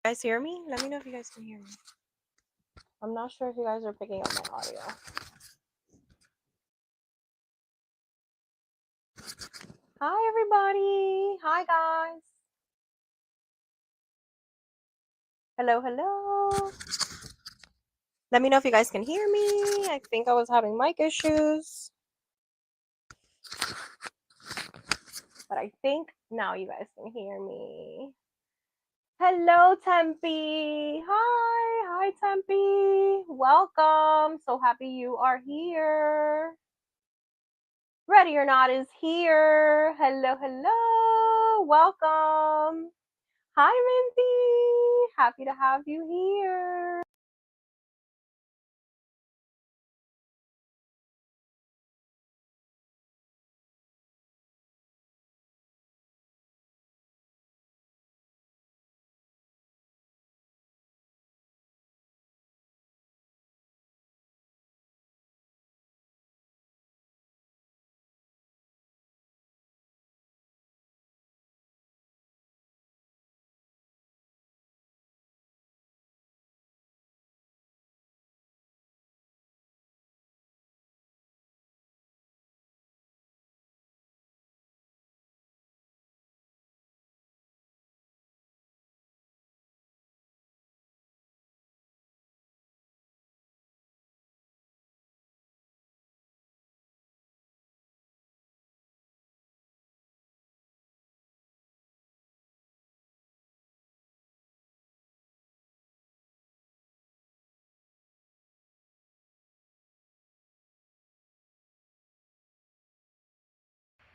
Guys hear me? Let me know if you guys can hear me. I'm not sure if you guys are picking up my audio. Hi everybody. Hi guys. Hello. Let me know if you guys can hear me. I think I was having mic issues. But I think now you guys can hear me. Hello, Tempe. Hi, Tempe. Welcome. So happy you are here. Ready or Not is here. Hello. Welcome. Hi, Minty. Happy to have you here.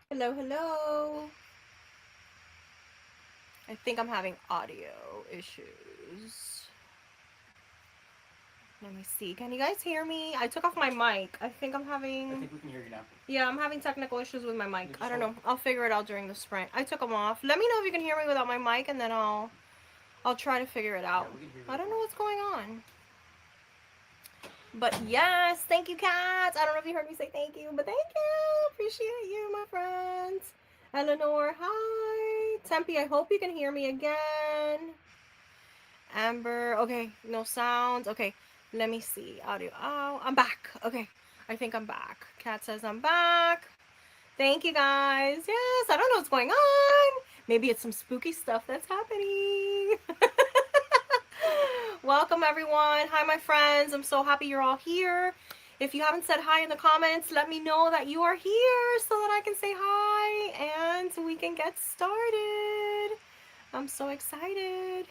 Hello. I think I'm having audio issues. Let me see. Can you guys hear me? I took off my mic. I think we can hear you now. Yeah, I'm having technical issues with my mic. I don't know. I'll figure it out during the sprint. I took them off. Let me know if you can hear me without my mic, and then I'll try to figure it out. Yeah, I don't know what's going on. But yes, thank you, Cats. I don't know if you heard me say thank you, but thank you. Appreciate you, my friends. Eleanor, hi. Tempe, I hope you can hear me again. Amber, okay, no sounds. Okay, let me see. Audio. Oh, I'm back. Okay, I think I'm back. Cat says I'm back. Thank you, guys. Yes, I don't know what's going on. Maybe it's some spooky stuff that's happening. Welcome, everyone. Hi, my friends. I'm so happy you're all here. If you haven't said hi in the comments, let me know that you are here so that I can say hi and we can get started. I'm so excited.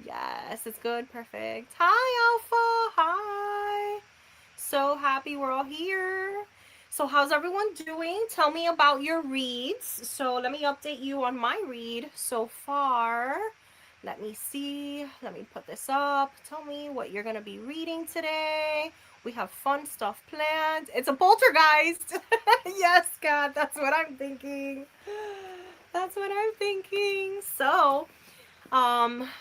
Yes, it's good. Perfect. Hi, Alpha. Hi. So happy we're all here. So how's everyone doing? Tell me about your reads. So let me update you on my read so far. Let me see. Let me put this up. Tell me what you're going to be reading today. We have fun stuff planned. It's a poltergeist. Yes, God, that's what I'm thinking. That's what I'm thinking. So,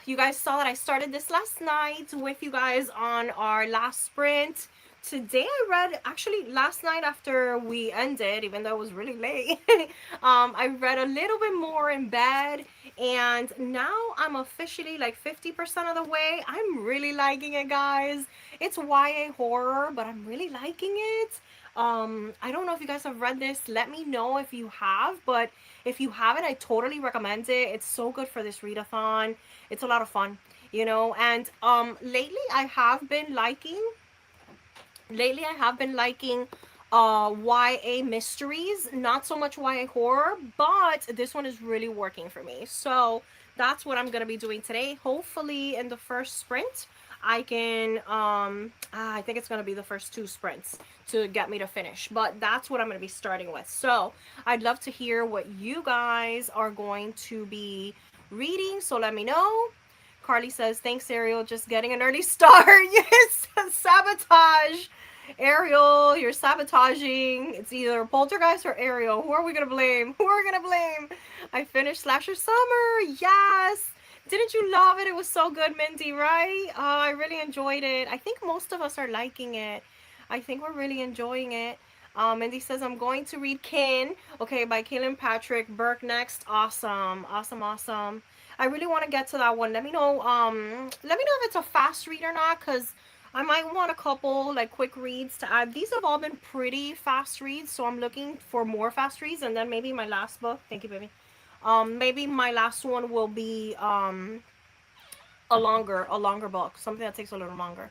you guys saw that I started this last night with you guys on our last sprint. Today I read, actually last night after we ended, even though it was really late, I read a little bit more in bed, and now I'm officially like 50% of the way. I'm really liking it, guys. It's YA horror, but I'm really liking it. I don't know if you guys have read this. Let me know if you have, but if you haven't, I totally recommend it. It's so good for this readathon. It's a lot of fun, you know. And lately I have been liking YA mysteries, not so much YA horror, but this one is really working for me. So that's what I'm gonna be doing today. Hopefully in the first sprint I can I think it's gonna be the first two sprints to get me to finish, but that's what I'm gonna be starting with. So I'd love to hear what you guys are going to be reading, so let me know. Carly says, thanks, Ariel. Just getting an early start. Yes, sabotage. Ariel, you're sabotaging. It's either Poltergeist or Ariel. Who are we going to blame? Who are we going to blame? I finished Slasher Summer. Yes. Didn't you love it? It was so good, Minty, right? I really enjoyed it. I think most of us are liking it. I think we're really enjoying it. Mindy says, I'm going to read Kin, okay, by Kaylin Patrick Burke next. Awesome, awesome, awesome. I really want to get to that one. Let me know if it's a fast read or not, because I might want a couple like quick reads to add. These have all been pretty fast reads, so I'm looking for more fast reads, and then maybe my last book. Thank you, baby. Maybe my last one will be a longer book, something that takes a little longer.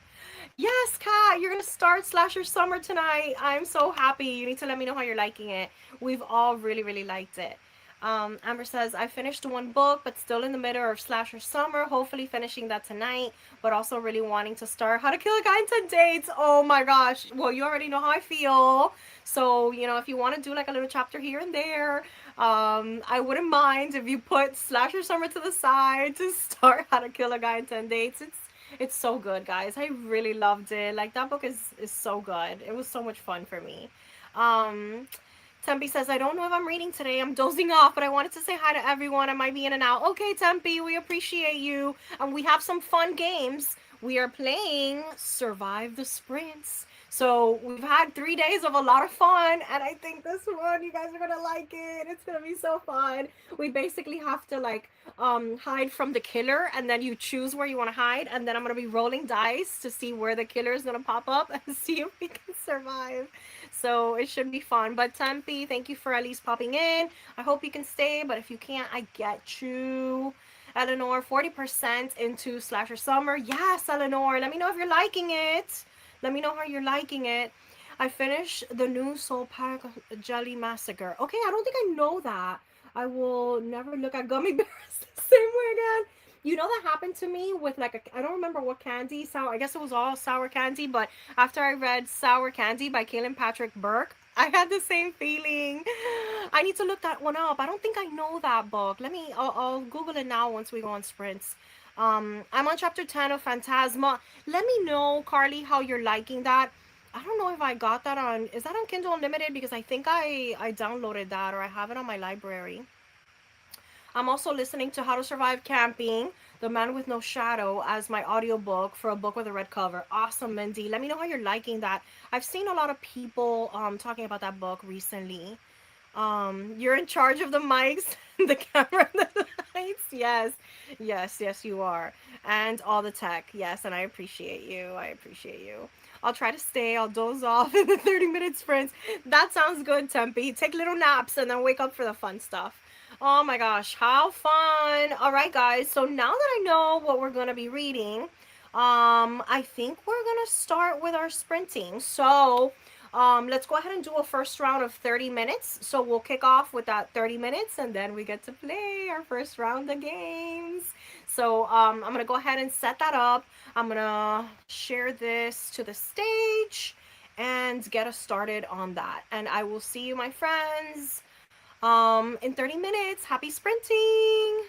Yes, Kat, you're gonna start Slasher Summer tonight. I'm so happy. You need to let me know how you're liking it. We've all really, really liked it. Amber says, I finished one book, but still in the middle of Slasher Summer. Hopefully finishing that tonight, but also really wanting to start How to Kill a Guy in 10 Dates. Oh my gosh. Well, you already know how I feel. So, if you want to do like a little chapter here and there, I wouldn't mind if you put Slasher Summer to the side to start How to Kill a Guy in 10 Dates. It's so good, guys. I really loved it. Like, that book is so good. It was so much fun for me. Um, Tempe says, I don't know if I'm reading today. I'm dozing off, but I wanted to say hi to everyone. I might be in and out. Okay, Tempe, we appreciate you. And we have some fun games. We are playing Survive the Sprints. So we've had 3 days of a lot of fun, and I think this one, you guys are gonna like it. It's gonna be so fun. We basically have to like hide from the killer, and then you choose where you want to hide, and then I'm gonna be rolling dice to see where the killer is gonna pop up and see if we can survive. So it should be fun. But Tempe, thank you for at least popping in. I hope you can stay, but if you can't, I get you. Eleanor, 40% into Slasher Summer. Yes, Eleanor, let me know if you're liking it. Let me know how you're liking it. I finished the new Soul Pack Jelly Massacre. Okay, I don't think I know that. I will never look at gummy bears the same way again. You know that happened to me with like I don't remember what candy, sour. I guess it was all sour candy, but after I read Sour Candy by Kaylin Patrick Burke, I had the same feeling. I need to look that one up. I don't think I know that book. I'll Google it now once we go on sprints. I'm on chapter 10 of Phantasma. Let me know, Carly, how you're liking that. I don't know if I got that is that on Kindle Unlimited? Because I think I downloaded that, or I have it on my library. I'm also listening to How to Survive Camping, The Man with No Shadow, as my audiobook for a book with a red cover. Awesome, Mindy. Let me know how you're liking that. I've seen a lot of people talking about that book recently. You're in charge of the mics, the camera, and the lights. Yes, yes, yes, you are. And all the tech. Yes, and I appreciate you. I appreciate you. I'll try to stay. I'll doze off in the 30-minute sprints. That sounds good, Tempe. Take little naps and then wake up for the fun stuff. Oh my gosh, how fun. All right, guys. So now that I know what we're going to be reading, I think we're going to start with our sprinting. So, let's go ahead and do a first round of 30 minutes. So we'll kick off with that 30 minutes, and then we get to play our first round of games. So I'm going to go ahead and set that up. I'm going to share this to the stage and get us started on that. And I will see you, my friends, in 30 minutes. Happy sprinting!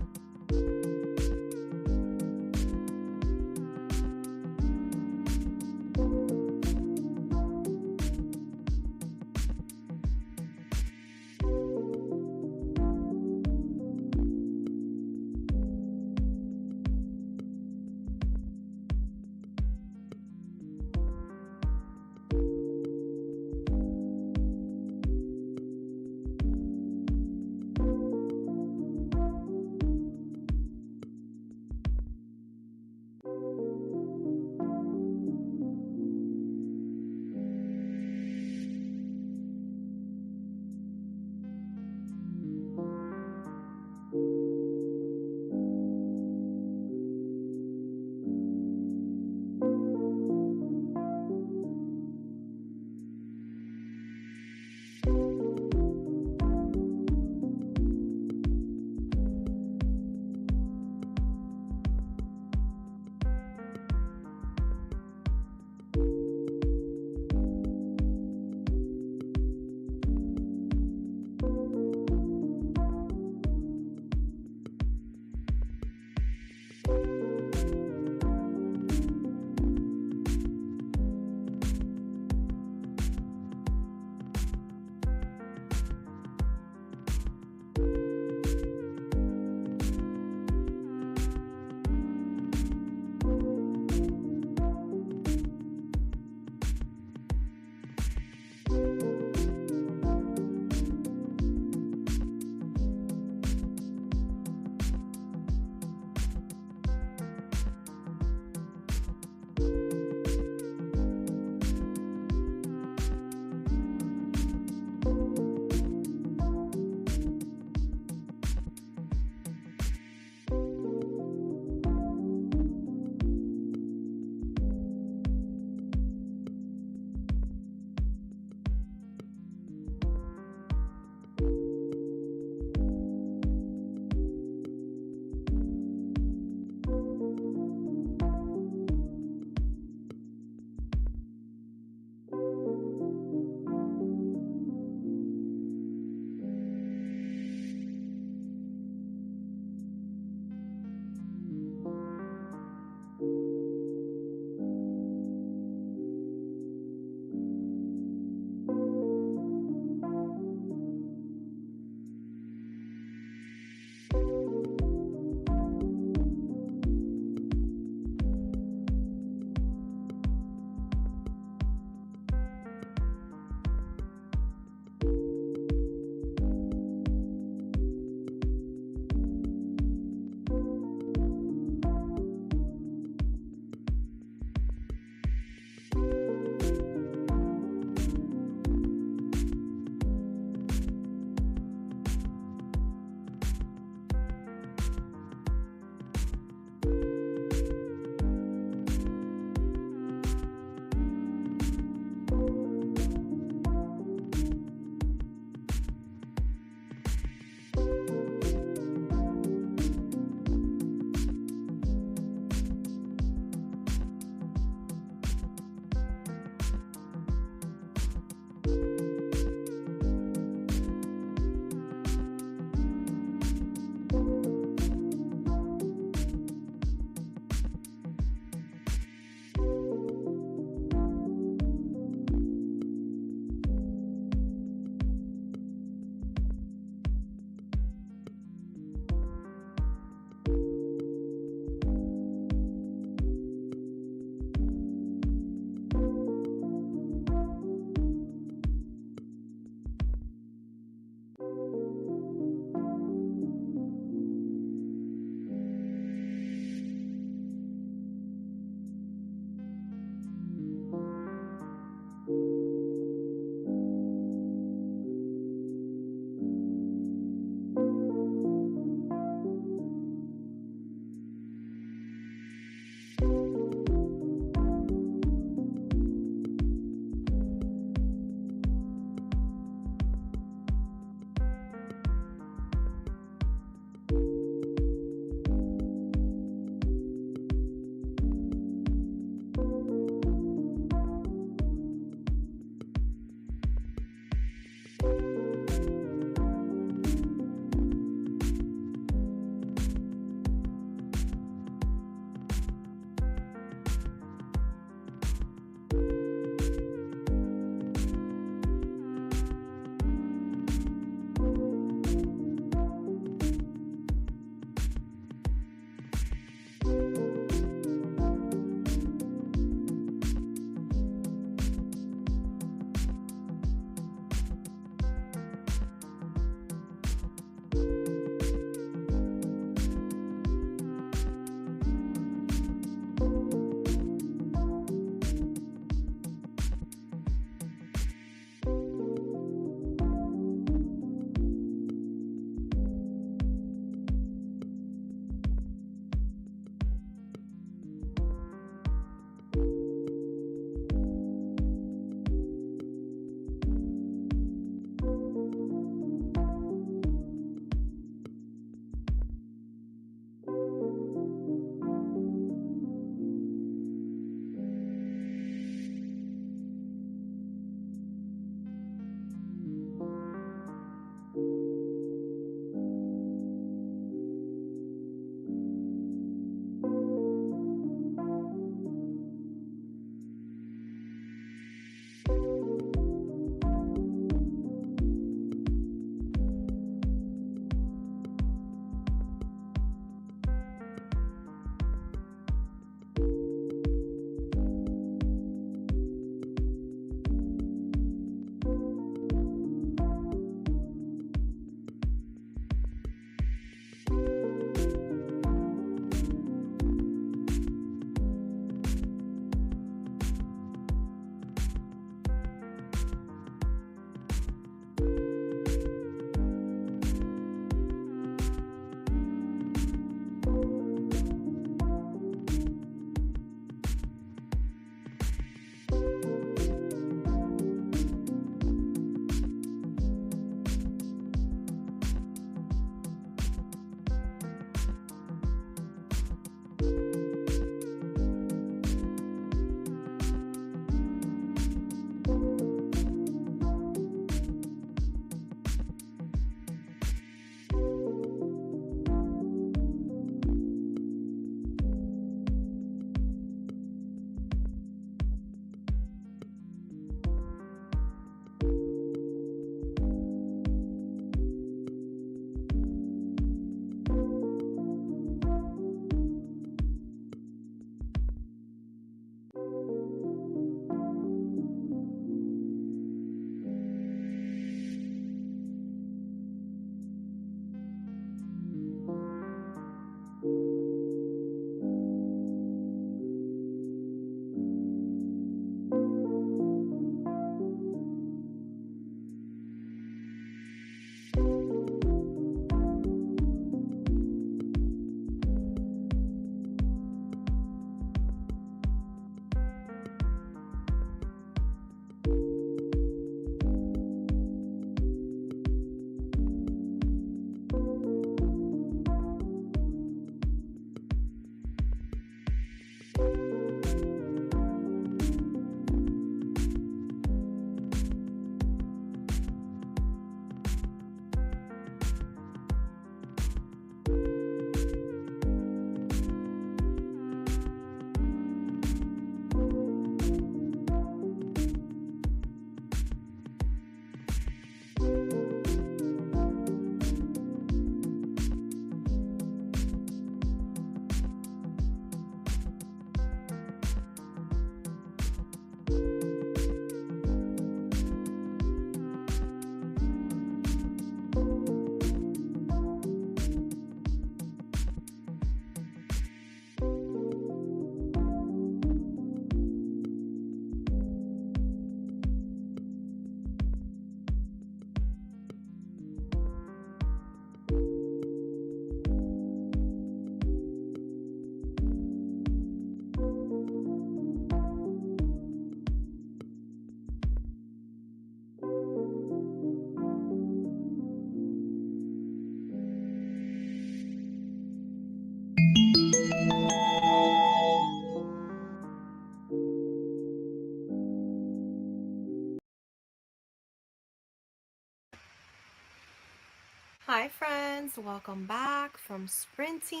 Hi friends, welcome back from sprinting.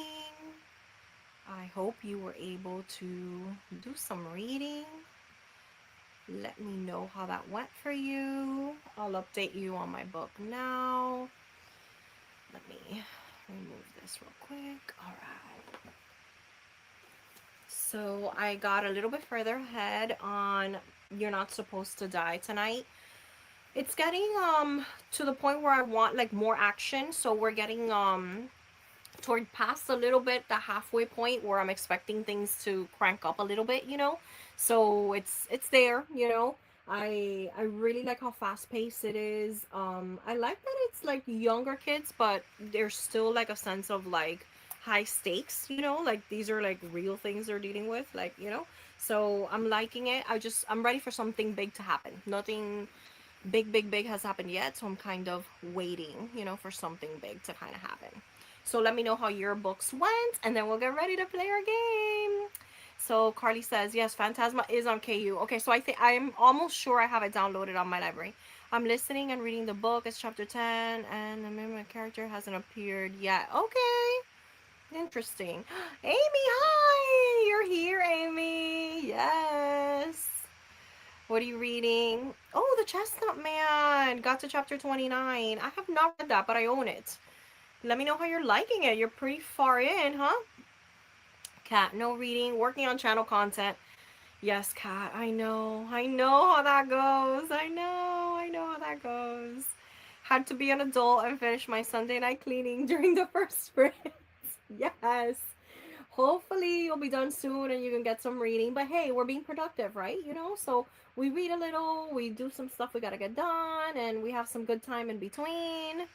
I hope you were able to do some reading. Let me know how that went for you. I'll update you on my book now. Let me remove this real quick. All right. So I got a little bit further ahead on You're Not Supposed to Die Tonight. It's getting to the point where I want like more action. So we're getting toward past a little bit the halfway point where I'm expecting things to crank up a little bit, So it's there, I really like how fast paced it is. I like that it's like younger kids, but there's still like a sense of like high stakes, like these are like real things they're dealing with, like, So I'm liking it. I'm ready for something big to happen. Nothing big has happened yet, so I'm kind of waiting, for something big to kind of happen. So let me know how your books went, and then we'll get ready to play our game. So Carly says, yes, Phantasma is on KU. Okay, so I think I'm almost sure I have it downloaded on my library. I'm listening and reading the book. It's chapter 10, and the main character hasn't appeared yet. Okay, interesting. Amy, hi! You're here, Amy. Yes. What are you reading? Oh, The Chestnut Man. Got to chapter 29. I have not read that, but I own it. Let me know how you're liking it. You're pretty far in, huh? Kat, no reading, working on channel content. Yes, Kat, I know. I know how that goes. I know how that goes. Had to be an adult and finish my Sunday night cleaning during the first sprint. Yes. Hopefully you'll be done soon and you can get some reading. But hey, we're being productive, right? So we read a little, we do some stuff we gotta get done, and we have some good time in between.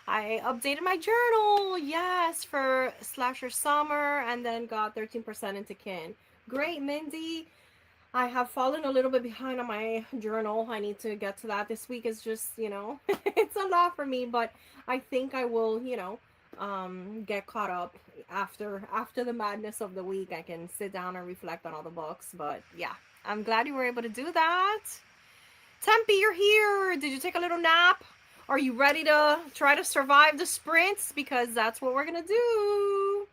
I updated my journal, yes, for Slasher Summer, and then got 13% into Kin. Great, Mindy. I have fallen a little bit behind on my journal. I need to get to that. This week is just, it's a lot for me, but I think I will, get caught up after the madness of the week. I can sit down and reflect on all the books. But yeah, I'm glad you were able to do that. Tempe, you're here. Did you take a little nap? Are you ready to try to survive the sprints? Because that's what we're gonna do.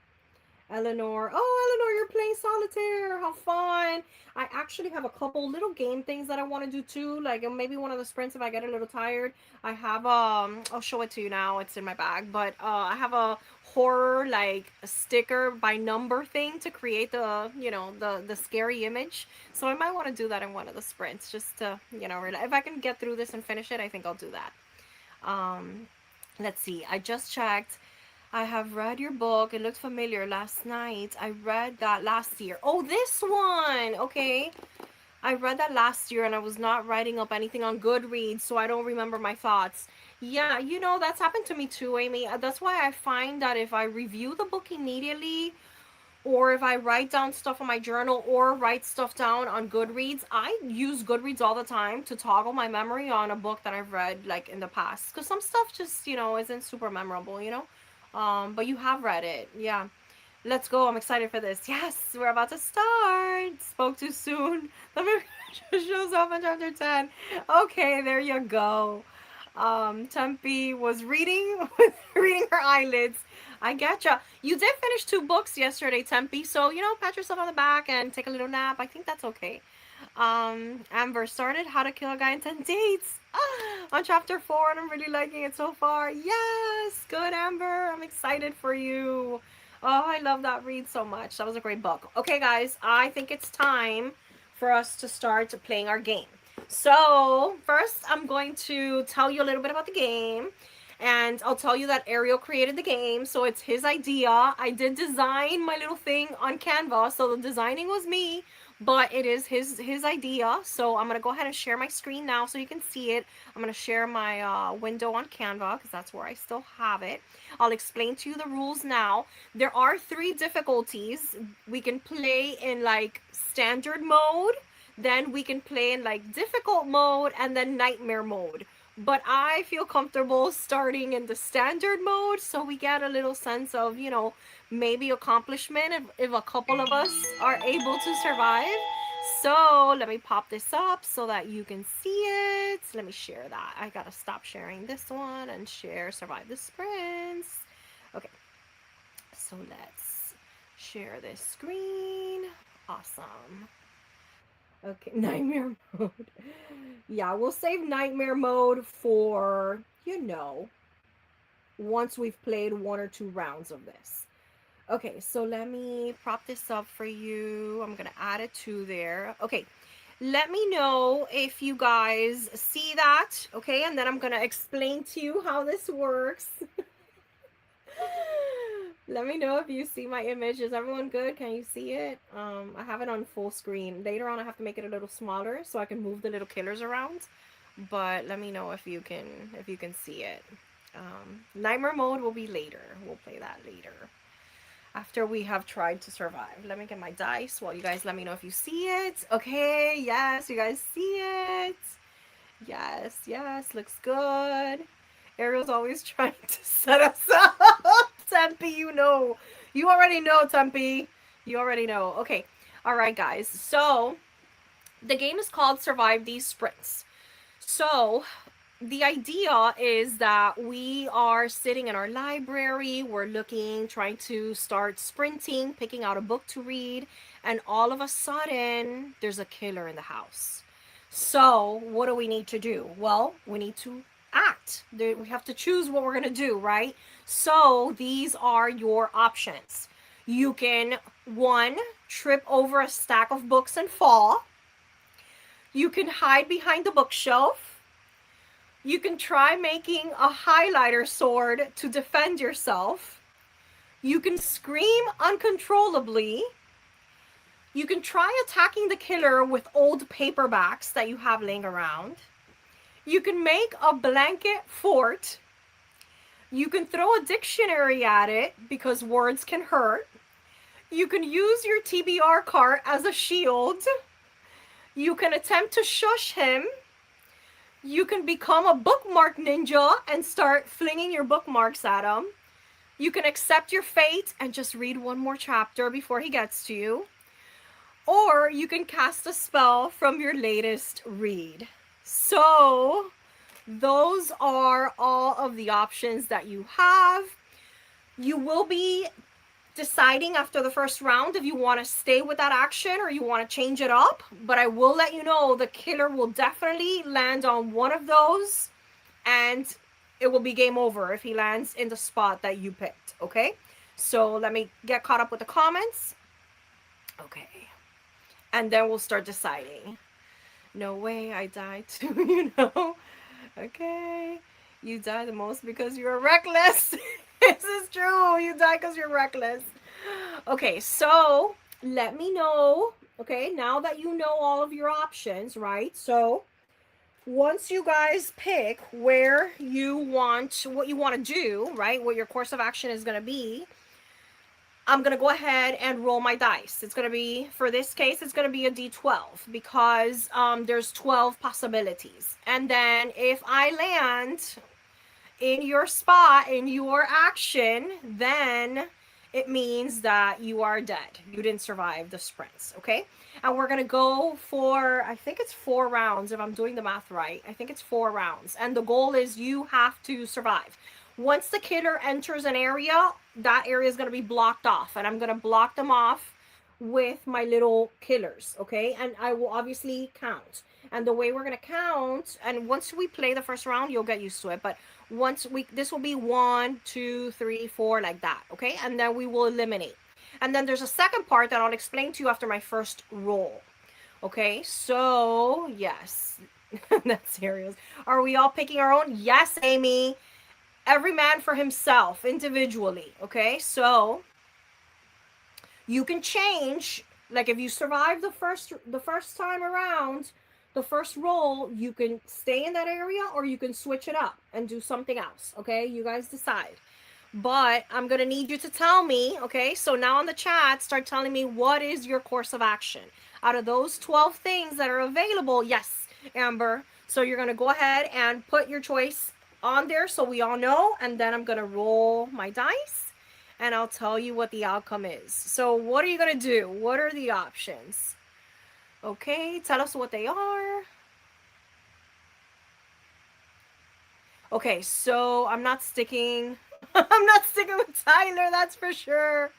Eleanor. Oh, Eleanor, you're playing solitaire. How fun. I actually have a couple little game things that I want to do too. Like maybe one of the sprints if I get a little tired. I have I'll show it to you now. It's in my bag. But I have a horror like a sticker by number thing to create the scary image. So I might want to do that in one of the sprints just to, if I can get through this and finish it, I think I'll do that. Let's see. I just checked. I have read your book. It looked familiar last night. I read that last year. Oh, this one. Okay. I read that last year and I was not writing up anything on Goodreads, so I don't remember my thoughts. Yeah, that's happened to me too, Amy. That's why I find that if I review the book immediately, or if I write down stuff on my journal or write stuff down on Goodreads, I use Goodreads all the time to toggle my memory on a book that I've read like in the past. Because some stuff just, isn't super memorable, But you have read it. Yeah. Let's go. I'm excited for this. Yes, we're about to start. Spoke too soon. Let me shows up in chapter 10. Okay, there you go. Tempe was reading reading her eyelids. I getcha. You did finish 2 books yesterday, Tempe. So, pat yourself on the back and take a little nap. I think that's okay. Amber started How to Kill a Guy in 10 Dates on chapter 4, and I'm really liking it so far. Yes, good, Amber. I'm excited for you. Oh, I love that read so much. That was a great book. Okay, guys, I think it's time for us to start playing our game. So, first, I'm going to tell you a little bit about the game. And I'll tell you that Ariel created the game, so it's his idea. I did design my little thing on Canva, so the designing was me, but it is his idea. So I'm gonna go ahead and share my screen now so you can see it. I'm gonna share my window on Canva because that's where I still have it. I'll explain to you the rules now. There are 3 difficulties. We can play in like standard mode, then we can play in like difficult mode, and then nightmare mode. But I feel comfortable starting in the standard mode so we get a little sense of, maybe accomplishment if a couple of us are able to survive. So let me pop this up so that you can see it. Let me share that. I gotta stop sharing this one and share Survive the Sprints. Okay, so let's share this screen. Awesome. Okay, nightmare mode. Yeah, we'll save nightmare mode for, once we've played 1 or 2 rounds of this. Okay, so let me prop this up for you. I'm gonna add it to there. Okay, let me know if you guys see that, okay? And then I'm gonna explain to you how this works. Let me know if you see my image. Is everyone good? Can you see it? I have it on full screen. Later on, I have to make it a little smaller so I can move the little killers around. But let me know if you can see it. Nightmare mode will be later. We'll play that later after we have tried to survive. Let me get my dice while you guys let me know if you see it. Okay, yes, you guys see it. Yes, looks good. Ariel's always trying to set us up. Tempe, you already know, Tempe. You already know. Okay, all right, guys. So the game is called Survive These Sprints. So the idea is that we are sitting in our library, we're trying to start sprinting, picking out a book to read, and all of a sudden, there's a killer in the house. So, what do we need to do? Well, we need to act. We have to choose what we're going to do, right? So, these are your options. You can, 1, trip over a stack of books and fall. You can hide behind the bookshelf. You can try making a highlighter sword to defend yourself. You can scream uncontrollably. You can try attacking the killer with old paperbacks that you have laying around. You can make a blanket fort. You can throw a dictionary at it because words can hurt. You can use your TBR cart as a shield. You can attempt to shush him. You can become a bookmark ninja and start flinging your bookmarks at him. You can accept your fate and just read 1 more chapter before he gets to you. Or you can cast a spell from your latest read. So, those are all of the options that you have. You will be deciding after the first round if you want to stay with that action or you want to change it up, but I will let you know the killer will definitely land on one of those and it will be game over if he lands in the spot that you picked. Okay, so let me get caught up with the comments. Okay, and then we'll start deciding. No way, I died too. Okay, you die the most because you're reckless. This is true. You die because you're reckless. Okay, so let me know. Okay, now that you know all of your options, right? So once you guys pick what you want to do, right? What your course of action is going to be, I'm going to go ahead and roll my dice. It's going to be, for this case, it's going to be a D12 because there's 12 possibilities. And then if I land in your spot, in your action, then it means that you are dead. You didn't survive the sprints, okay? And we're gonna go for, I think it's 4 rounds, if I'm doing the math right. I think it's 4 rounds. And the goal is you have to survive. Once the killer enters an area, that area is gonna be blocked off. And I'm gonna block them off with my little killers, okay? And I will obviously count. And the way we're gonna count, and once we play the first round, you'll get used to it. But once we, this will be 1, 2, 3, 4, like that, okay? And then we will eliminate. And then there's a second part that I'll explain to you after my first roll. Okay, so yes, that's serious. Are we all picking our own? Yes, Amy. Every man for himself, individually. Okay, so you can change. Like if you survive the first time around, the first roll, you can stay in that area or you can switch it up and do something else. Okay, you guys decide. But I'm going to need you to tell me, okay? So now on the chat, start telling me what is your course of action. Out of those 12 things that are available, yes, Amber. So you're going to go ahead and put your choice on there so we all know. And then I'm going to roll my dice and I'll tell you what the outcome is. So what are you going to do? What are the options? Okay, tell us what they are. Okay, so I'm not sticking... I'm not sticking with Tyler, that's for sure.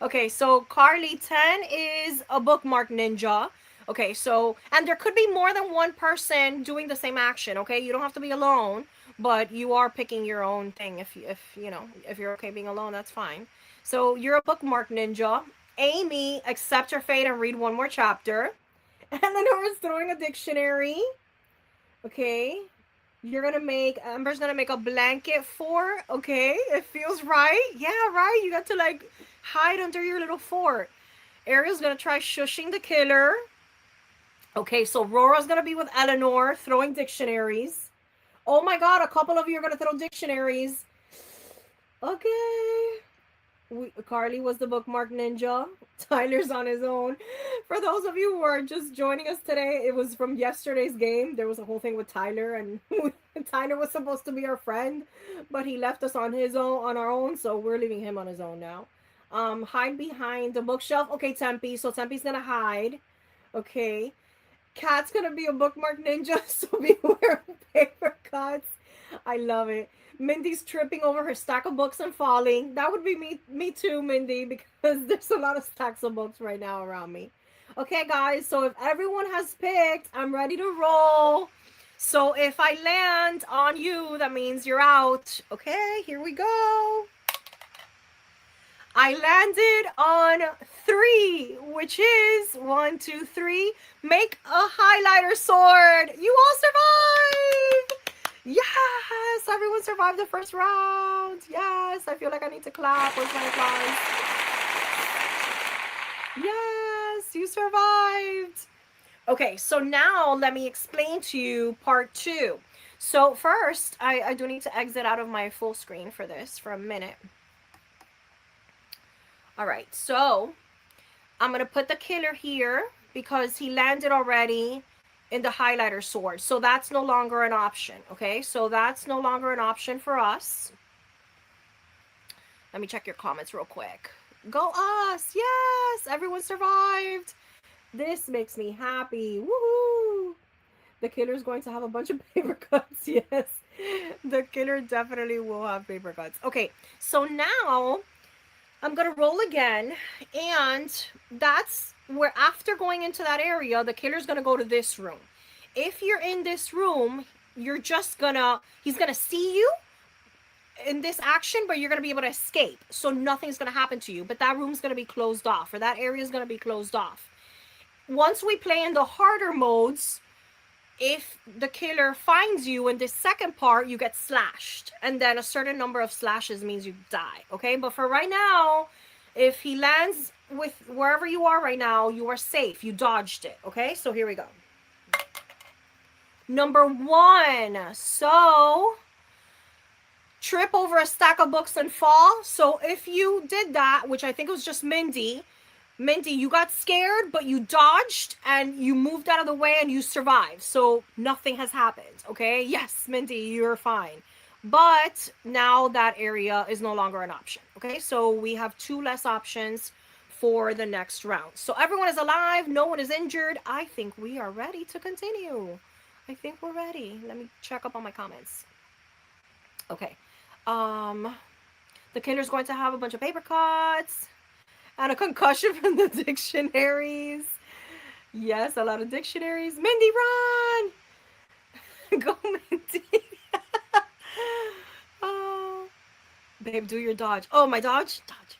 Okay, so Carly 10 is a bookmark ninja. Okay, so, and there could be more than one person doing the same action, okay? You don't have to be alone, but you are picking your own thing. If you know, if you're okay being alone, that's fine. So you're a bookmark ninja. Amy, accept your fate and read one more chapter. And then Nora's throwing a dictionary. Okay. You're gonna make, Amber's gonna make a blanket fort. Okay, it feels right. Yeah, right. You got to like hide under your little fort. Ariel's gonna try shushing the killer. Okay, so Rora's gonna be with Eleanor throwing dictionaries. Oh my god, a couple of you are gonna throw dictionaries. Okay. Carly was the bookmark ninja. Tyler's on his own. For those of you who are just joining us today, it was from yesterday's game. There was a whole thing with Tyler, and Tyler was supposed to be our friend, but he left us on his own, on our own, so we're leaving him on his own now. Hide behind the bookshelf. Okay, Tempe. So Tempe's gonna hide. Okay. Kat's gonna be a bookmark ninja, so beware of paper cuts. I love it. Mindy's tripping over her stack of books and falling. That would be me too, Mindy, because there's a lot of stacks of books right now around me. Okay, guys, so if everyone has picked, I'm ready to roll. So if I land on you, that means you're out. Okay, here we go. I landed on 3, which is 1, 2, 3. Make a highlighter sword. You all survived. Yes, everyone survived the first round. Yes, I feel like I need to clap. Where's my applause? Yes, you survived. Okay, so now let me explain to you part 2. So first, I do need to exit out of my full screen for this for a minute. All right, so I'm going to put the killer here because he landed already in the highlighter sword. So that's no longer an option, okay? So that's no longer an option for us. Let me check your comments real quick. Go us! Yes! Everyone survived! This makes me happy. Woohoo! The killer's going to have a bunch of paper cuts. Yes. The killer definitely will have paper cuts. Okay, so now I'm going to roll again, and that's where, after going into that area, the killer's going to go to this room. If you're in this room, you're just gonna, he's going to see you in this action, but you're going to be able to escape. So nothing's going to happen to you, but that room's going to be closed off, or that area is going to be closed off. Once we play in the harder modes, if the killer finds you in this second part, you get slashed. And then a certain number of slashes means you die, okay? But for right now, if he lands with wherever you are right now, you are safe. You dodged it, okay? So here we go. Number 1. So, trip over a stack of books and fall. So if you did that, which I think it was just Mindy, you got scared, but you dodged and you moved out of the way and you survived. So nothing has happened, okay? Yes, Mindy, you're fine. but now that area is no longer an option. Okay, so we have 2 less options for the next round. So everyone is alive, no one is injured. I think we are ready to continue. I think we're ready. Let me check up on my comments. Okay. The killer's going to have a bunch of paper cuts and a concussion from the dictionaries. Yes, a lot of dictionaries. Mindy, run! Go, Mindy. Oh, babe, do your dodge. Oh, my dodge? Dodge.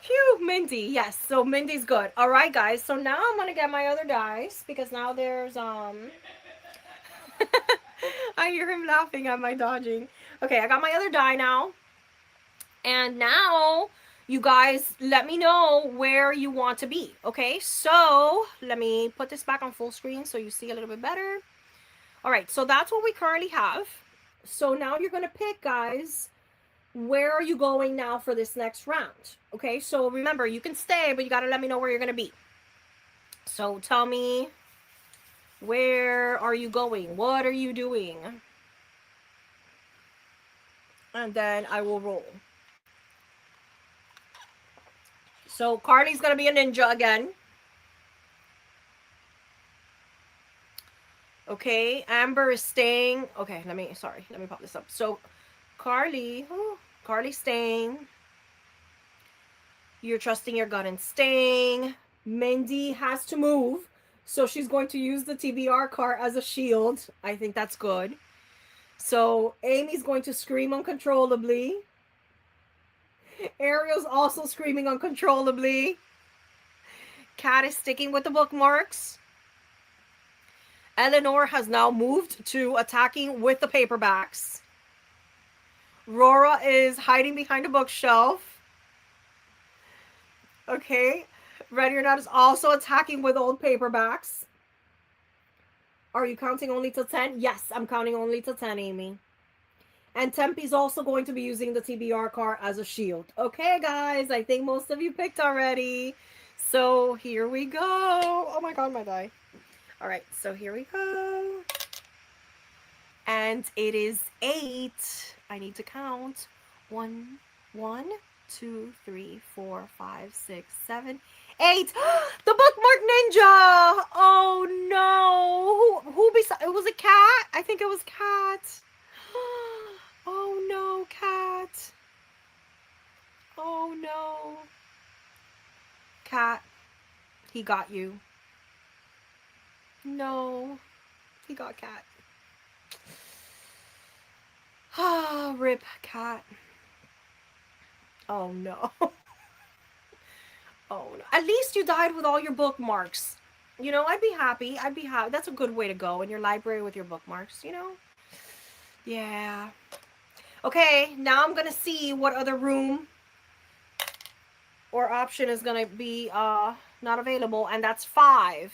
Phew, Mindy. Yes, so Mindy's good. All right, guys. So now I'm going to get my other dice because now there's, I hear him laughing at my dodging. Okay, I got my other die now. And now you guys let me know where you want to be. Okay, so let me put this back on full screen so you see a little bit better. All right, so that's what we currently have. So now you're going to pick, guys, where are you going now for this next round? Okay, so remember, you can stay, but you got to let me know where you're going to be. So tell me, where are you going? What are you doing? And then I will roll. So Carly's going to be a ninja again. Okay, Amber is staying. Okay, let me pop this up. So Carly's staying. You're trusting your gut and staying. Mindy has to move, so she's going to use the TBR cart as a shield. I think that's good. So Amy's going to scream uncontrollably. Ariel's also screaming uncontrollably. Kat is sticking with the bookmarks. Eleanor has now moved to attacking with the paperbacks. Rora is hiding behind a bookshelf. Okay. Ready or Not is also attacking with old paperbacks. Are you counting only to 10? Yes, I'm counting only to 10, Amy. And Tempe's also going to be using the TBR card as a shield. Okay, guys, I think most of you picked already. So here we go. Oh my god, my die. All right, so here we go. And it is 8. I need to count. 1, 2, 3, 4, 5, 6, 7, 8. The bookmark ninja. Oh no. Who besides? It was a cat. I think it was Cat. Oh no, Cat. Oh no. Cat. He got you. No. He got Cat. Ah, rip Cat. Oh no. Oh no. At least you died with all your bookmarks. You know, I'd be happy. That's a good way to go in your library with your bookmarks, you know? Yeah. Okay, now I'm gonna see what other room or option is gonna be not available, and that's 5.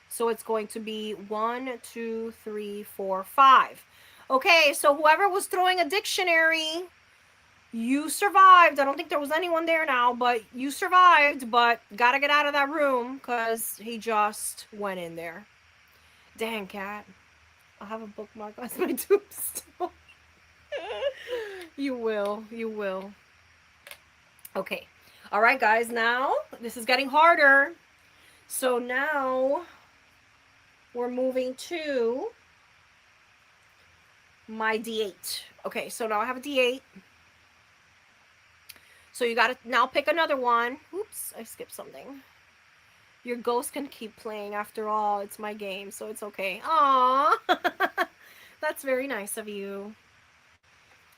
So it's going to be 1, 2, 3, 4, 5. Okay, so whoever was throwing a dictionary, you survived. I don't think there was anyone there now, but you survived, but gotta get out of that room because he just went in there. Dang, Cat. I'll have a bookmark as my tombstone. You will. You will. Okay. All right, guys. Now, this is getting harder. So now we're moving to my D8. Okay, so now I have a D8. So you got to now pick another one. Oops, I skipped something. Your ghost can keep playing after all. It's my game, so it's okay. Aww. That's very nice of you.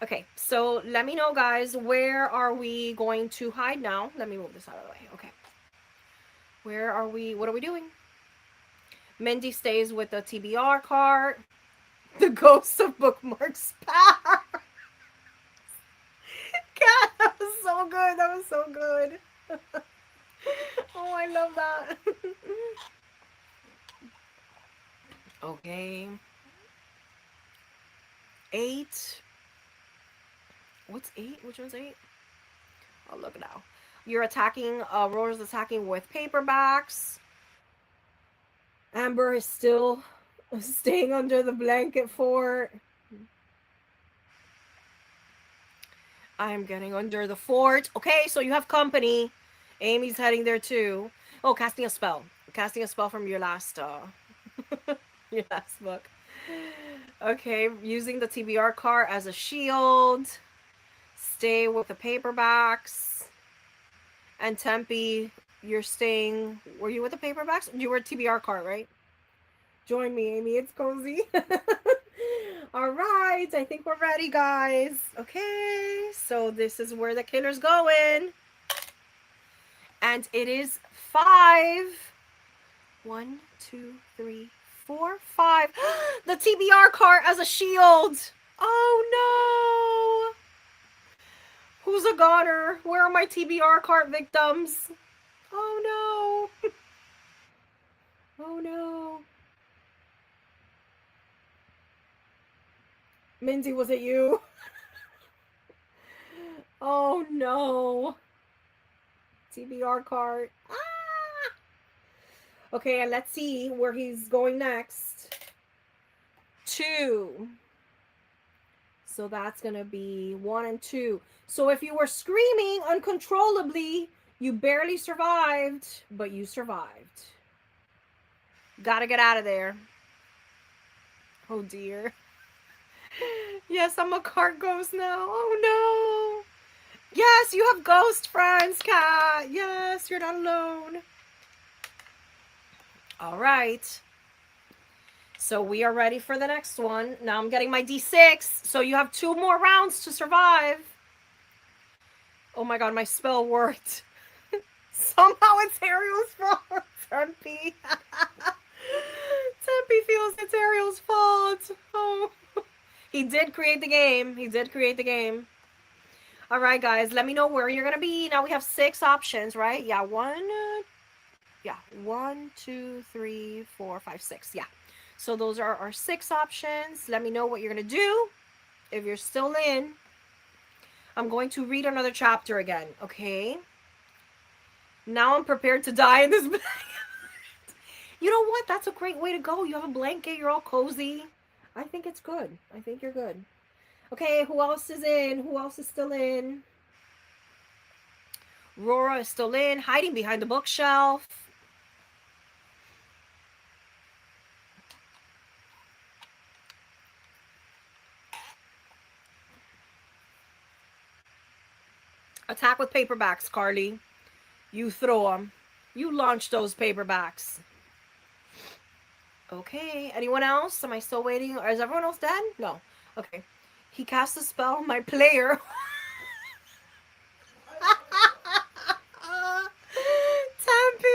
Okay, so let me know, guys, where are we going to hide now? Let me move this out of the way. Okay. Where are we? What are we doing? Mindy stays with the TBR card. The ghost of bookmarks power. God, that was so good. That was so good. Oh, I love that. Okay. 8. What's 8? Which one's 8? Oh, look now. You're attacking, Rora's attacking with paperbacks. Amber is still staying under the blanket fort. I'm getting under the fort. Okay, so you have company. Amy's heading there too. Oh, casting a spell. Casting a spell from your last your last book. Okay, using the TBR card as a shield. Stay with the paperbacks. And Tempe, you're staying. Were you with the paperbacks? You were TBR card, right? Join me, Amy. It's cozy. All right, I think we're ready, guys. Okay, so this is where the killer's going. And it is 5. 1, 2, 3, 4, 5. The TBR card as a shield. Oh no. Who's a goner? Where are my TBR card victims? Oh no. Oh no. Mindy, was it you? Oh no. TBR card. Ah! Okay, and let's see where he's going next. 2. So that's going to be 1 and 2. So if you were screaming uncontrollably, you barely survived, but you survived. Gotta get out of there. Oh dear. Yes, I'm a card ghost now. Oh no. Yes, you have ghost friends, Kat. Yes, you're not alone. All right. So we are ready for the next one. Now I'm getting my D6. So you have 2 more rounds to survive. Oh my god, my spell worked. Somehow it's Ariel's fault. Tempe. Tempe feels it's Ariel's fault. Oh. He did create the game. He did create the game. All right, guys. Let me know where you're going to be. Now we have 6 options, right? Yeah, 1, 2, 3, 4, 5, 6. Yeah. So those are our 6 options. Let me know what you're going to do. If you're still in, I'm going to read another chapter again, okay? Now I'm prepared to die in this blanket. You know what? That's a great way to go. You have a blanket. You're all cozy. I think it's good. I think you're good. Okay, who else is in? Who else is still in? Rora is still in, hiding behind the bookshelf. Attack with paperbacks, Carly. You throw them. You launch those paperbacks. Okay, anyone else? Am I still waiting? Or is everyone else dead? No. Okay. He cast a spell on my player. Tempe.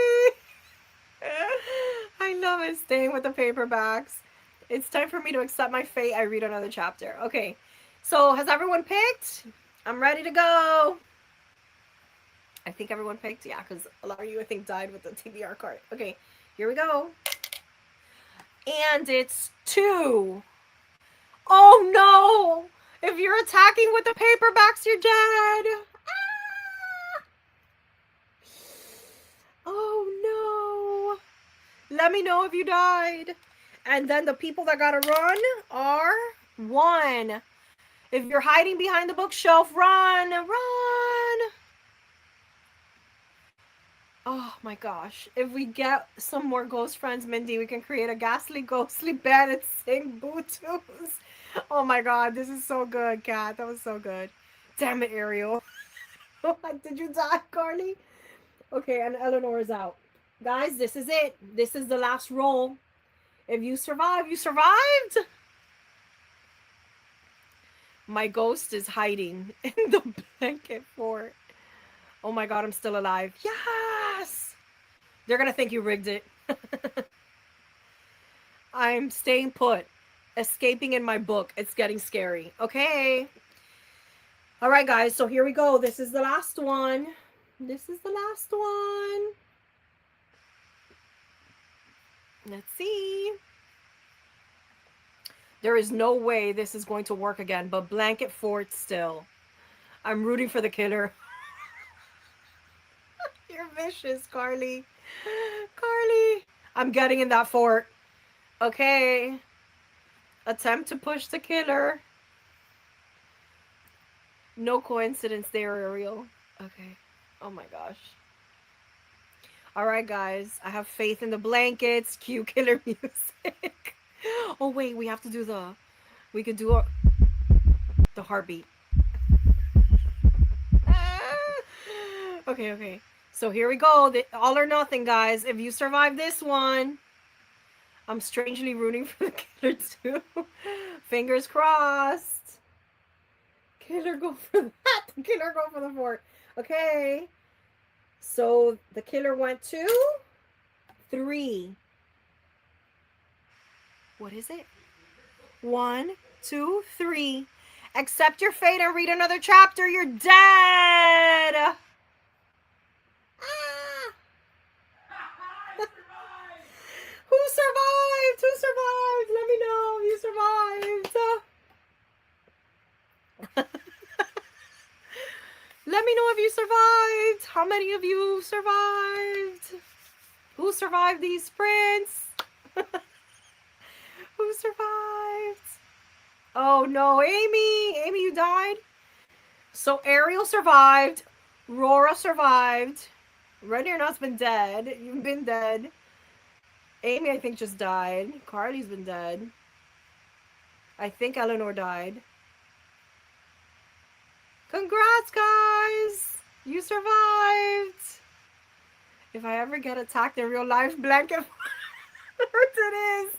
I love it. Staying with the paperbacks. It's time for me to accept my fate. I read another chapter. Okay. So has everyone picked? I'm ready to go. I think everyone picked. Yeah, because a lot of you, I think, died with the TBR card. Okay. Here we go. And it's 2. Oh no! If you're attacking with the paperbacks, you're dead. Ah! Oh no! Let me know if you died. And then the people that gotta run are 1. If you're hiding behind the bookshelf, run, run. Oh my gosh. If we get some more ghost friends, Mindy, we can create a ghastly, ghostly bed and sing boo tunes. Oh my god, this is so good, Kat. That was so good. Damn it, Ariel. Did you die, Carly? Okay, and Eleanor is out. Guys, this is it. This is the last roll. If you survive, you survived. My ghost is hiding in the blanket fort. Oh my god, I'm still alive. Yes! They're gonna think you rigged it. I'm staying put. Escaping in my book. It's getting scary. Okay. All right, guys. So here we go. This is the last one. This is the last one. Let's see. There is no way this is going to work again, but blanket fort still. I'm rooting for the killer. You're vicious, Carly. Carly. I'm getting in that fort. Okay. Attempt to push the killer. No coincidence there, Ariel. Okay. Oh my gosh. All right, guys. I have faith in the blankets. Cue killer music. Oh wait, we have to do the. We could do the heartbeat. Okay, okay. So here we go. All or nothing, guys. If you survive this one, I'm strangely rooting for the killer too. Fingers crossed. Killer go for that. Killer go for the fort. Okay. So the killer went 2, 3. What is it? 1, 2, 3. Accept your fate and read another chapter. You're dead. Ah. Who survived? Who survived? Let me know. You survived. Let me know if you survived. How many of you survived? Who survived these sprints? Who survived? Oh no, Amy! Amy, you died? So Ariel survived. Rora survived. Ready or Not's been dead. You've been dead. Amy, I think, just died. Carly's been dead. I think Eleanor died. Congrats, guys! You survived! If I ever get attacked in real life, blanket it is.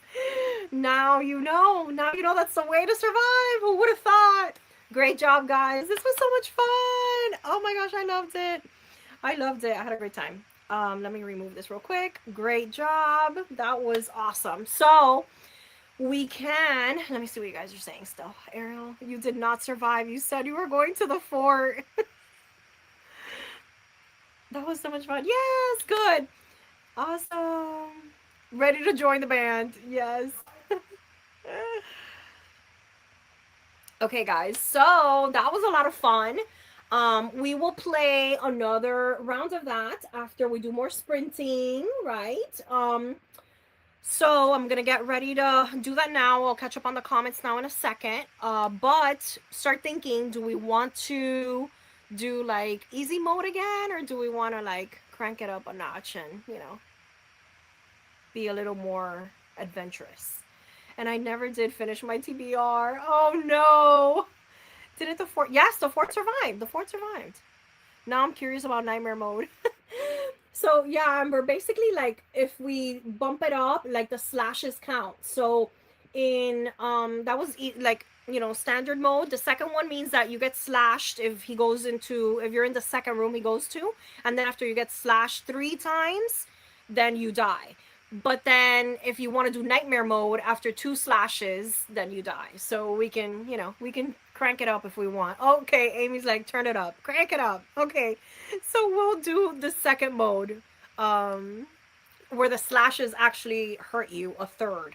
Now you know. Now you know that's the way to survive. Who would have thought? Great job, guys. This was so much fun. Oh my gosh, I loved it. I loved it. I had a great time. Let me remove this real quick. Great job. That was awesome. So we can, let me see what you guys are saying still. Ariel, you did not survive. You said you were going to the fort. That was so much fun. Yes, good. Awesome. Ready to join the band. Yes. Okay, guys. So that was a lot of fun. We will play another round of that after we do more sprinting, right? So I'm gonna get ready to do that now. I'll catch up on the comments now in a second. But start thinking, do we want to do like easy mode again, or do we want to like crank it up a notch and, you know, be a little more adventurous? And I never did finish my TBR. Oh no! Didn't the fort? Yes, the fort survived. The fort survived. Now I'm curious about nightmare mode. So yeah, Amber, basically like if we bump it up, like the slashes count. So in that was like, you know, standard mode. The second one means that you get slashed if he goes into, if you're in the second room he goes to, and then after you get slashed 3 times, then you die. But then if you want to do nightmare mode, after 2 slashes, then you die. So we can, you know, we can crank it up if we want. Okay, Amy's like, turn it up, crank it up. Okay, so we'll do the second mode, where the slashes actually hurt you a third.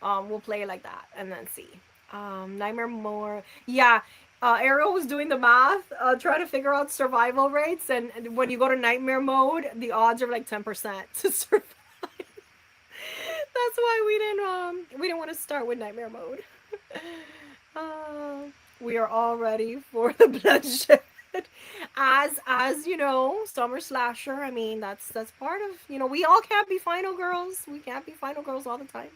We'll play it like that and then see. Nightmare more. Yeah, Ariel was doing the math, trying to figure out survival rates, and when you go to nightmare mode, the odds are like 10% to survive. That's why we didn't want to start with nightmare mode. We are all ready for the bloodshed. As you know, summer slasher. I mean, that's part of, you know, we all can't be final girls. We can't be final girls all the time.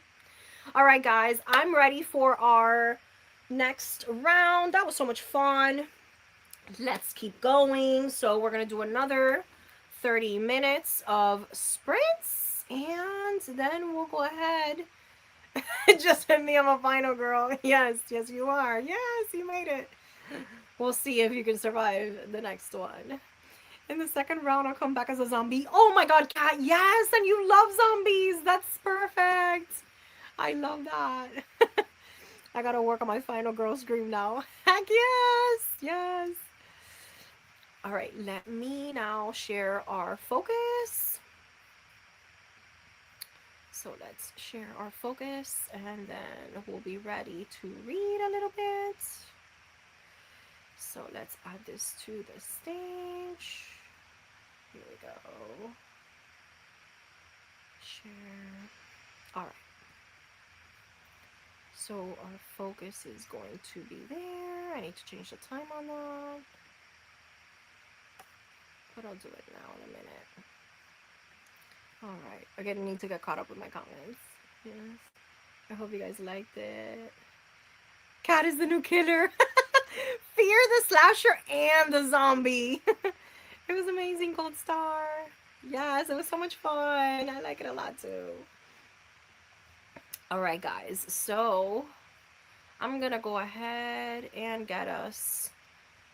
All right, guys, I'm ready for our next round. That was so much fun. Let's keep going. So we're gonna do another 30 minutes of sprints, and then we'll go ahead. Just hit me, I'm a final girl. Yes, yes, you are. Yes, you made it. We'll see if you can survive the next one. In the second round, I'll come back as a zombie. Oh my god, Kat, yes, and you love zombies. That's perfect. I love that. I gotta work on my final girl scream now. Heck yes, yes. All right, let me now share our focus. So let's share our focus, and then we'll be ready to read a little bit. So let's add this to the stage. Here we go. Share. All right. So our focus is going to be there, I need to change the time on that. But I'll do it now in a minute. Alright. Again, I need to get caught up with my comments. Yes. I hope you guys liked it. Cat is the new killer. Fear the slasher and the zombie. It was amazing, Gold Star. Yes, it was so much fun. I like it a lot too. All right, guys. So I'm gonna go ahead and get us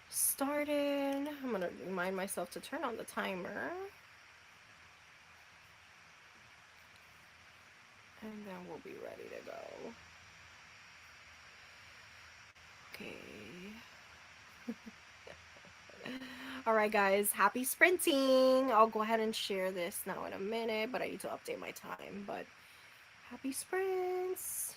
started. I'm gonna remind myself to turn on the timer. And then we'll be ready to go. Okay. All right, guys. Happy sprinting. I'll go ahead and share this now in a minute, but I need to update my time. But happy sprints.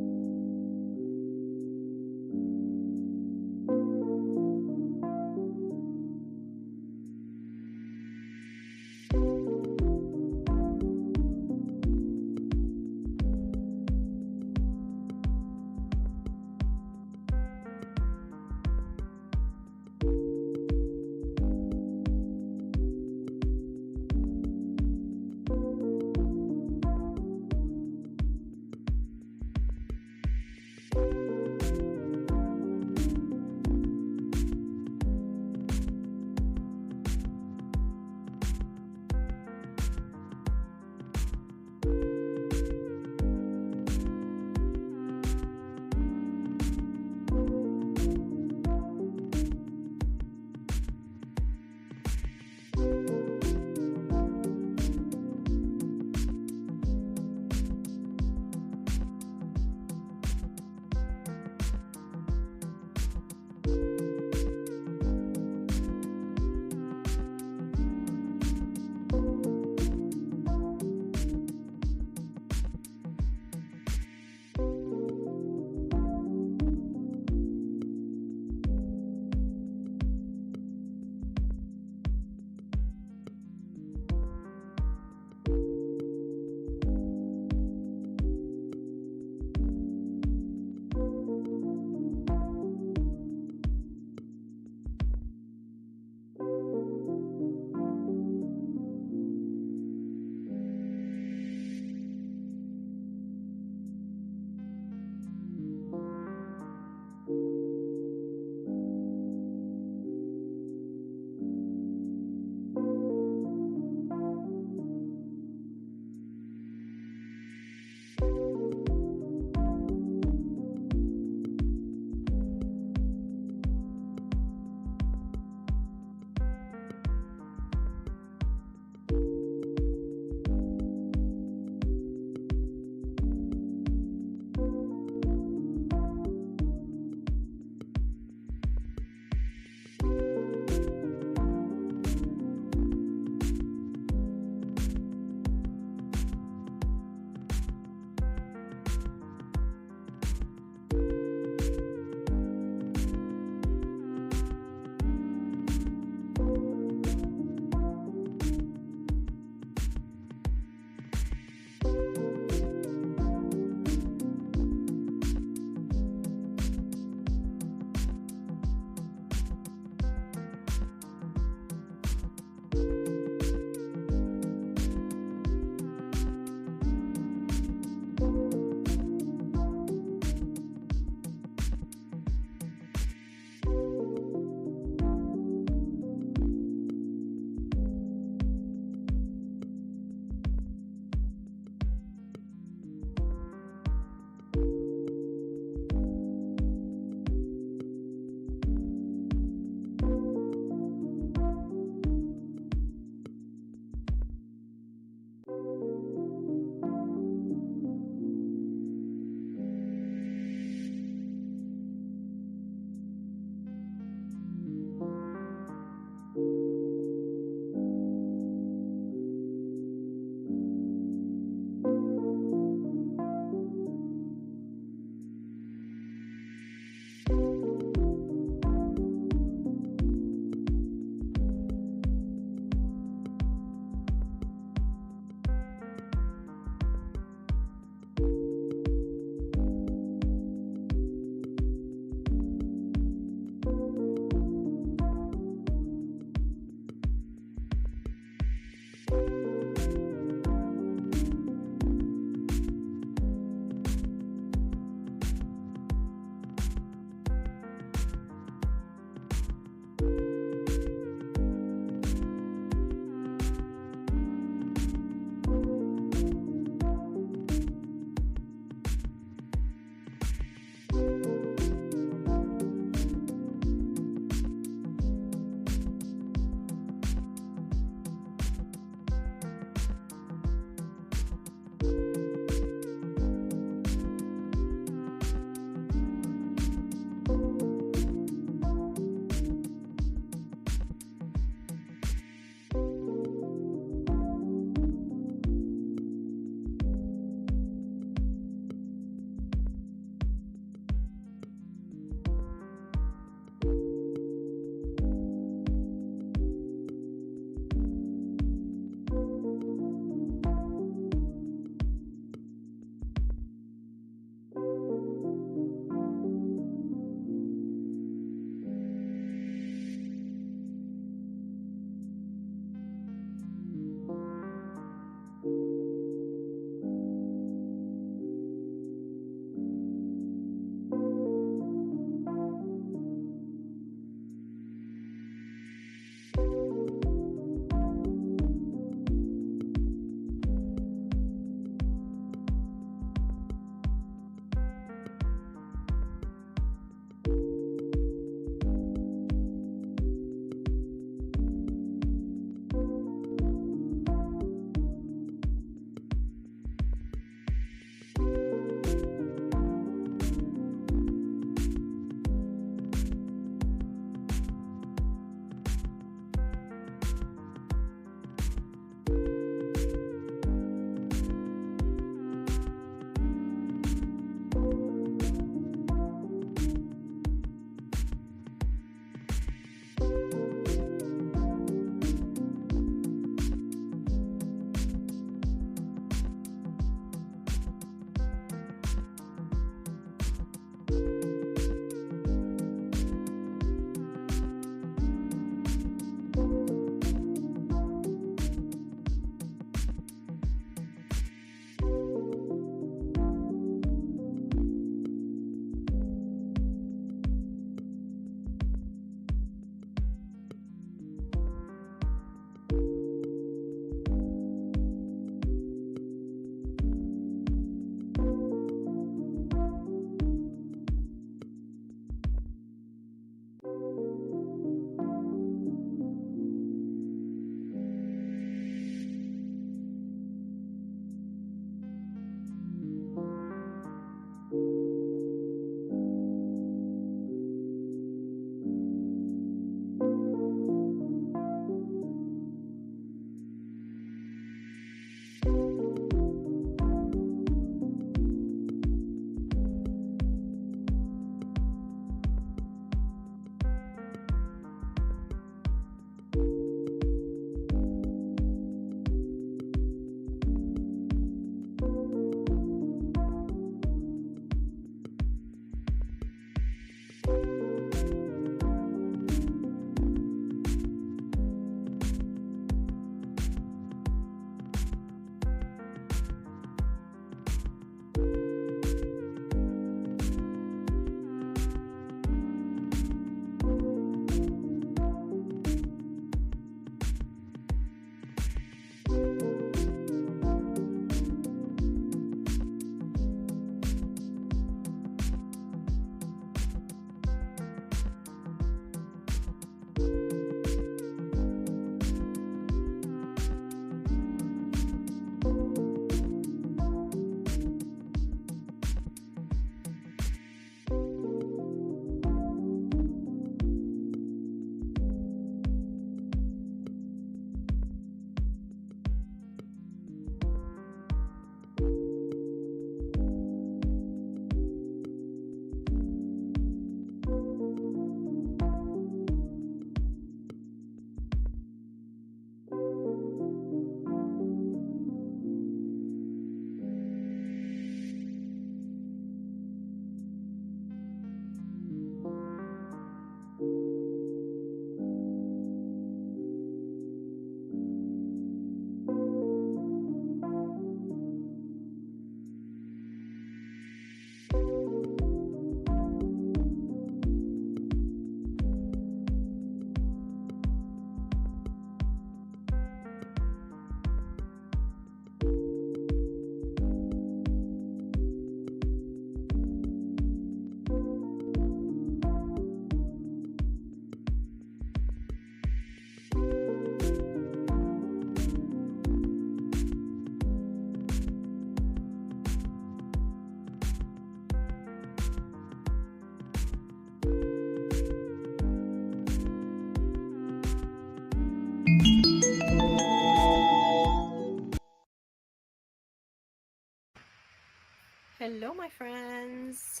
Hello, my friends.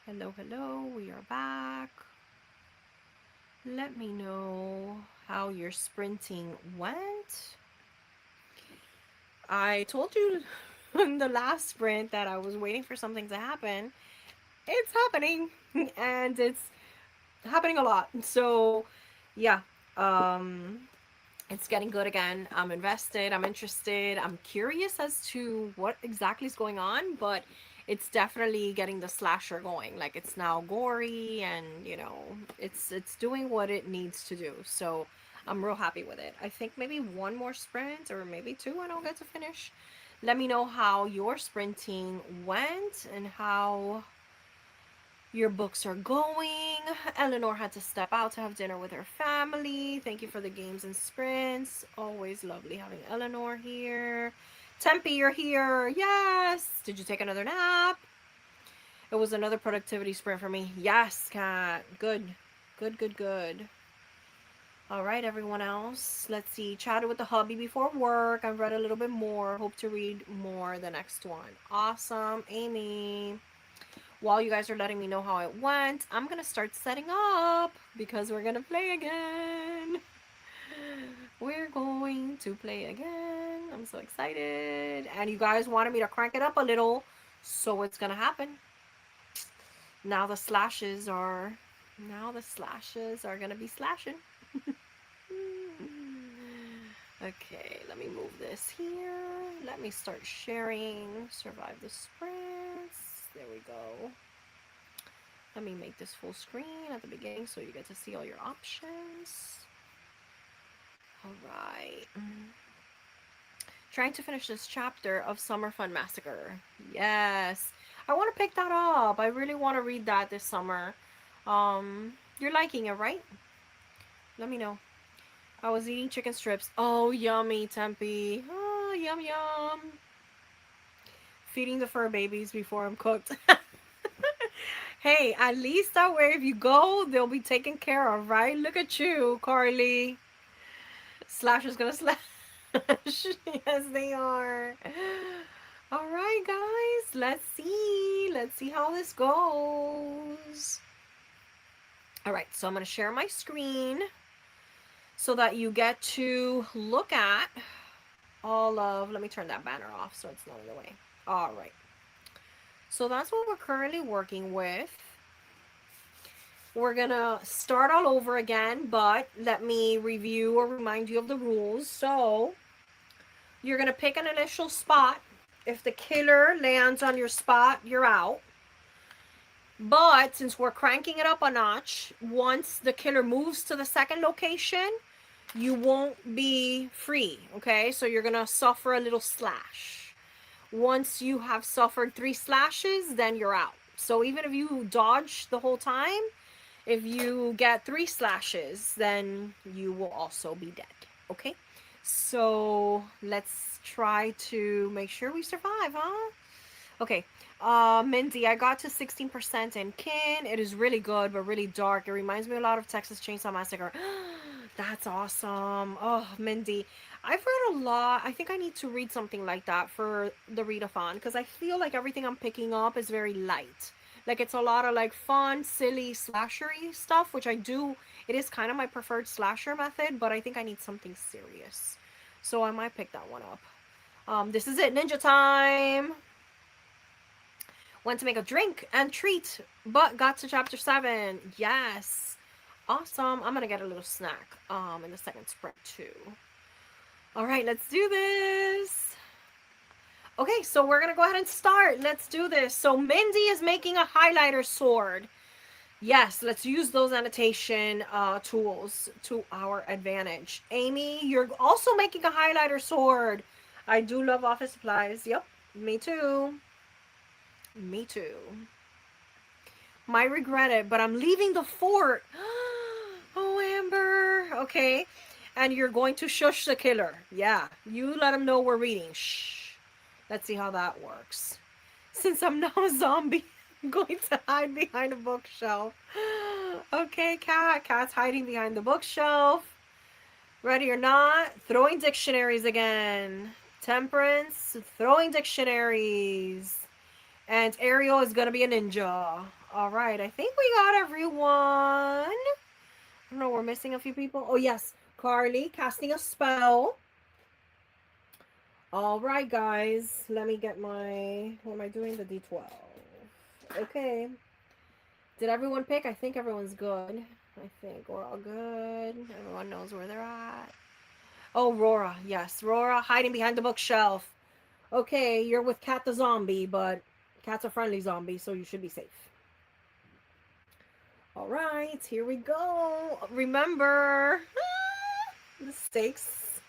Hello, hello. We are back. Let me know how your sprinting went. I told you in the last sprint that I was waiting for something to happen. It's happening, and it's happening a lot. So, yeah, um, it's getting good again. I'm invested. I'm interested. I'm curious as to what exactly is going on, but it's definitely getting the slasher going. Like it's now gory, and it's doing what it needs to do. So I'm real happy with it. I think maybe one more sprint or maybe two and I'll get to finish. Let me know how your sprinting went and how your books are going. Eleanor had to step out to have dinner with her family. Thank you for the games and sprints. Always lovely having Eleanor here. Tempe, you're here. Yes. Did you take another nap? It was another productivity sprint for me. Yes, Kat. Good. Good, good, good. All right, everyone else. Let's see. Chatted with the hubby before work. I've read a little bit more. Hope to read more the next one. Awesome. Amy. While you guys are letting me know how it went, I'm gonna start setting up because we're gonna play again. We're going to play again. I'm so excited. And you guys wanted me to crank it up a little, so it's gonna happen. Now the slashes are gonna be slashing. Okay, let me move this here. Let me start sharing. Survive the sprints. There we go. Let me make this full screen at the beginning so you get to see all your options. All right. Trying to finish this chapter of Summer Fun Massacre. Yes. I want to pick that up. I really want to read that this summer. You're liking it, right? Let me know. I was eating chicken strips. Oh, yummy, Tempe. Oh, yum, yum. Feeding the fur babies before I'm cooked. Hey, at least that way if you go, they'll be taken care of, right? Look at you, Carly. Slasher's gonna slash. Yes, they are. All right, guys. Let's see. Let's see how this goes. All right, so I'm gonna share my screen so that you get to look at all of, let me turn that banner off so it's not in the way. All right. So that's what we're currently working with. We're gonna start all over again, but let me review or remind you of the rules. So you're gonna pick an initial spot. If the killer lands on your spot, you're out. But since we're cranking it up a notch, once the killer moves to the second location, you won't be free, okay? So you're gonna suffer a little slash. Once you have suffered 3 slashes, then you're out. So even if you dodge the whole time, if you get 3 slashes, then you will also be dead, okay? So let's try to make sure we survive, huh? Okay, Mindy, I got to 16% in Kin. It is really good, but really dark. It reminds me a lot of Texas Chainsaw Massacre. That's awesome. Oh, Mindy, I've read a lot. I think I need to read something like that for the readathon because I feel like everything I'm picking up is very light. Like it's a lot of like fun, silly, slashery stuff, which I do. It is kind of my preferred slasher method, but I think I need something serious. So I might pick that one up. This is it, ninja time. Went to make a drink and treat, but got to chapter 7. Yes. Awesome. I'm gonna get a little snack in the second sprint too. All right, let's do this. Okay, so we're gonna go ahead and start. Let's do this. So Mindy is making a highlighter sword. Yes, let's use those annotation tools to our advantage. Amy, you're also making a highlighter sword. I do love office supplies. Yep, me too. Me too. Might regret it, but I'm leaving the fort. Oh, Amber. Okay. And you're going to shush the killer. Yeah. You let him know we're reading. Shh. Let's see how that works. Since I'm now a zombie, I'm going to hide behind a bookshelf. Okay, Cat. Cat's hiding behind the bookshelf. Ready or not, throwing dictionaries again. Temperance, throwing dictionaries. And Ariel is going to be a ninja. All right, I think we got everyone. I don't know, we're missing a few people. Oh, yes, Carly casting a spell. All right, guys, let me get my, what am I doing? The D12. Okay. Did everyone pick? I think everyone's good. I think we're all good. Everyone knows where they're at. Oh, Rora. Yes, Rora hiding behind the bookshelf. Okay, you're with Cat the zombie, but Cat's a friendly zombie, so you should be safe. All right, here we go. Remember, the stakes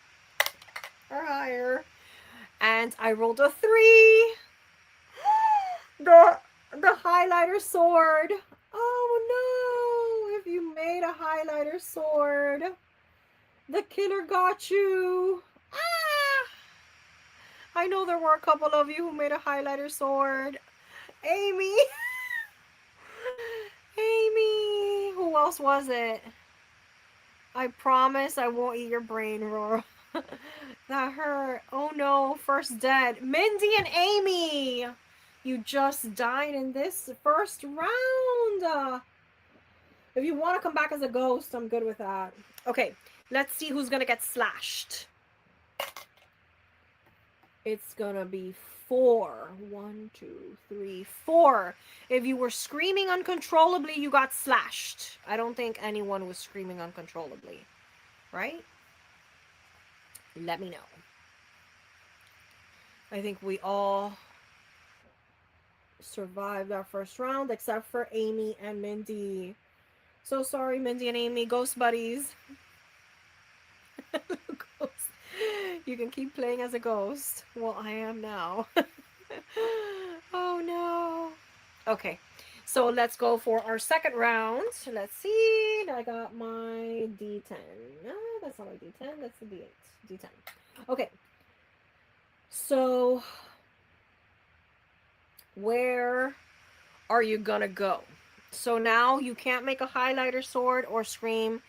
are higher. And I rolled a 3. The highlighter sword. Oh no! If you made a highlighter sword, the killer got you. Ah! I know there were a couple of you who made a highlighter sword. Amy. Amy. Who else was it? I promise I won't eat your brain, Rora. That hurt. Oh no, first dead. Mindy and Amy. You just died in this first round. If you want to come back as a ghost, I'm good with that. Okay, let's see who's going to get slashed. It's going to be 4. 1, 2, 3, 4. If you were screaming uncontrollably, you got slashed. I don't think anyone was screaming uncontrollably, right? Let me know. I think we all survived our first round except for Amy and Mindy. So sorry, Mindy and Amy, ghost buddies. Ghost. You can keep playing as a ghost. Well, I am now. Oh no. Okay, so let's go for our second round. Let's see. I got my D10. No, that's not my D10. That's the D8. D10. Okay. So, where are you gonna go? So now you can't make a highlighter sword or scream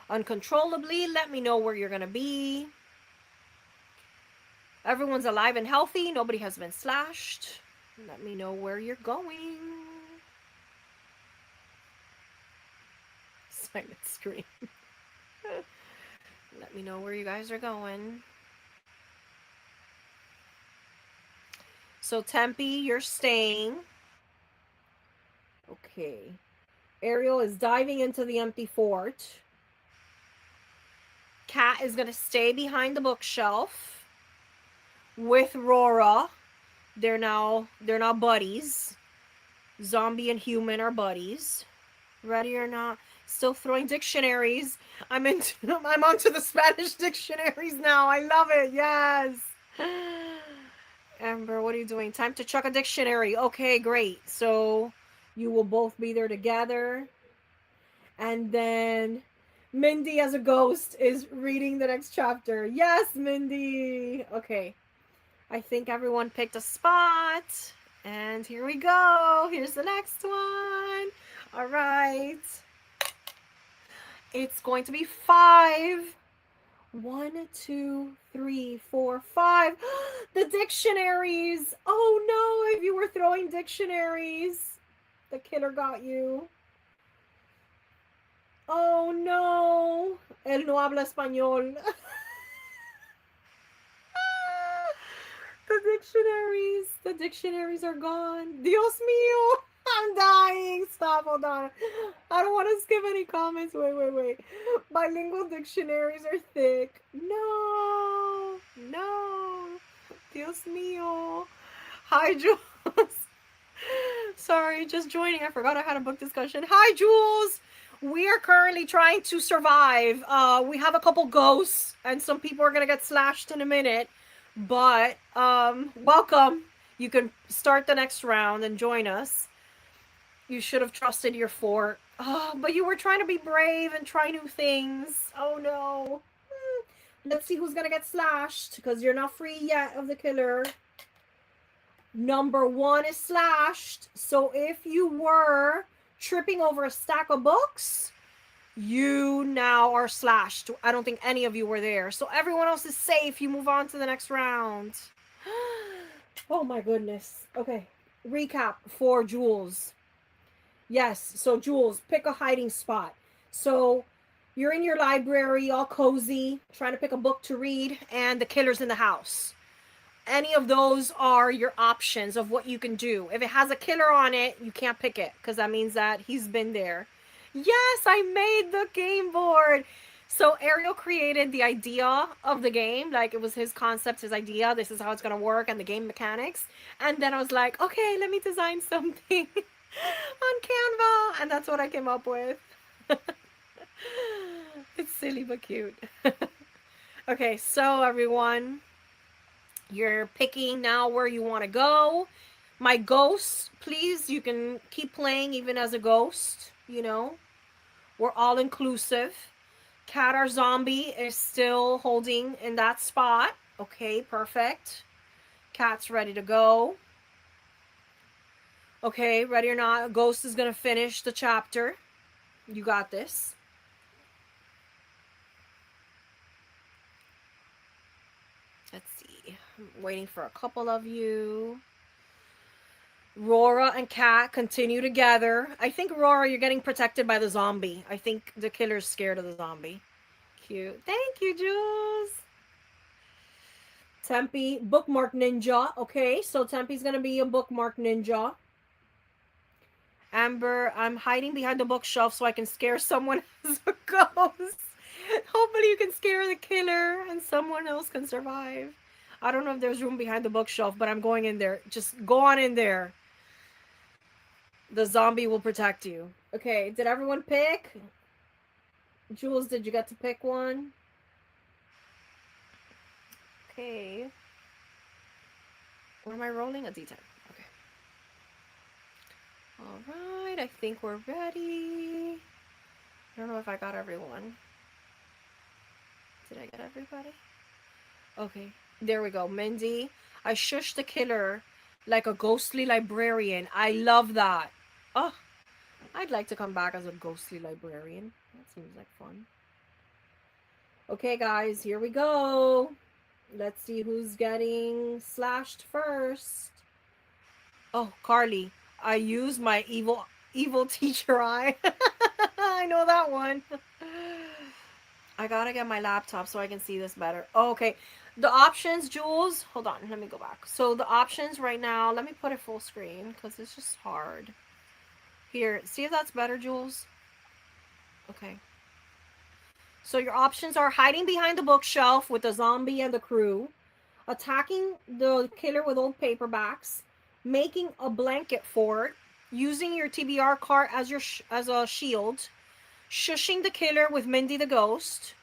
uncontrollably. Let me know where you're gonna be. Everyone's alive and healthy. Nobody has been slashed. Let me know where you're going. Silent scream. Let me know where you guys are going. So Tempe, you're staying. Okay. Ariel is diving into the empty fort. Cat is going to stay behind the bookshelf with Rora. They're now buddies. Zombie and human are buddies. Ready or not? Still throwing dictionaries. I'm onto the Spanish dictionaries now. I love it. Yes. Amber, what are you doing? Time to chuck a dictionary. Okay, great. So you will both be there together. And then Mindy as a ghost is reading the next chapter. Yes, Mindy. Okay. I think everyone picked a spot. And here we go. Here's the next one. All right. It's going to be 5. 1, 2, 3, 4, 5. The dictionaries. Oh no, if you were throwing dictionaries, the killer got you. Oh no. Él no habla español. The dictionaries are gone. Dios mío. I'm dying. Stop, hold on. I don't want to skip any comments. Wait. Bilingual dictionaries are thick. No. Dios mío. Hi, Jules. Sorry, just joining. I forgot I had a book discussion. Hi, Jules. We are currently trying to survive. We have a couple ghosts, and some people are going to get slashed in a minute. But, welcome. You can start the next round and join us. You should have trusted your fort. Oh, but you were trying to be brave and try new things. Oh no. Let's see who's gonna get slashed, because you're not free yet of the killer. Number 1 is slashed. So if you were tripping over a stack of books, you now are slashed. I don't think any of you were there. So everyone else is safe. You move on to the next round. Oh my goodness. Okay. recap for Jules. Yes, so Jules, pick a hiding spot. So you're in your library, all cozy, trying to pick a book to read, and the killer's in the house. Any of those are your options of what you can do. If it has a killer on it, you can't pick it because that means that he's been there. Yes, I made the game board. So Ariel created the idea of the game, like it was his concept, his idea. This is how it's gonna work, and the game mechanics. And then I was like, okay, let me design something on Canva, and that's what I came up with. It's silly but cute. Okay, so everyone, you're picking now where you want to go. My ghost, please, you can keep playing even as a ghost, you know. We're all inclusive. Cat or zombie is still holding in that spot. Okay, perfect. Cat's ready to go. Okay, ready or not, ghost is going to finish the chapter. You got this. Let's see. I'm waiting for a couple of you. Rora and Kat continue together. I think, Rora, you're getting protected by the zombie. I think the killer's scared of the zombie. Cute. Thank you, Jules. Tempe, bookmark ninja. Okay, so Tempe's going to be a bookmark ninja. Amber, I'm hiding behind the bookshelf so I can scare someone as a ghost. Hopefully you can scare the killer and someone else can survive. I don't know if there's room behind the bookshelf, but I'm going in there. Just go on in there. The zombie will protect you. Okay, did everyone pick? Jules, did you get to pick one? Okay. What am I rolling? A D10. Okay. Alright, I think we're ready. I don't know if I got everyone. Did I get everybody? Okay, there we go. Mindy, I shushed the killer like a ghostly librarian. I love that. Oh, I'd like to come back as a ghostly librarian. That seems like fun. Okay, guys, here we go. Let's see who's getting slashed first. Oh, Carly, I use my evil teacher eye. I know that one. I gotta get my laptop so I can see this better. Oh, okay. The options, Jules. Hold on, let me go back. So the options right now, let me put it full screen because it's just hard. Here, see if that's better, Jules. Okay. So your options are hiding behind the bookshelf with the zombie and the crew, attacking the killer with old paperbacks, making a blanket fort, using your TBR card as as a shield, shushing the killer with Mindy the ghost,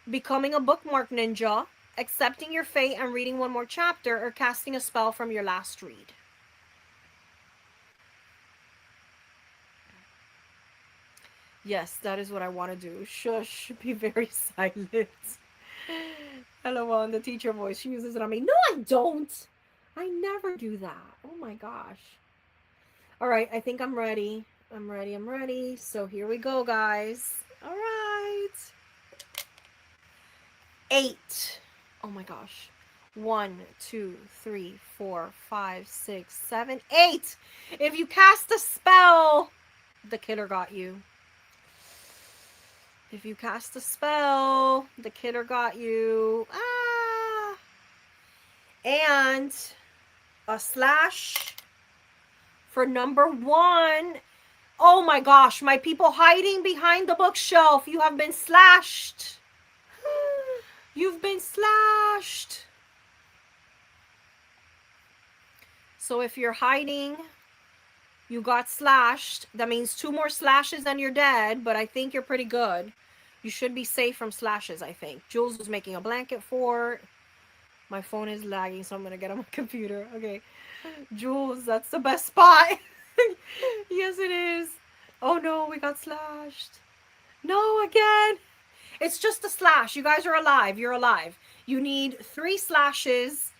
becoming a bookmark ninja, accepting your fate and reading one more chapter, or casting a spell from your last read. Yes, that is what I want to do. Shush, be very silent. Hello, on the teacher voice. She uses it on me. No, I don't. I never do that. Oh my gosh. All right, I think I'm ready. I'm ready. So here we go, guys. All right. 8. Oh my gosh. 1, 2, 3, 4, 5, 6, 7, 8. If you cast a spell, the killer got you. If you cast a spell, the killer got you. Ah! And a slash for number 1. Oh my gosh, my people hiding behind the bookshelf. You have been slashed. You've been slashed. So if you're hiding, you got slashed. That means 2 more slashes and you're dead, but I think you're pretty good. You should be safe from slashes, I think. Jules was making a blanket fort. My phone is lagging, so I'm going to get on my computer. Okay. Jules, that's the best spot. Yes, it is. Oh no, we got slashed. No, again. It's just a slash. You guys are alive. You're alive. You need 3 slashes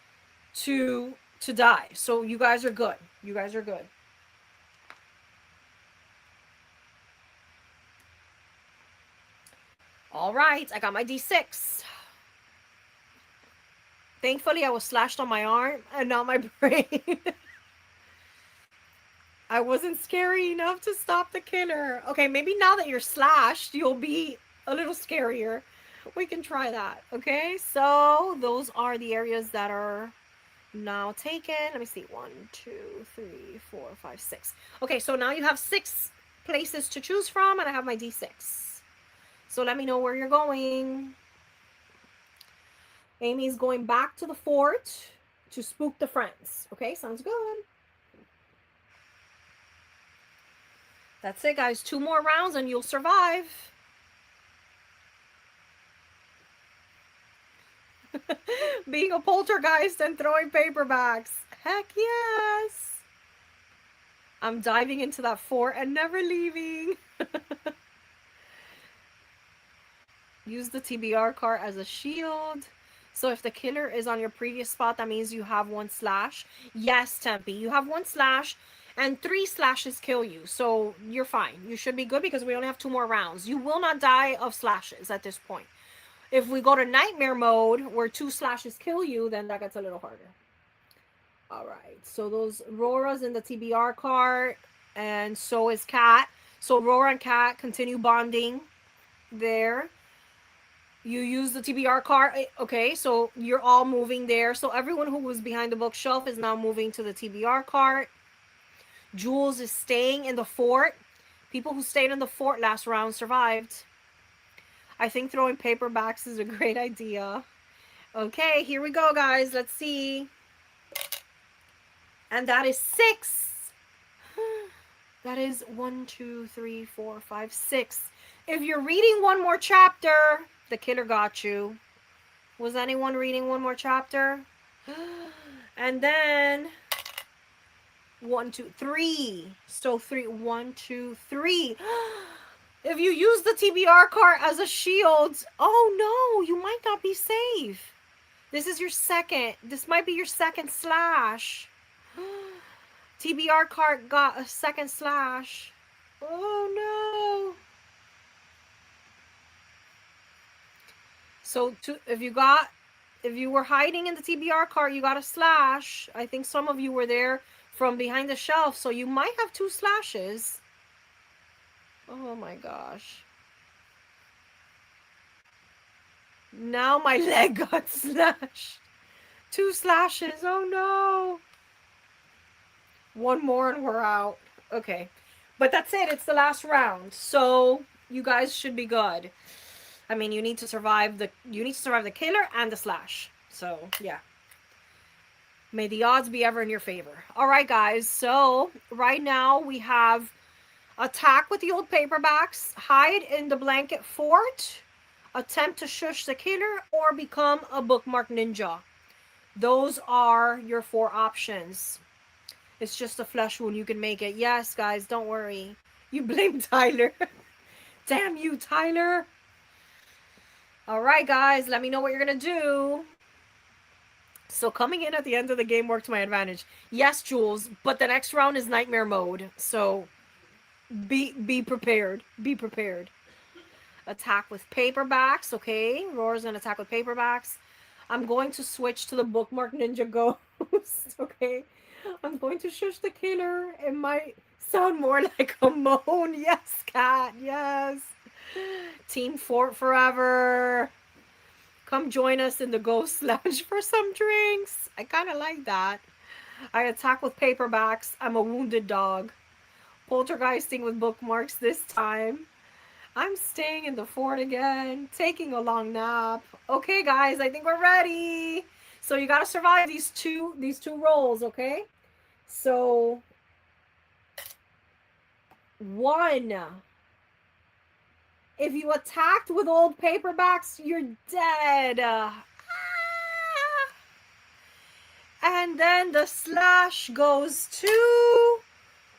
to die. So you guys are good. You guys are good. All right, I got my D6. Thankfully, I was slashed on my arm and not my brain. I wasn't scary enough to stop the killer. Okay, maybe now that you're slashed, you'll be a little scarier. We can try that. Okay, so those are the areas that are now taken. Let me see. 1, 2, 3, 4, 5, 6. Okay, so now you have 6 places to choose from, and I have my D6. So let me know where you're going. Amy's going back to the fort to spook the friends. Okay, sounds good. That's it, guys. 2 more rounds and you'll survive. Being a poltergeist and throwing paperbacks. Heck yes. I'm diving into that fort and never leaving. Use the TBR card as a shield. So if the killer is on your previous spot, that means you have 1 slash. Yes, Tempe, you have 1 slash and 3 slashes kill you. So you're fine. You should be good because we only have 2 more rounds. You will not die of slashes at this point. If we go to nightmare mode where 2 slashes kill you, then that gets a little harder. All right, so those Rora's in the TBR card, and so is Cat. So Rora and Cat continue bonding there. You use the TBR card. Okay, so you're all moving there. So everyone who was behind the bookshelf is now moving to the TBR card. Jules is staying in the fort. People who stayed in the fort last round survived. I think throwing paperbacks is a great idea. Okay, here we go, guys. Let's see. And that is 6. That is 1, 2, 3, 4, 5, 6. If you're reading one more chapter, the killer got you. Was anyone reading one more chapter? And then 1, 2, 3. So 3, 1, 2, 3. If you use the TBR card as a shield, oh no, you might not be safe. This is your second. This might be your second slash. TBR card got a second slash. Oh no. So if you were hiding in the TBR card, you got a slash. I think some of you were there from behind the shelf, so you might have 2 slashes. Oh my gosh. Now my leg got slashed. 2 slashes. Oh no. 1 more and we're out. Okay. But that's it. It's the last round. So you guys should be good. I mean, you need to survive the killer and the slash. So, yeah. May the odds be ever in your favor. All right, guys. So, right now we have attack with the old paperbacks, hide in the blanket fort, attempt to shush the killer, or become a bookmark ninja. Those are your 4 options. It's just a flesh wound. You can make it. Yes, guys, don't worry. You blame Tyler. Damn you, Tyler. All right, guys, let me know what you're going to do. So coming in at the end of the game worked to my advantage. Yes, Jules, but the next round is nightmare mode. So be prepared. Be prepared. Attack with paperbacks. Okay, Rora's going to attack with paperbacks. I'm going to switch to the bookmark ninja ghost. Okay. I'm going to shush the killer. It might sound more like a moan. Yes, Cat. Yes. Team Fort forever. Come join us in the Ghost Lounge for some drinks. I kind of like that. I attack with paperbacks. I'm a wounded dog. Poltergeisting with bookmarks this time. I'm staying in the fort again. Taking a long nap. Okay, guys, I think we're ready. So you got to survive these two rolls, okay? So 1. If you attacked with old paperbacks, you're dead. And then the slash goes to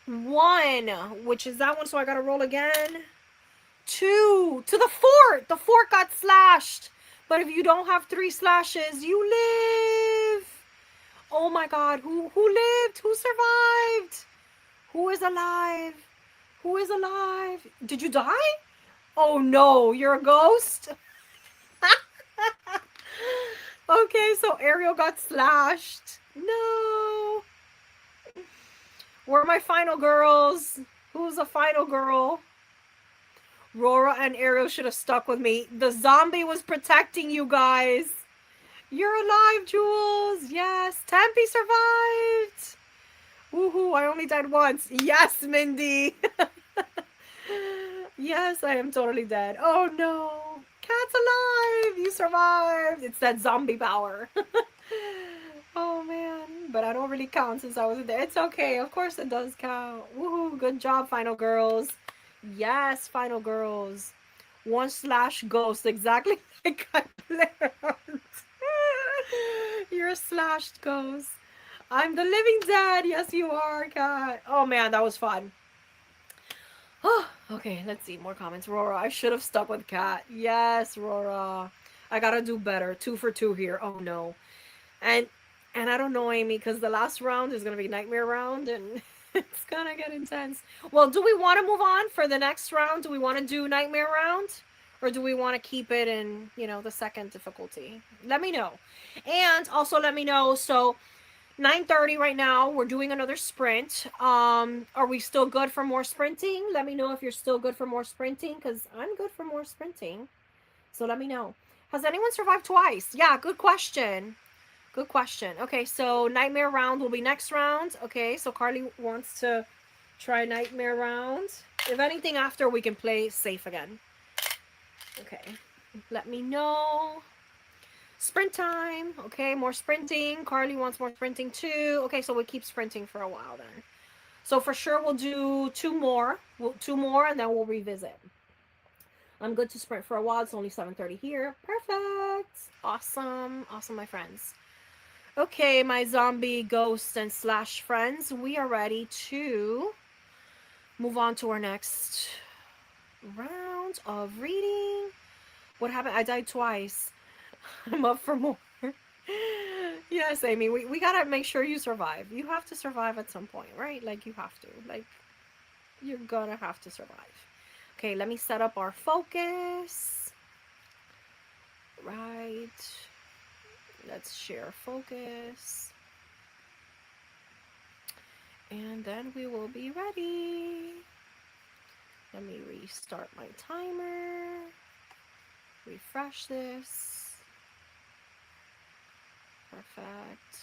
1, which is that one, so I gotta roll again. 2, to the fort. The fort got slashed. But if you don't have 3 slashes, you live. Oh my god, who lived? Who survived? Who is alive? Who is alive? Did you die? Oh no, you're a ghost? Okay, so Ariel got slashed. No. Where are my final girls? Who's the final girl? Rora and Ariel should have stuck with me. The zombie was protecting you guys. You're alive, Jules. Yes. Tempe survived. Woohoo, I only died once. Yes, Mindy. Yes, I am totally dead. Oh no. Cat's alive. You survived. It's that zombie power. Oh man. But I don't really count since I wasn't there. It's okay. Of course it does count. Woohoo. Good job, final girls. Yes, final girls. One slash ghost. Exactly like I planned. You're a slashed ghost. I'm the living dead. Yes, you are, Cat. Oh man, that was fun. Oh, okay, let's see. More comments. Rora, I should have stuck with Cat. Yes, Rora. I gotta do better. 2 for 2 here. Oh no. And I don't know, Amy, because the last round is gonna be nightmare round and it's gonna get intense. Well, do we want to move on for the next round? Do we want to do nightmare round? Or do we want to keep it in, the second difficulty? Let me know. And also let me know, so 9:30 right now. We're doing another sprint. Are we still good for more sprinting? Let me know if you're still good for more sprinting, because I'm good for more sprinting. So let me know. Has anyone survived twice? Yeah, good question. Good question. Okay, so nightmare round will be next round. Okay, so Carly wants to try nightmare round. If anything, after we can play safe again. Okay, let me know. Sprint time. Okay, more sprinting. Carly wants more sprinting too. Okay, so we'll keep sprinting for a while then. So for sure we'll do two more. Two more and then we'll revisit. I'm good to sprint for a while. It's only 7:30 here. Perfect. Awesome. Awesome, my friends. Okay, my zombie ghosts and slash friends. We are ready to move on to our next round of reading. What happened? I died twice. I'm up for more. Yes, Amy, we gotta make sure you survive. You have to survive at some point, right? Like, you have to. Like, you're gonna have to survive. Okay, let me set up our focus. Right. Let's share focus. And then we will be ready. Let me restart my timer. Refresh this. Perfect.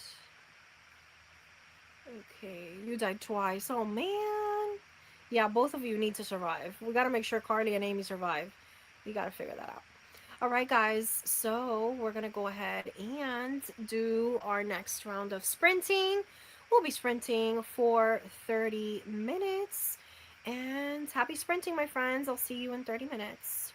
Okay, you died twice. Oh man. Yeah, both of you need to survive. We gotta make sure Carly and Amy survive. We gotta figure that out. All right, guys. So we're gonna go ahead and do our next round of sprinting. We'll be sprinting for 30 minutes. And happy sprinting, my friends. I'll see you in 30 minutes.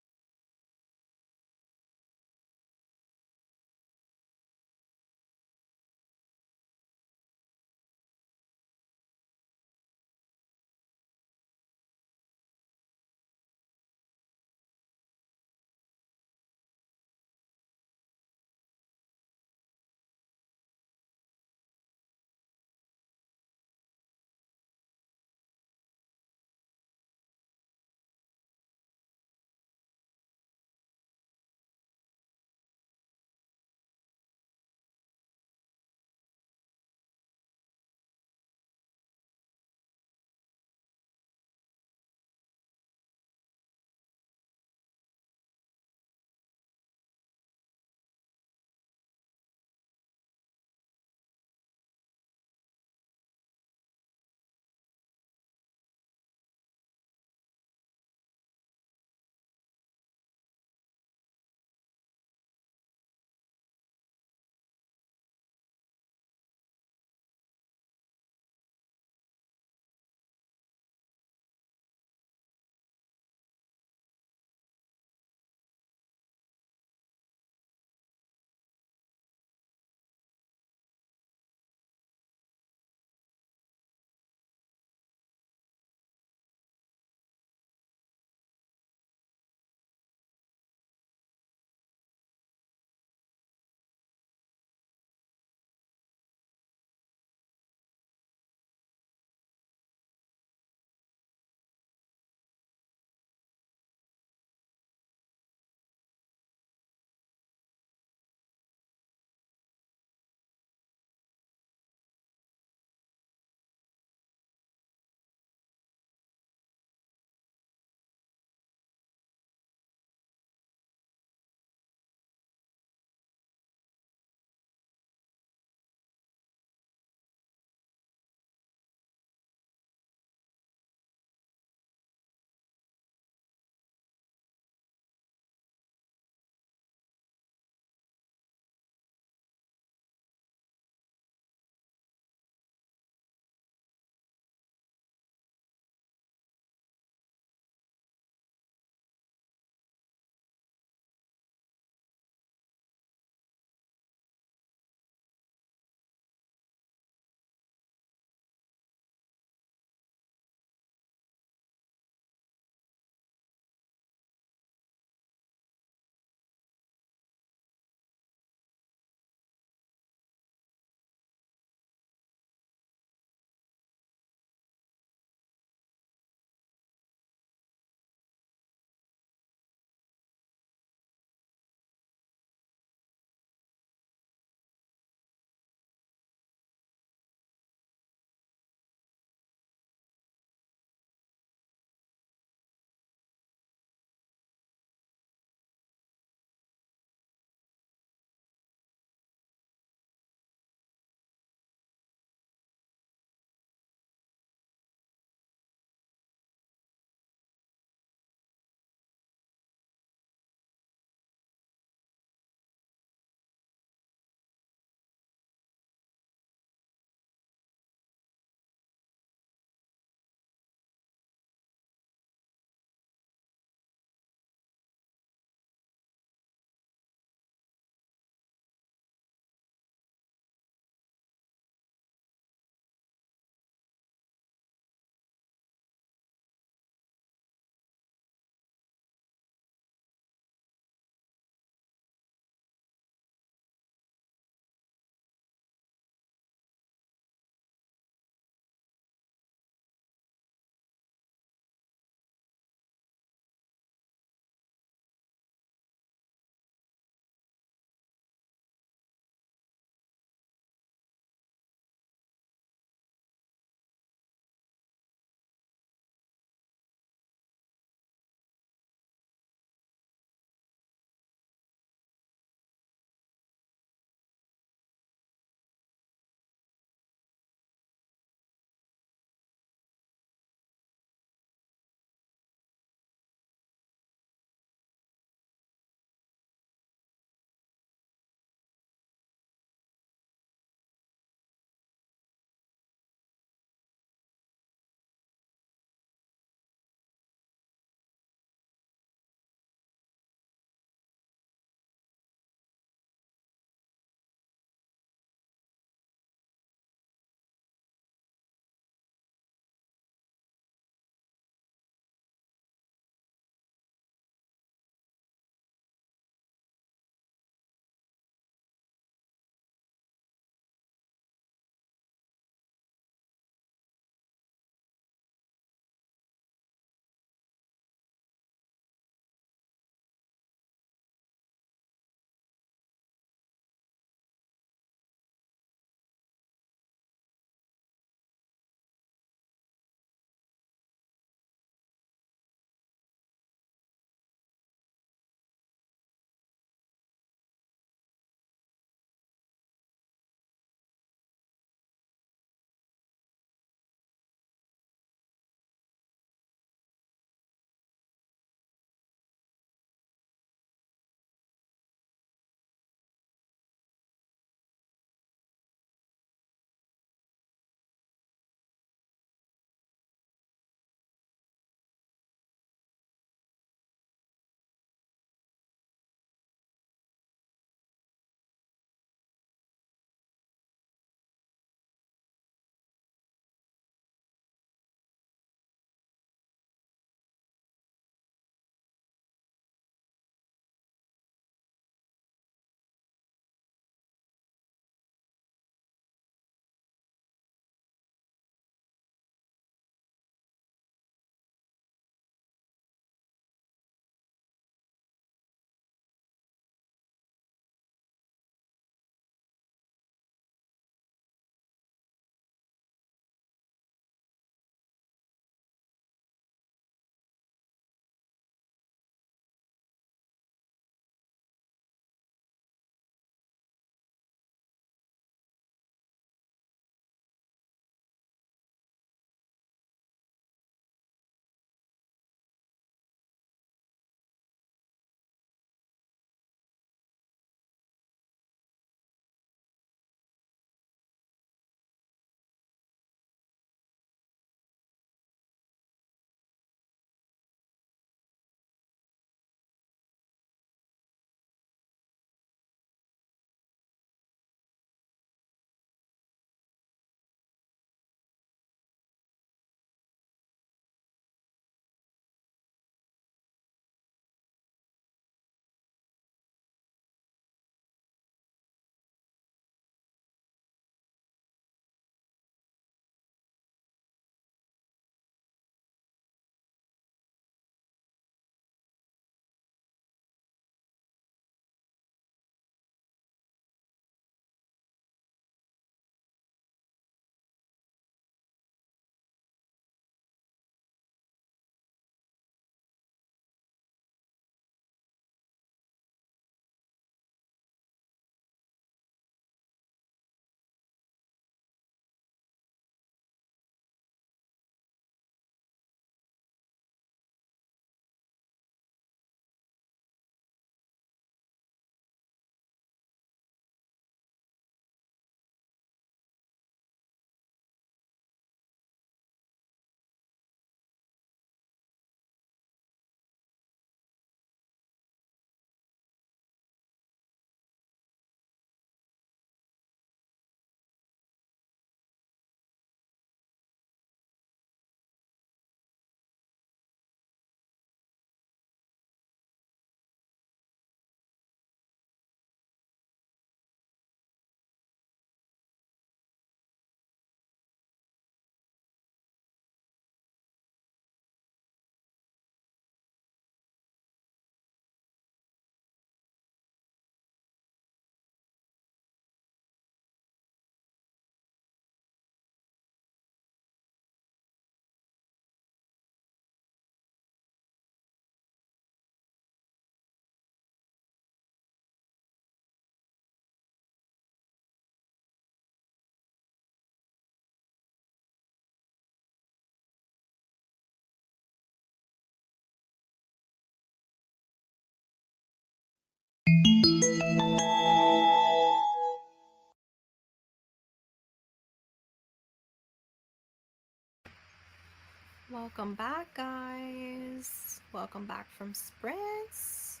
Welcome back, guys. Welcome back from sprints.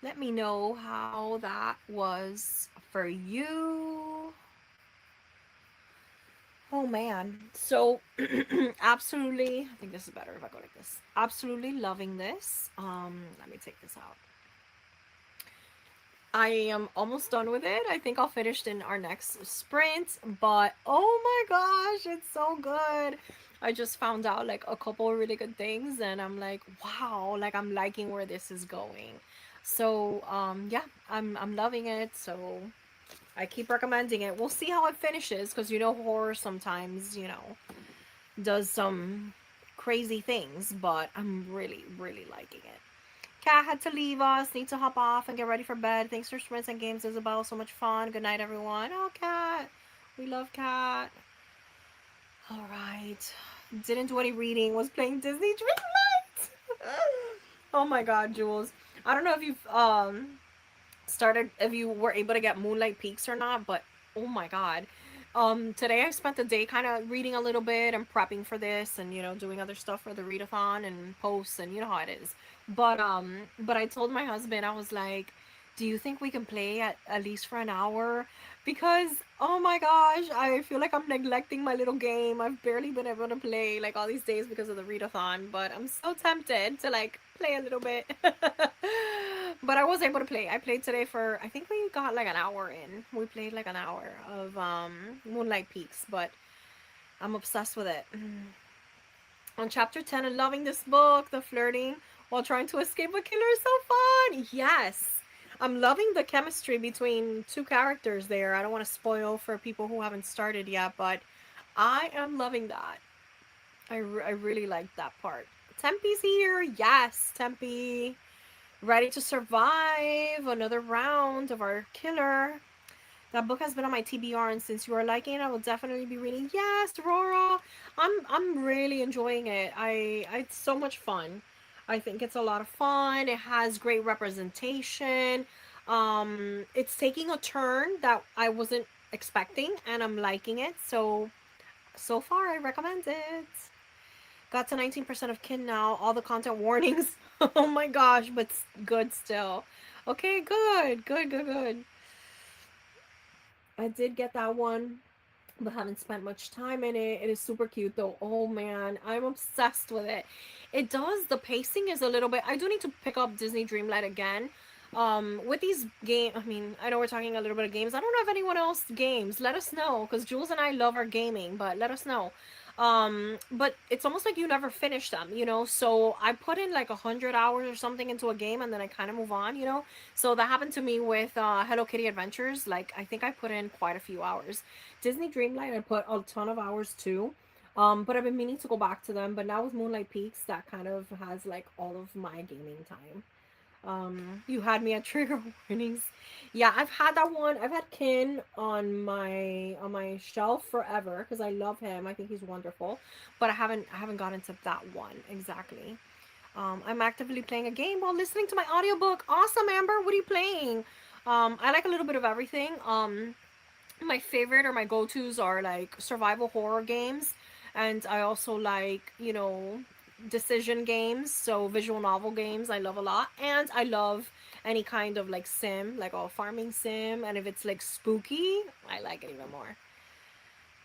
Let me know how that was for you. Oh man. So absolutely, I think this is better if I go like this. Absolutely loving this. Let me take this out. I am almost done with it. I think I'll finish in our next sprint, but oh my gosh, it's so good. I just found out like a couple of really good things and I'm like, wow, like I'm liking where this is going. So, yeah, I'm loving it. So, I keep recommending it. We'll see how it finishes because you know horror sometimes, does some crazy things, but I'm really, really liking it. Kat had to leave us. Need to hop off and get ready for bed. Thanks for sprints and games, Isabel. So much fun. Good night, everyone. Oh, Kat. We love Kat. All right. Didn't do any reading. Was playing Disney Dreamlight. Oh my God, Jules. I don't know if you've started, if you were able to get Moonlight Peaks or not, but oh my God. Today I spent the day kind of reading a little bit and prepping for this and, doing other stuff for the readathon and posts and you know how it is. But I told my husband, I was like, do you think we can play at least for an hour? Because, oh my gosh, I feel like I'm neglecting my little game. I've barely been able to play like all these days because of the readathon, but I'm so tempted to like play a little bit. But I was able to play. I played today for, I think we got like an hour in. We played like an hour of Moonlight Peaks, but I'm obsessed with it. On chapter 10, I'm loving this book. The flirting while trying to escape a killer is so fun. Yes. I'm loving the chemistry between two characters there. I don't want to spoil for people who haven't started yet, but I am loving that. I really like that part. Tempe's here. Yes, Tempe. Ready to survive another round of our killer. That book has been on my TBR, and since you are liking it, I will definitely be reading. Yes, Aurora, I'm really enjoying it. It's so much fun. I think it's a lot of fun. It has great representation. It's taking a turn that I wasn't expecting, and I'm liking it. So far, I recommend it. Got to 19% of kin now. All the content warnings. Oh my gosh, but good still. Okay, good, good, good, good. I did get that one, but haven't spent much time in it. It is super cute though. Oh man, I'm obsessed with it. It does, the pacing is a little bit, I do need to pick up Disney Dreamlight again. With these game, I mean, I know we're talking a little bit of games. I don't know if anyone else games. Let us know, because Jules and I love our gaming, but let us know. But it's almost like you never finish them, so I put in like 100 hours or something into a game and then I kind of move on, so that happened to me with Hello Kitty Adventures. Like, I think I put in quite a few hours. Disney Dreamlight, I put a ton of hours too. But I've been meaning to go back to them. But now with Moonlight Peaks, that kind of has like all of my gaming time. You had me at trigger warnings. Yeah, I've had that one. I've had Kin on my shelf forever because I love him. I think he's wonderful. But I haven't gotten to that one exactly. I'm actively playing a game while listening to my audiobook. Awesome, Amber. What are you playing? I like a little bit of everything. My favorite or my go-tos are like survival horror games, and I also like, decision games, so visual novel games I love a lot, and I love any kind of like sim, like a farming sim, and if it's like spooky, I like it even more.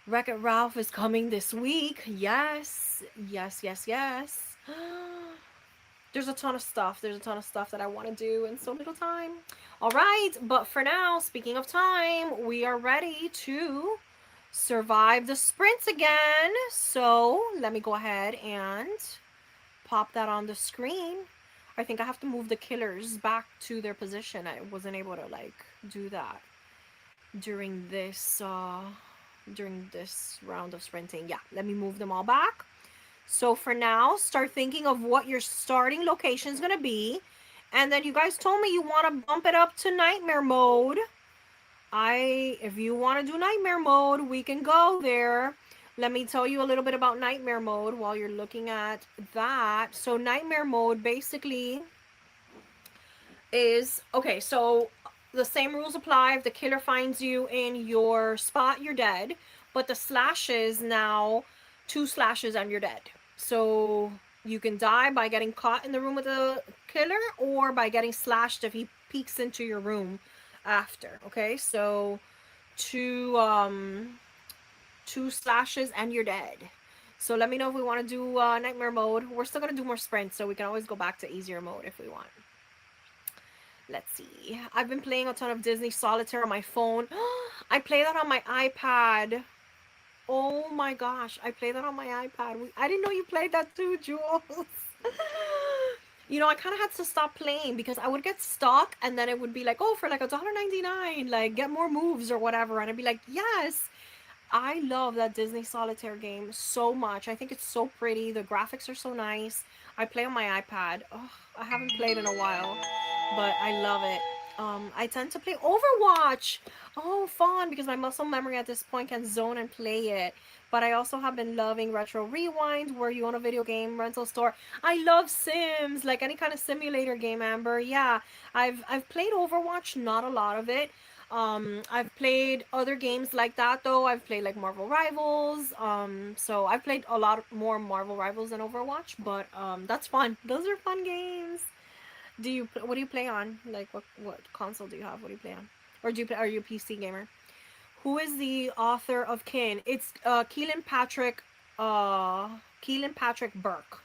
Wreck-It Ralph is coming this week. Yes, yes, yes, yes. There's a ton of stuff. There's a ton of stuff that I want to do in so little time. All right, but for now, speaking of time, we are ready to survive the sprint again. So let me go ahead and pop that on the screen. I think I have to move the killers back to their position. I wasn't able to like do that during this round of sprinting. Yeah, let me move them all back. So for now, start thinking of what your starting location is going to be. And then you guys told me you want to bump it up to nightmare mode. If you want to do nightmare mode, we can go there. Let me tell you a little bit about nightmare mode while you're looking at that. So nightmare mode basically is, okay, so the same rules apply. If the killer finds you in your spot, you're dead. But the slashes now, 2 slashes and you're dead. So you can die by getting caught in the room with the killer or by getting slashed if he peeks into your room after. Okay, so two two slashes and you're dead. So let me know if we want to do nightmare mode. We're still gonna do more sprints, so we can always go back to easier mode if we want. Let's see. I've been playing a ton of Disney Solitaire on my phone. I play that on my iPad. Oh my gosh, I play that on my iPad. I didn't know you played that too, Jules. You know, I kind of had to stop playing because I would get stuck and then it would be like, oh, for like $1.99, like get more moves or whatever. And I'd be like, yes. I love that Disney Solitaire game so much. I think it's so pretty. The graphics are so nice. I play on my iPad. Oh, I haven't played in a while, but I love it. I tend to play Overwatch. Oh, fun, because my muscle memory at this point can zone and play it. But I also have been loving Retro Rewind, where you own a video game rental store. I love Sims, like any kind of simulator game, Amber. Yeah, I've played Overwatch, not a lot of it. I've played other games like that though. I've played like Marvel Rivals. So I've played a lot more Marvel Rivals than Overwatch, but that's fun. Those are fun games. What do you play on? Like what console do you have? What do you play on? Or do you play, are you a PC gamer? Who is the author of Kin? It's Keelan Patrick Burke.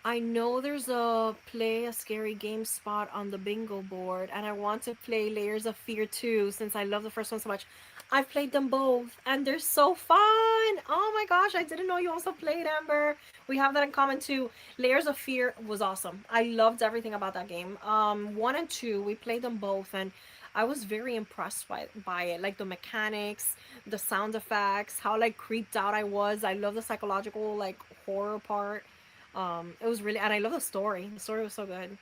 I know there's a play a scary game spot on the bingo board, and I want to play Layers of Fear too, since I love the first one so much. I've played them both, and they're so fun. Oh my gosh, I didn't know you also played, Amber. We have that in common too. Layers of Fear was awesome. I loved everything about that game. One and two, we played them both, and I was very impressed by it. Like the mechanics, the sound effects, how like creeped out I was. I love the psychological like horror part. It was really, and I love the story. The story was so good.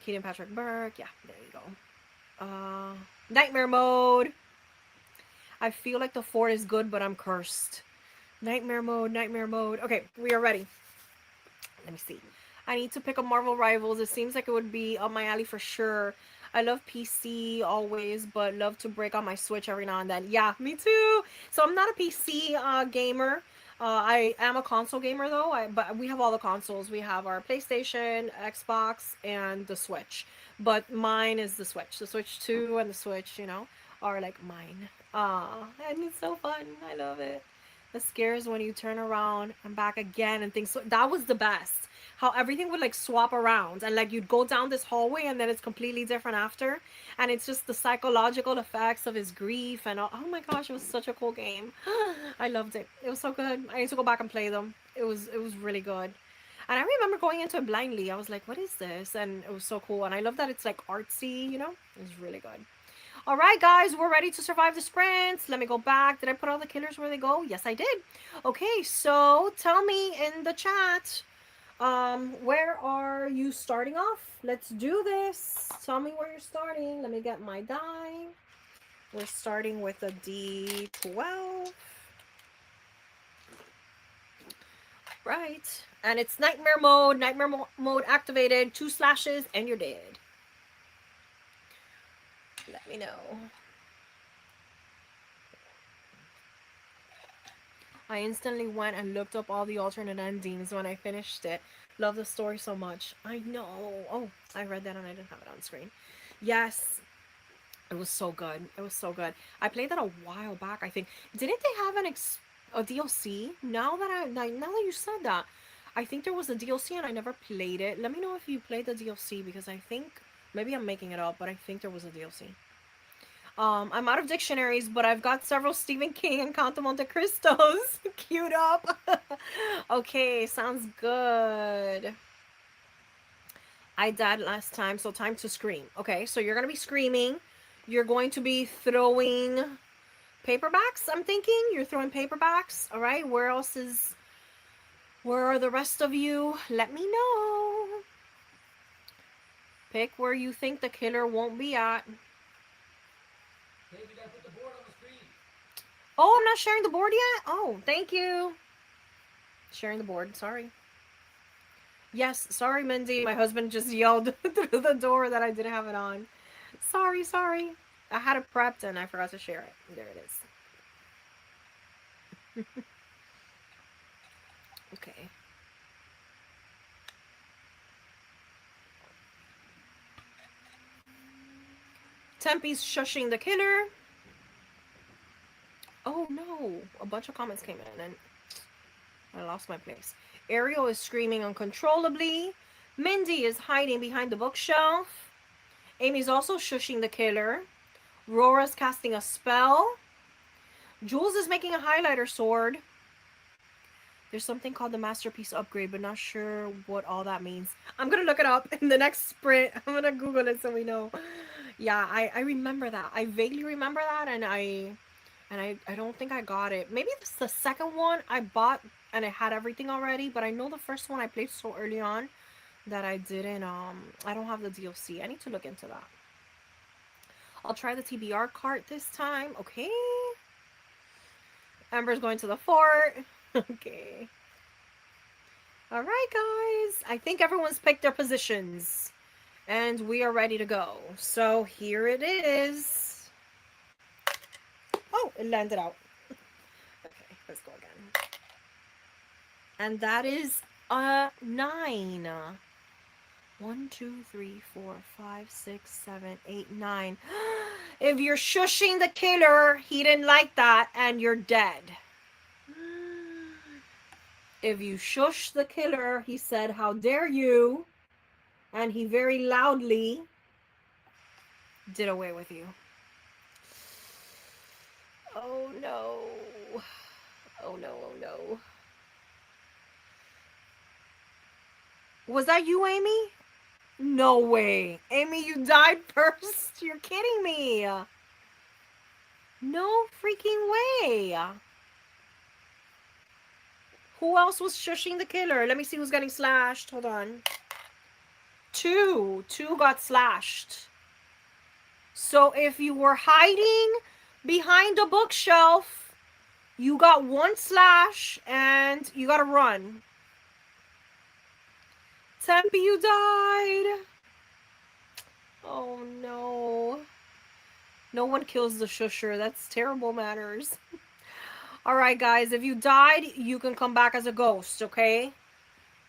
Keaton Patrick Burke. Yeah, there you go. Nightmare mode. I feel like the fort is good, but I'm cursed. Nightmare mode, nightmare mode. Okay, we are ready. Let me see. I need to pick up Marvel Rivals. It seems like it would be up my alley for sure. I love PC always, but love to break on my Switch every now and then. Yeah, me too. So I'm not a PC gamer. I am a console gamer though. But we have all the consoles. We have our PlayStation, Xbox, and the Switch. But mine is the Switch. The Switch 2 and the Switch, you know, are like mine. And it's so fun. I love it. The scares when you turn around and back again and things. So that was the best. How everything would like swap around and like you'd go down this hallway and then it's completely different after. And it's just the psychological effects of his grief and oh my gosh, it was such a cool game. I loved it. It was so good. I need to go back and play them. It was really good. And I remember going into it blindly. I was like, what is this? And it was so cool. And I love that it's like artsy, you know? It was really good. All right, guys, we're ready to survive the sprints. Let me go back. Did I put all the killers where they go? Yes, I did. Okay, so tell me in the chat, where are you starting off? Let's do this. Tell me where you're starting. Let me get my die. We're starting with a D12. Right. And it's nightmare mode. Nightmare mode activated. 2 slashes and you're dead. Let me know. I instantly went and looked up all the alternate endings when I finished it. Love the story so much. I know. Oh, I read that and I didn't have it on screen. Yes. It was so good. It was so good. I played that a while back, I think. Didn't they have a DLC? Now that you said that, I think there was a DLC and I never played it. Let me know if you played the DLC because I think maybe I'm making it up, but I think there was a DLC. I'm out of dictionaries, but I've got several Stephen King and Count of Monte Cristos queued up. Okay, sounds good. I died last time, so time to scream. Okay, so you're going to be screaming. You're going to be throwing paperbacks, I'm thinking. You're throwing paperbacks. All right, where are the rest of you? Let me know. Pick where you think the killer won't be at. Hey, we gotta put the board on the screen. Oh, I'm not sharing the board yet? Oh, thank you. Sharing the board, sorry. Yes, sorry, Mindy. My husband just yelled through the door that I didn't have it on. Sorry, sorry. I had it prepped and I forgot to share it. There it is. Okay. Tempe's shushing the killer. Oh no, a bunch of comments came in and I lost my place. Ariel is screaming uncontrollably. Mindy is hiding behind the bookshelf. Amy's also shushing the killer. Rora's casting a spell. Jules is making a highlighter sword. There's something called the masterpiece upgrade, but not sure what all that means. I'm gonna look it up in the next sprint. I'm gonna Google it so we know. Yeah, I remember that. I vaguely remember that, and I don't think I got it. Maybe it's the second one I bought and it had everything already, but I know the first one I played so early on that I didn't I don't have the DLC. I need to look into that. I'll try the TBR cart this time. Okay. Amber's going to the fort. Okay. All right, guys. I think everyone's picked their positions and we are ready to go. So here it is. Oh, it landed out. Okay, let's go again. And that is a 9. 1, 2, 3, 4, 5, 6, 7, 8, 9. If you're shushing the killer, he didn't like that, and you're dead. If you shush the killer, he said, "How dare you?" And he very loudly did away with you. Oh no. Oh no, oh no. Was that you, Amy? No way. Amy, you died first. You're kidding me. No freaking way. Who else was shushing the killer? Let me see who's getting slashed. Hold on. 2 got slashed. So if you were hiding behind a bookshelf, you got 1 slash and you gotta run. Tempe, you died. Oh no. No one kills the shusher. That's terrible manners. Alright, guys. If you died, you can come back as a ghost, okay?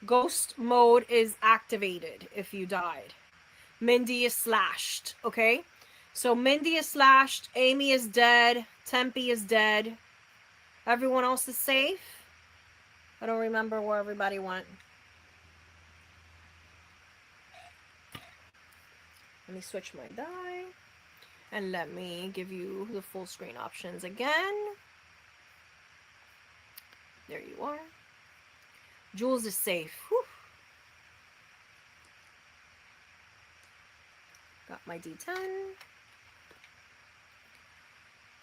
Ghost mode is activated if you died. Mindy is slashed, okay? So Mindy is slashed. Amy is dead. Tempe is dead. Everyone else is safe. I don't remember where everybody went. Let me switch my die. And let me give you the full screen options again. There you are. Jules is safe. Whew. Got my D10.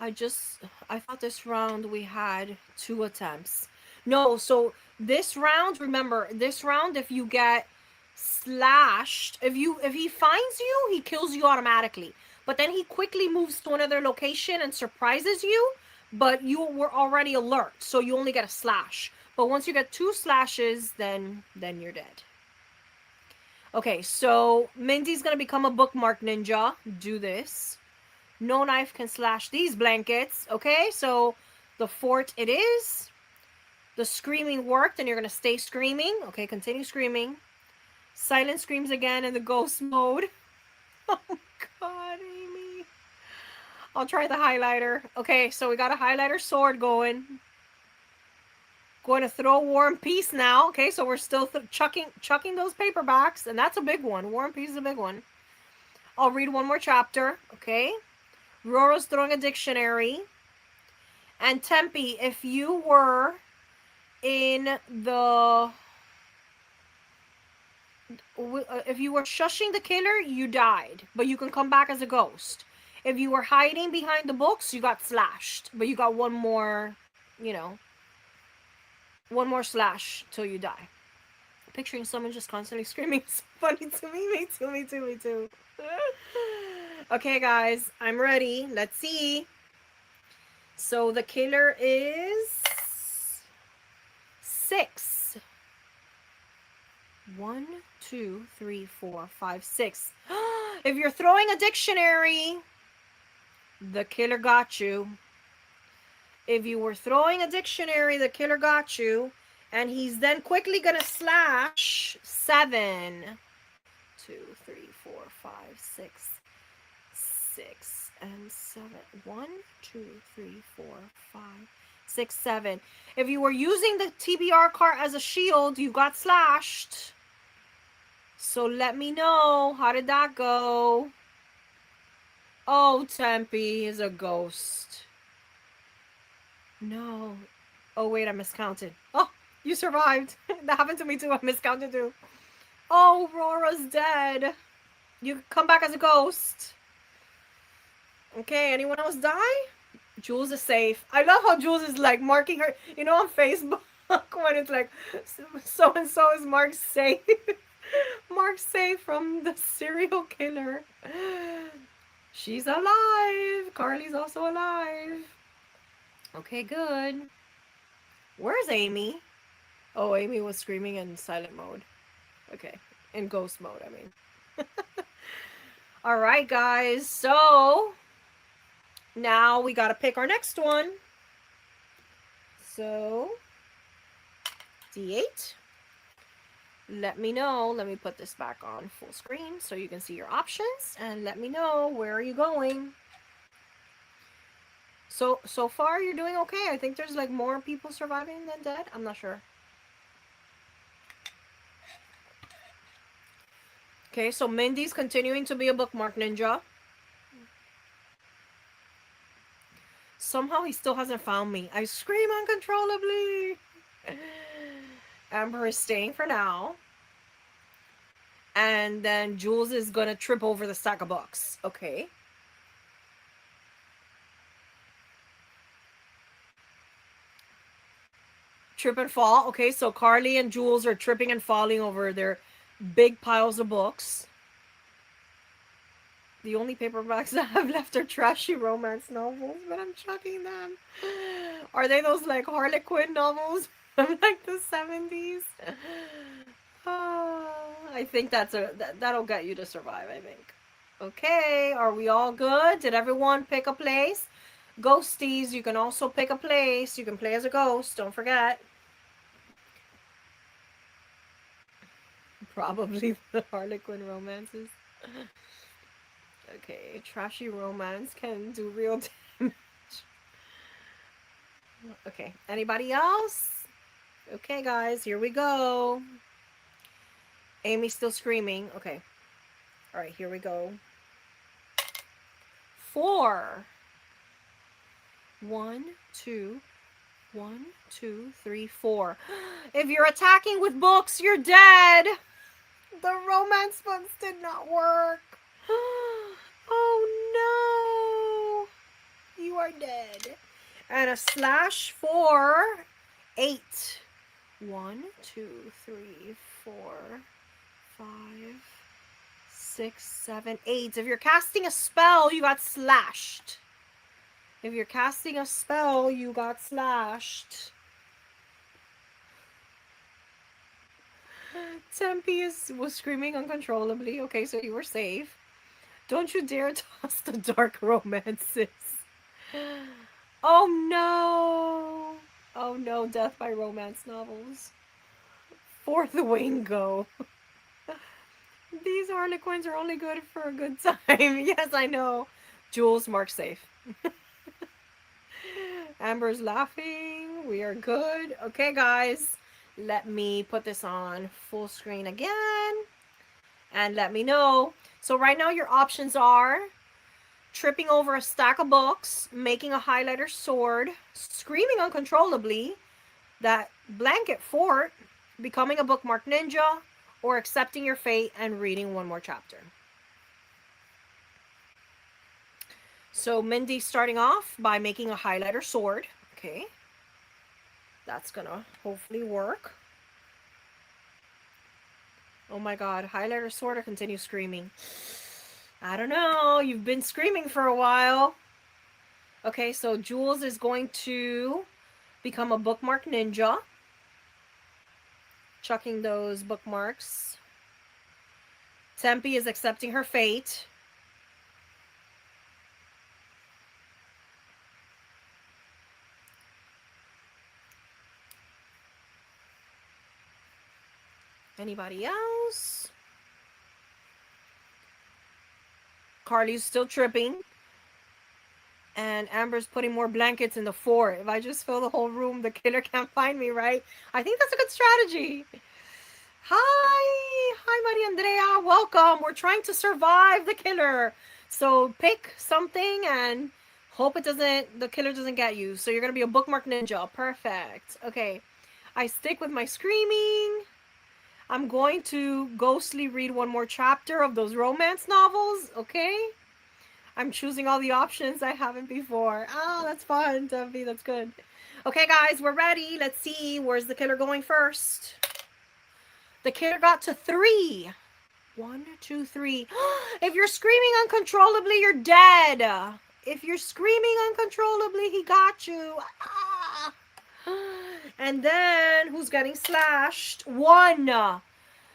I thought this round we had 2 attempts. No, so this round, remember, this round, if you get slashed, if he finds you, he kills you automatically. But then he quickly moves to another location and surprises you, but you were already alert, so you only get a slash. But once you get 2 slashes, then you're dead. Okay, so Mindy's gonna become a bookmark ninja. Do this. No knife can slash these blankets. Okay, so the fort it is. The screaming worked, and you're gonna stay screaming. Okay, continue screaming. Silent screams again in the ghost mode. Oh God, Amy. I'll try the highlighter. Okay, so we got a highlighter sword going. Going to throw War and Peace now. Okay, so we're still chucking those paperbacks, and that's a big one. War and Peace is a big one. I'll read one more chapter. Okay. Rora's throwing a dictionary. And Tempe, if you were in the... if you were shushing the killer, you died. But you can come back as a ghost. If you were hiding behind the books, you got slashed. But you got one more, you know, one more slash till you die. Picturing someone just constantly screaming is funny to me. Me too. Okay, guys, I'm ready. Let's see. So the killer is 6. 1, 2, 3, 4, 5, 6. If you're throwing a dictionary, the killer got you. If you were throwing a dictionary, the killer got you. And he's then quickly gonna slash 7, 2, 3, 4, 5, 6, 6, and 7. 1, 2, 3, 4, 5, 6, 7. If you were using the TBR card as a shield, you got slashed. So let me know, how did that go? Oh, Tempe is a ghost. No. Oh, wait, I miscounted. Oh, you survived. That happened to me too. I miscounted too. Oh, Rora's dead. You come back as a ghost. Okay, anyone else die? Jules is safe. I love how Jules is like marking her, you know, on Facebook when it's like so and so is marked safe. Marked safe from the serial killer. She's alive. Carly's also alive. Okay, good. Where's Amy? Oh, Amy was screaming in silent mode. Okay, in ghost mode, I mean. All right, guys. So now we got to pick our next one. So D8. Let me know. Let me put this back on full screen so you can see your options, and let me know where are you going. So far you're doing okay. I think there's like more people surviving than dead. I'm not sure. Okay, so Mindy's continuing to be a bookmark ninja. Somehow he still hasn't found me. I scream uncontrollably. Amber is staying for now. And then Jules is gonna trip over the stack of books. Okay. Trip and fall. Okay, so Carly and Jules are tripping and falling over their big piles of books. The only paperbacks I have left are trashy romance novels, but I'm chucking them. Are they those like Harlequin novels from like the 70s? I think that'll get you to survive, I think. Okay, are we all good? Did everyone pick a place? Ghosties, you can also pick a place. You can play as a ghost, don't forget. Probably the Harlequin romances. Okay, trashy romance can do real damage. Okay, anybody else? Okay, guys, here we go. Amy's still screaming. Okay. All right, here we go. 4. 1, 2, 1, 2, 3, 4. If you're attacking with books, you're dead. The romance books did not work. Oh no. You are dead. And a slash for 8. 1, 2, 3, 4, 5, 6, 7, 8. If you're casting a spell, you got slashed. If you're casting a spell, you got slashed. Tempe was screaming uncontrollably. Okay, so you were safe. Don't you dare toss the dark romances. Oh no. Oh no, death by romance novels. For the Wingo. These Harlequins are only good for a good time. Yes, I know. Jules, mark safe. Amber's laughing. We are good. Okay, guys. Let me put this on full screen again. And let me know. So right now your options are tripping over a stack of books, making a highlighter sword, screaming uncontrollably, that blanket fort, becoming a bookmark ninja, or accepting your fate and reading one more chapter. So Mindy's starting off by making a highlighter sword. Okay. That's gonna hopefully work. Oh my god, highlighter sword or continue screaming? I don't know. You've been screaming for a while. Okay, so Jules is going to become a bookmark ninja. Chucking those bookmarks. Tempe is accepting her fate. Anybody else? Carly's still tripping. And Amber's putting more blankets in the fort. If I just fill the whole room, the killer can't find me, right? I think that's a good strategy. Hi, Maria Andrea. Welcome. We're trying to survive the killer. So pick something and hope the killer doesn't get you. So you're going to be a bookmark ninja. Perfect. Okay. I stick with my screaming. I'm going to ghostly read one more chapter of those romance novels. Okay. I'm choosing all the options I haven't before. Oh, that's fun, Debbie. That's good. Okay, guys, we're ready. Let's see. Where's the killer going first? The killer got to 3. 1, 2, 3. If you're screaming uncontrollably, you're dead. If you're screaming uncontrollably, he got you. Ah. And then, who's getting slashed? 1.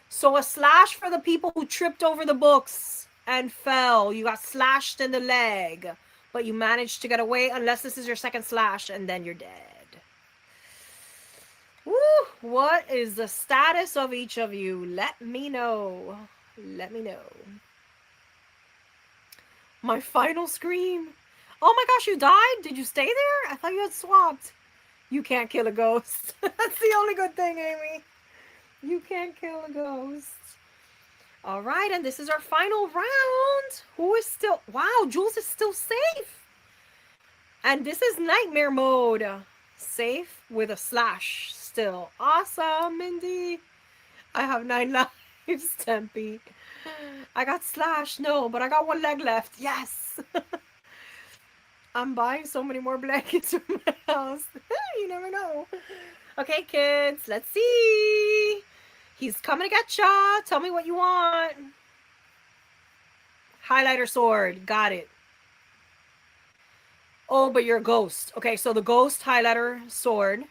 So a slash for the people who tripped over the books and fell. You got slashed in the leg, but you managed to get away unless this is your second slash, and then you're dead. Woo! What is the status of each of you? Let me know. Let me know. My final scream. Oh my gosh, you died? Did you stay there? I thought you had swapped. You can't kill a ghost. That's the only good thing, Amy. You can't kill a ghost. All right, and this is our final round. Who is still... Wow, Jules is still safe. And this is nightmare mode. Safe with a slash still. Awesome, Mindy. I have 9 lives, Tempe. I got slashed, no, but I got 1 leg left. Yes. I'm buying so many more blankets from my house. You never know. Okay, kids, let's see. He's coming to get ya. Tell me what you want. Highlighter sword. Got it. Oh, but you're a ghost. Okay, so the ghost highlighter sword.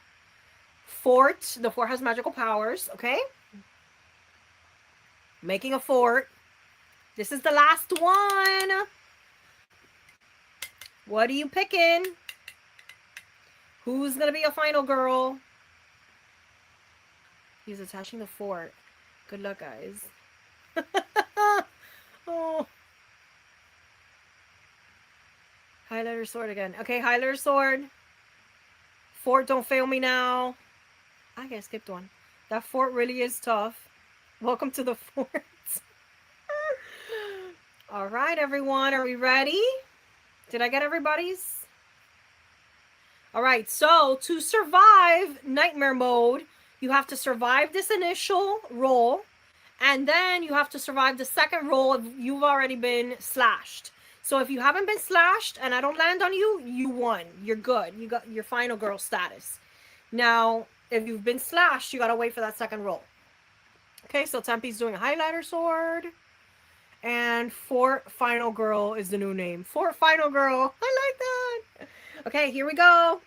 Fort. The fort has magical powers. Okay. Making a fort. This is the last one. What are you picking? Who's going to be a final girl? He's attaching the fort. Good luck, guys. Oh. Highlighter sword again. Okay, highlighter sword. Fort, don't fail me now. I guess I skipped one. That fort really is tough. Welcome to the fort. All right, everyone. Are we ready? Did I get everybody's? All right, so to survive nightmare mode, you have to survive this initial roll, and then you have to survive the second roll if you've already been slashed. So if you haven't been slashed and I don't land on you, you won. You're good. You got your final girl status. Now, if you've been slashed, you got to wait for that second roll. Okay, so Tempe's doing a highlighter sword. And Fort Final Girl is the new name. Fort Final Girl. I like that. Okay, here we go.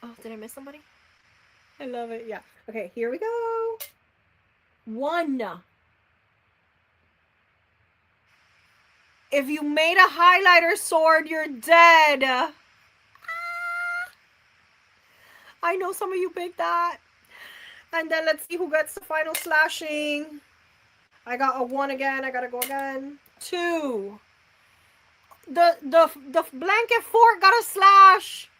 Oh, did I miss somebody? I love it. Yeah. Okay, here we go. 1. If you made a highlighter sword, you're dead. Ah. I know some of you picked that. And then let's see who gets the final slashing. I got a 1 again. I gotta go again. 2. The blanket fort got a slash.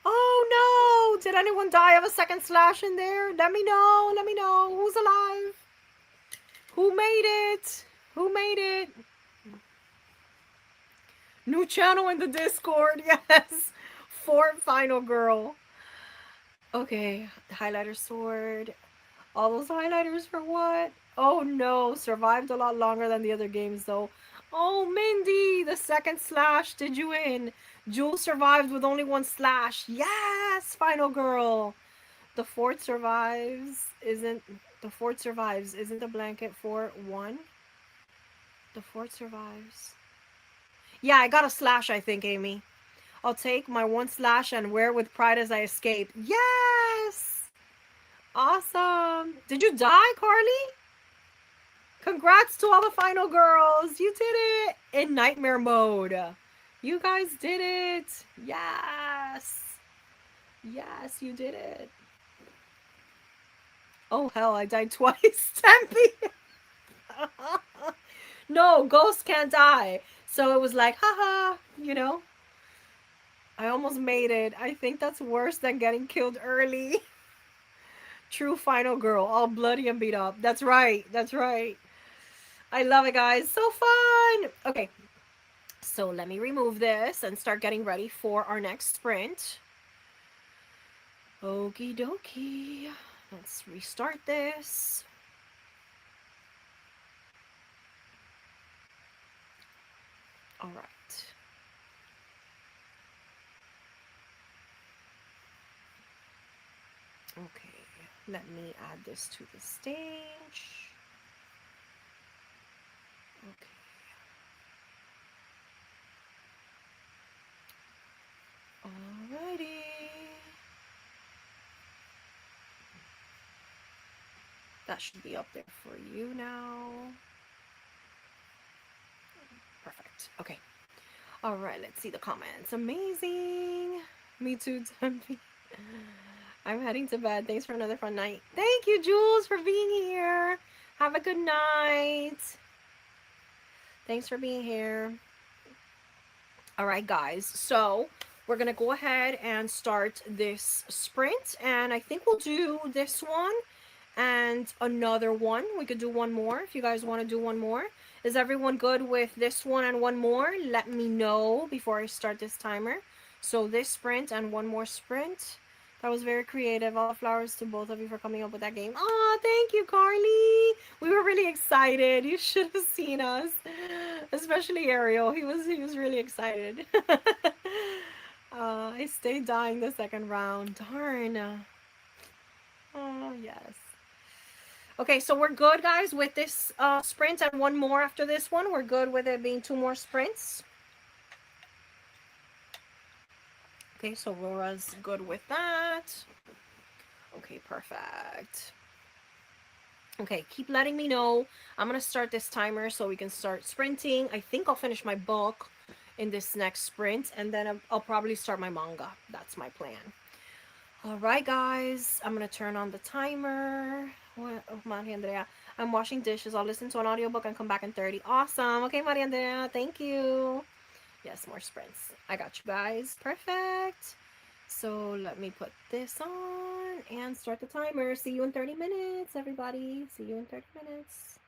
Oh no! Did anyone die of a second slash in there? Let me know. Let me know. Who's alive? Who made it? Who made it? New channel in the Discord. Yes. Fort Final Girl. Okay. Highlighter sword. All those highlighters for what? Oh no. Survived a lot longer than the other games though. Oh, Mindy, the second slash did you in. Jules survived with only 1 slash. Yes, Final Girl. The fort survives. Isn't the blanket fort 1? The fort survives. Yeah, I got a slash, I think, Amy. I'll take my 1 slash and wear it with pride as I escape. Yes! Awesome. Did you die, Carly? Congrats to all the final girls. You did it in nightmare mode. You guys did it. Yes. Yes, you did it. Oh hell, I died twice. Tempe. No, ghosts can't die. So it was like, haha, you know. I almost made it. I think that's worse than getting killed early. True final girl, all bloody and beat up. That's right. That's right. I love it, guys. So fun. Okay, so let me remove this and start getting ready for our next sprint. Okie dokie. Let's restart this. All right. Okay, let me add this to the stage. Okay. Alrighty. That should be up there for you now. Perfect. Okay. All right, let's see the comments. Amazing. Me too, Tempe. I'm heading to bed. Thanks for another fun night. Thank you, Jules, for being here. Have a good night. Thanks for being here. All right, guys. So we're going to go ahead and start this sprint. And I think we'll do this one and another one. We could do one more if you guys want to do one more. Is everyone good with this one and one more? Let me know before I start this timer. So this sprint and one more sprint. That was very creative. All flowers to both of you for coming up with that game. Oh, thank you, Carly. We were really excited. You should have seen us, especially Ariel. He was really excited. I stayed dying the second round. Darn. Oh yes. Okay, so we're good, guys, with this sprint and one more after this one. We're good with it being two more sprints. Okay, so Laura's good with that. Okay, perfect. Okay, keep letting me know. I'm going to start this timer so we can start sprinting. I think I'll finish my book in this next sprint, and then I'll probably start my manga. That's my plan. All right, guys, I'm going to turn on the timer. What? Oh, Maria Andrea. I'm washing dishes. I'll listen to an audiobook and come back in 30. Awesome. Okay, Maria Andrea, thank you. Yes, more sprints. I got you guys. Perfect. So let me put this on and start the timer. See you in 30 minutes, everybody. See you in 30 minutes.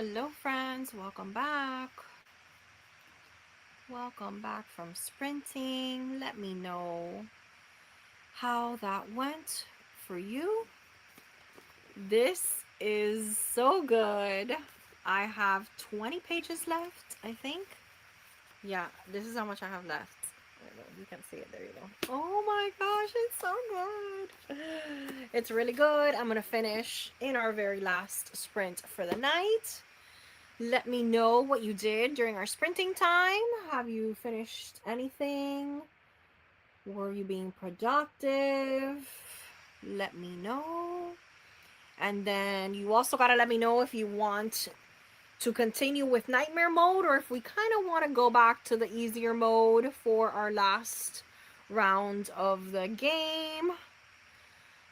Hello, friends. Welcome back. Welcome back from sprinting. Let me know how that went for you. This is so good. I have 20 pages left, I think. Yeah, this is how much I have left. I don't know, you can see it. There you go. Oh my gosh, it's so good. It's really good. I'm gonna finish in our very last sprint for the night. Let me know what you did during our sprinting time. Have you finished anything? Were you being productive? Let me know. And then you also gotta let me know if you want to continue with nightmare mode or if we kind of want to go back to the easier mode for our last round of the game.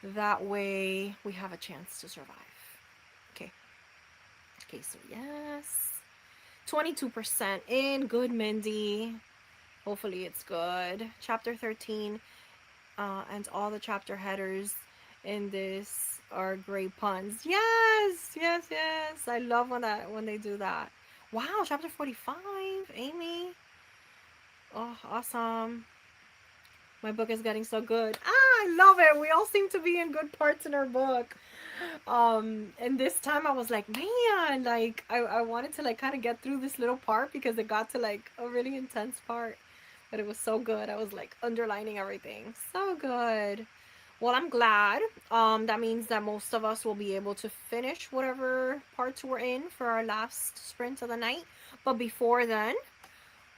That way we have a chance to survive. Okay. Okay, so yes. 22% in. Good, Mindy. Hopefully it's good. Chapter 13 and all the chapter headers in this are great puns. Yes, yes, yes. I love when they do that. Wow, chapter 45, Amy. Oh, awesome. My book is getting so good. I love it. We all seem to be in good parts in our book. And this time I was like, man, like I wanted to like kind of get through this little part because it got to like a really intense part. But it was so good. I was like underlining everything. So good. Well, I'm glad. That means that most of us will be able to finish whatever parts we're in for our last sprint of the night. But before then,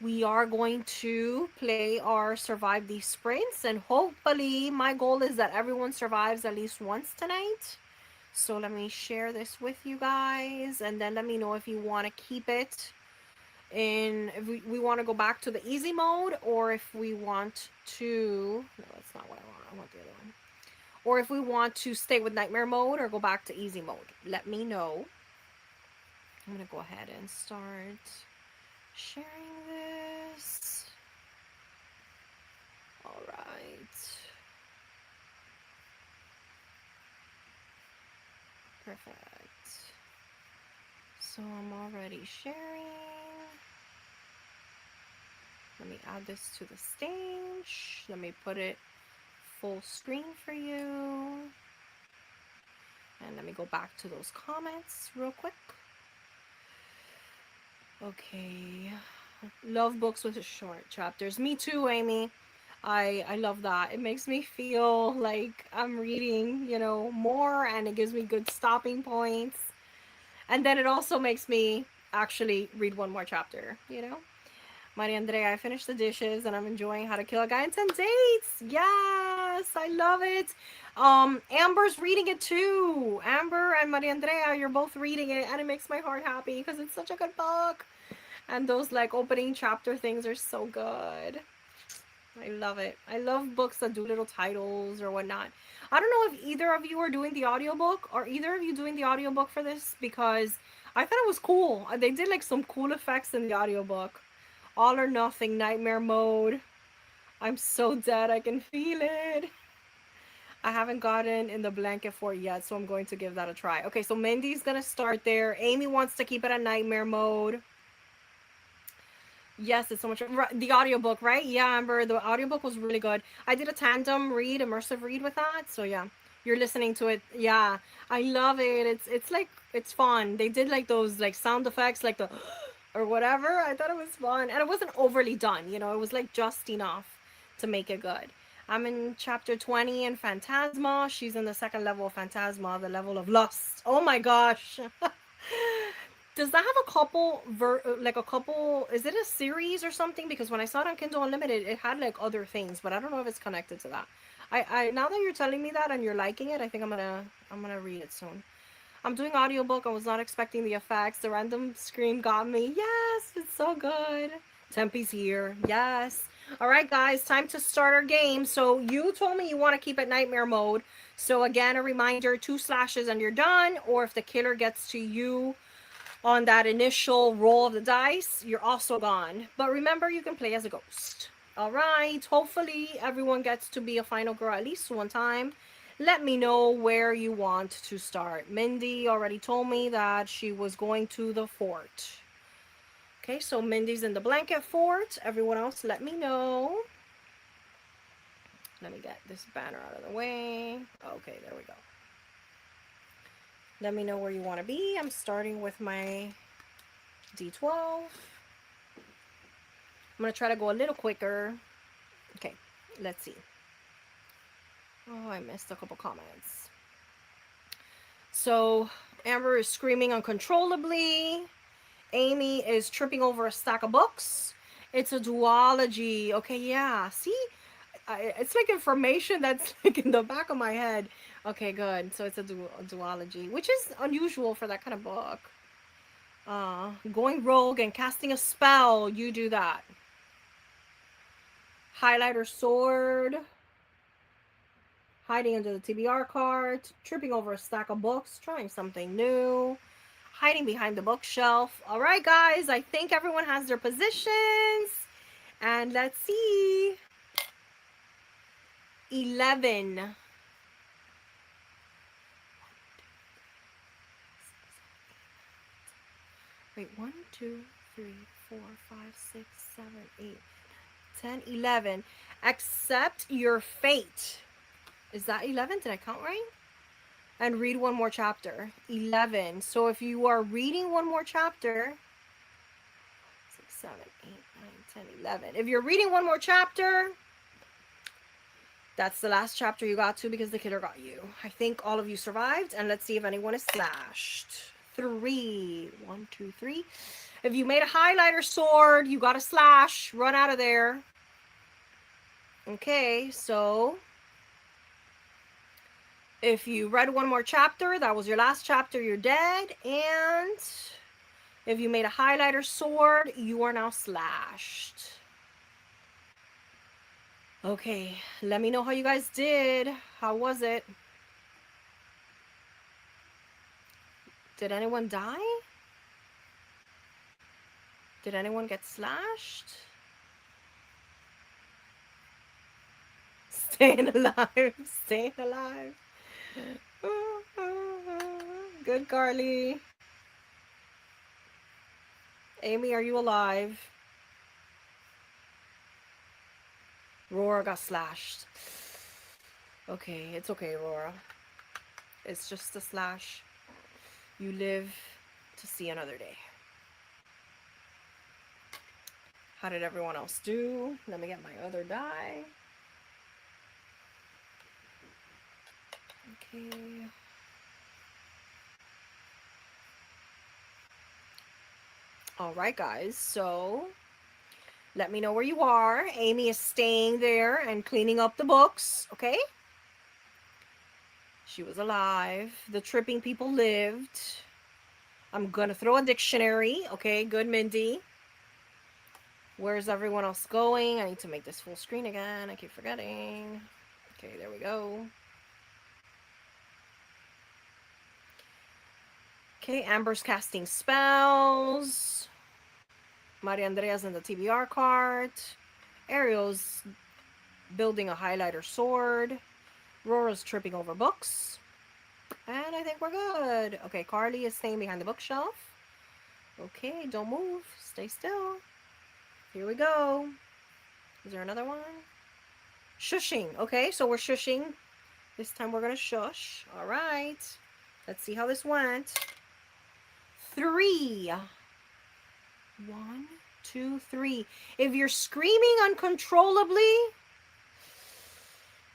we are going to play our survive these sprints, and hopefully my goal is that everyone survives at least once tonight. So let me share this with you guys, and then let me know if you want to keep it in, if we want to go back to the easy mode, or if we want to, no, that's not what I want the other one, or if we want to stay with nightmare mode or go back to easy mode. Let me know. I'm gonna go ahead and start sharing this. All right. Perfect. So I'm already sharing. Let me add this to the stage. Let me put it full screen for you. And let me go back to those comments real quick. Okay. Love books with short chapters. Me too, Amy. I love that. It makes me feel like I'm reading, more, and it gives me good stopping points. And then it also makes me actually read one more chapter. Maria Andrea, I finished the dishes and I'm enjoying How to Kill a Guy in 10 Dates. Yes, I love it. Amber's reading it too. Amber and Maria Andrea, you're both reading it, and it makes my heart happy because it's such a good book. And those like opening chapter things are so good. I love it. I love books that do little titles or whatnot. I don't know if either of you are doing the audiobook, or either of you doing the audiobook for this, because I thought it was cool. They did like some cool effects in the audiobook. All or nothing, nightmare mode. I'm so dead, I can feel it. I haven't gotten in the blanket fort yet, so I'm going to give that a try. Okay, so Mindy's gonna start there. Amy wants to keep it at nightmare mode. Yes, it's so much. The audiobook, right? Yeah, Amber, the audiobook was really good. I did a tandem read, immersive read with that. So yeah, you're listening to it. Yeah, I love it. It's like, it's fun. They did like those like sound effects, like the or whatever. I thought it was fun, and it wasn't overly done. It was like just enough to make it good. I'm in chapter 20 in Phantasma. She's in the second level of Phantasma, the level of lust. Oh my gosh. Does that have a couple, is it a series or something? Because when I saw it on Kindle Unlimited, it had like other things, but I don't know if it's connected to that. Now that you're telling me that and you're liking it, I think I'm gonna read it soon. I'm doing audiobook. I was not expecting the effects. The random scream got me. Yes, it's so good. Tempe's here. Yes. All right, guys, time to start our game. So you told me you want to keep it nightmare mode. So again, a reminder, 2 slashes and you're done. Or if the killer gets to you on that initial roll of the dice, you're also gone. But remember, you can play as a ghost. All right. Hopefully everyone gets to be a final girl at least one time. let me know where you want to start. Mindy already told me that she was going to the fort. Okay, so Mindy's in the blanket fort. Everyone else, let me know. Let me get this banner out of the way. Okay, there we go. Let me know where you want to be. I'm starting with my D12. I'm going to try to go a little quicker. Okay, let's see. Oh, I missed a couple comments. So, Amber is screaming uncontrollably. Amy is tripping over a stack of books. It's a duology. Okay, yeah. See? It's like information that's like in the back of my head. Okay, good. So it's a duology, which is unusual for that kind of book. Going rogue and casting a spell. You do that. Highlighter sword. Hiding under the TBR card, tripping over a stack of books, trying something new, hiding behind the bookshelf. All right, guys, I think everyone has their positions. And let's see. 11. Wait, 1, 2, 3, 4, 5, 6, 7, 8, 10, 11. Accept your fate. Is that 11? Did I count right? And read one more chapter. 11. So if you are reading one more chapter, 6, 7, 8, 9, 10, 11. If you're reading one more chapter, that's the last chapter you got to because the killer got you. I think all of you survived. And let's see if anyone is slashed. 3. 1, 2, 3. If you made a highlighter sword, you got a slash. Run out of there. Okay, so if you read one more chapter, that was your last chapter, you're dead. And if you made a highlighter sword, you are now slashed. Okay, let me know how you guys did. How was it? Did anyone die? Did anyone get slashed? Staying alive, staying alive. Good, Carly. Amy, are you alive? Rora got slashed. Okay, it's okay, Rora. It's just a slash. You live to see another day. How did everyone else do? Let me get my other die. Okay. All right, guys. So let me know where you are. Amy is staying there and cleaning up the books. Okay. She was alive. The tripping people lived. I'm gonna throw a dictionary. Okay, good, Mindy. Where's everyone else going? I need to make this full screen again. I keep forgetting. Okay, there we go. Okay, Amber's casting spells. Maria Andrea's in the TBR card. Ariel's building a highlighter sword. Rora's tripping over books. And I think we're good. Okay, Carly is staying behind the bookshelf. Okay, don't move. Stay still. Here we go. Is there another one? Shushing. Okay, so we're shushing. This time we're going to shush. All right. Let's see how this went. 3. 1, 2, 3. If you're screaming uncontrollably,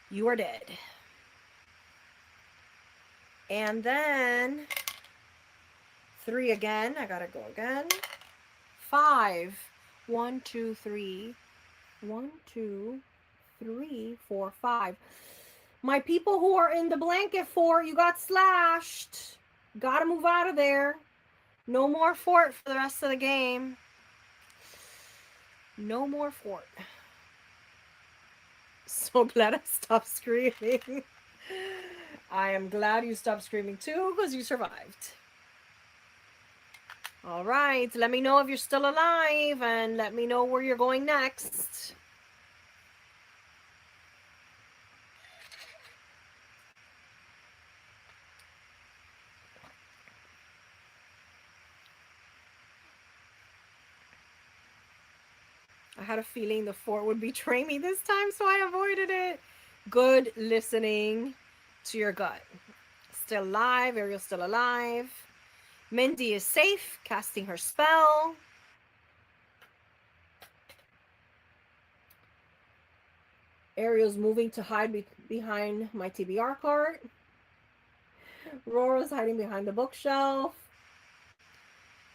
you are dead. And then 3 again. I gotta go again. 5. 1, 2, 3. 1, 2, 3, 4, 5. My people who are in the blanket fort, you got slashed. Gotta move out of there. No more fort for the rest of the game. No more fort. So glad I stopped screaming. I am glad you stopped screaming too because you survived. All right, let me know if you're still alive and let me know where you're going next. I had a feeling the fort would betray me this time, so I avoided it. Good listening to your gut. Still alive. Ariel's still alive. Mindy is safe, casting her spell. Ariel's moving to hide behind my TBR cart. Aurora's hiding behind the bookshelf.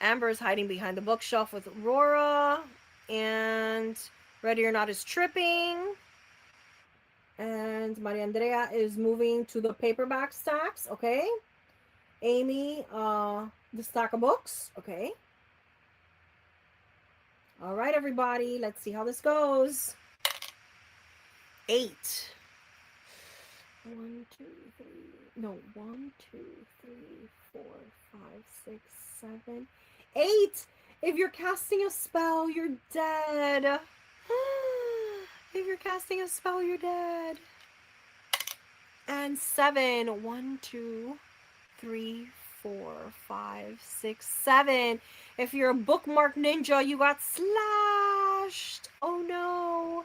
Amber is hiding behind the bookshelf with Aurora. And Ready or Not is tripping. And Maria Andrea is moving to the paperback stacks. Okay. Amy, the stack of books. Okay. All right, everybody. Let's see how this goes. 8. 1, 2, 3. No, 1, 2, 3, 4, 5, 6, 7, 8. If you're casting a spell, you're dead. If you're casting a spell, you're dead. And 7. 1, 2, 3, 4, 5, 6, 7. If you're a bookmark ninja, you got slashed. Oh no.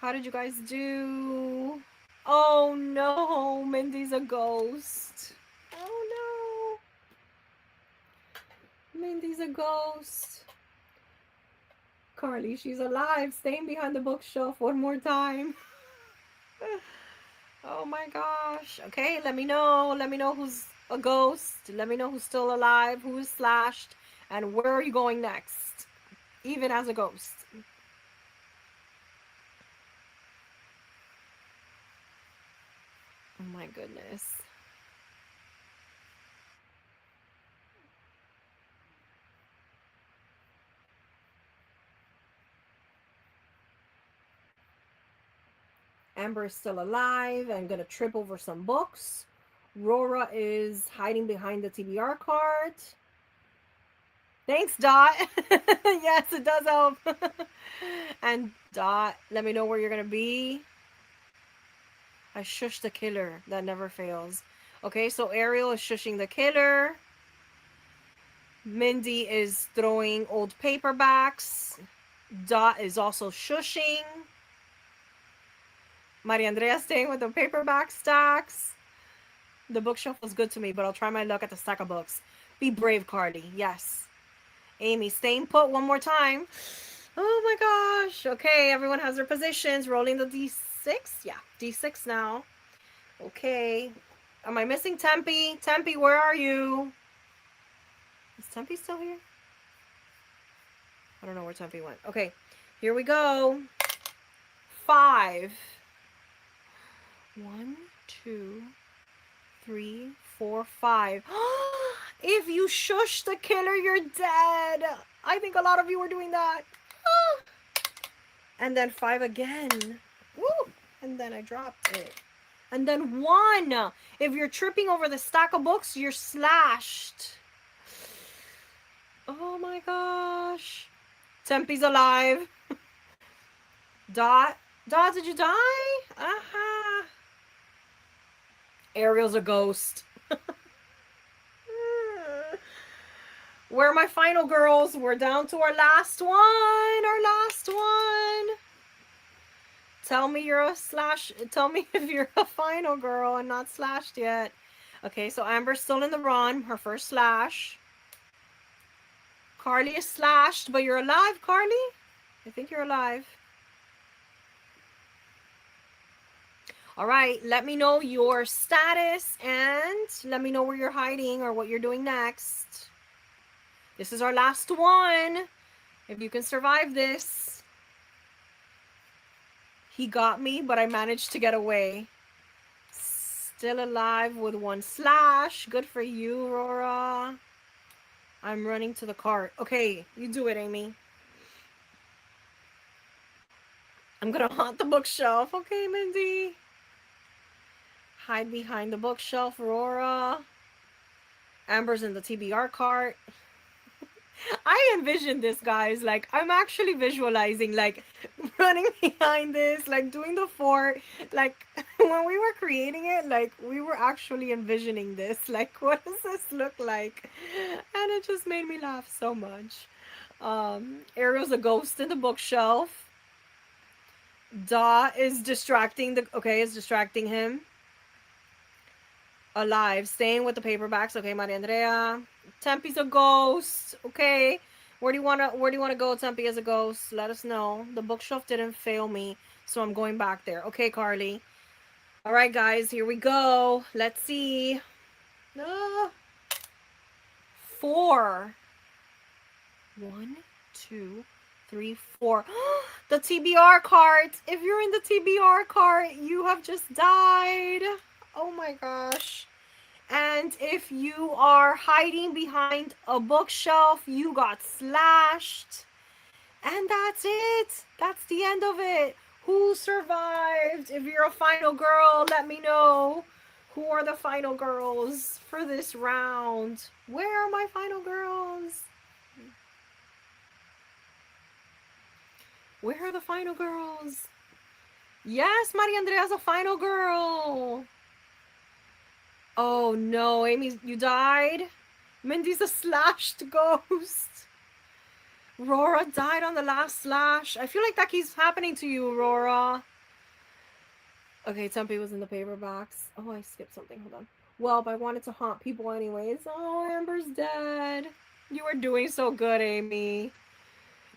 How did you guys do? Oh no, Mindy's a ghost. Oh no. Mindy's a ghost. Carly, she's alive, staying behind the bookshelf one more time. Oh my gosh. Okay, let me know. Let me know who's a ghost. Let me know who's still alive, who's slashed, and where are you going next, even as a ghost. Oh my goodness. Amber is still alive and gonna trip over some books. Rora is hiding behind the TBR card. Thanks, Dot. Yes, it does help. And Dot, let me know where you're gonna be. I shush the killer. That never fails. Okay, so Ariel is shushing the killer. Mindy is throwing old paperbacks. Dot is also shushing. Maria Andrea staying with the paperback stacks. The bookshelf was good to me, but I'll try my luck at the stack of books. Be brave, Carly. Yes. Amy, staying put one more time. Oh my gosh. Okay, everyone has their positions. Rolling the D6. Yeah, D6 now. Okay. Am I missing Tempe? Tempe, where are you? Is Tempe still here? I don't know where Tempe went. Okay, here we go. 5. 1, 2, 3, 4, 5. If you shush the killer, you're dead. I think a lot of you were doing that. And then 5 again. Woo! And then I dropped it. And then 1. If you're tripping over the stack of books, you're slashed. Oh my gosh. Tempe's alive. Dot. Dot, did you die? Aha. Ariel's a ghost. Where are my final girls? We're down to our last one. Our last one. Tell me you're a slash. Tell me if you're a final girl and not slashed yet. Okay, so Amber's still in the run. Her first slash. Carly is slashed, but you're alive, Carly? I think you're alive. All right, let me know your status and let me know where you're hiding or what you're doing next. This is our last one. If you can survive this. He got me, but I managed to get away. Still alive with 1 slash. Good for you, Aurora. I'm running to the cart. Okay, you do it, Amy. I'm gonna haunt the bookshelf. Okay, Mindy. Hide behind the bookshelf, Aurora. Amber's in the TBR cart. I envision this, guys. Like, I'm actually visualizing, like, running behind this, like, doing the fort. Like, when we were creating it, like, we were actually envisioning this. Like, what does this look like? And it just made me laugh so much. Ariel's a ghost in the bookshelf. Da is distracting is distracting him. Alive, staying with the paperbacks. Okay, Maria Andrea. Tempe's a ghost. Okay. Where do you wanna go, Tempe, as a ghost? Let us know. The bookshelf didn't fail me, so I'm going back there. Okay, Carly. Alright, guys, here we go. Let's see. Uh, 4. 1, 2, 3, 4. The TBR card. If you're in the TBR card, you have just died. Oh my gosh. And if you are hiding behind a bookshelf, you got slashed. And that's it. That's the end of it. Who survived? If you're a final girl, let me know. Who are the final girls for this round? Where are my final girls? Where are the final girls? Yes, Maria Andrea's a final girl. Oh no, Amy, you died? Mindy's a slashed ghost. Aurora died on the last slash. I feel like that keeps happening to you, Aurora. Okay, Tempe was in the paper box. Oh, I skipped something. Hold on. Well, I wanted to haunt people anyways. Oh, Amber's dead. You were doing so good, Amy.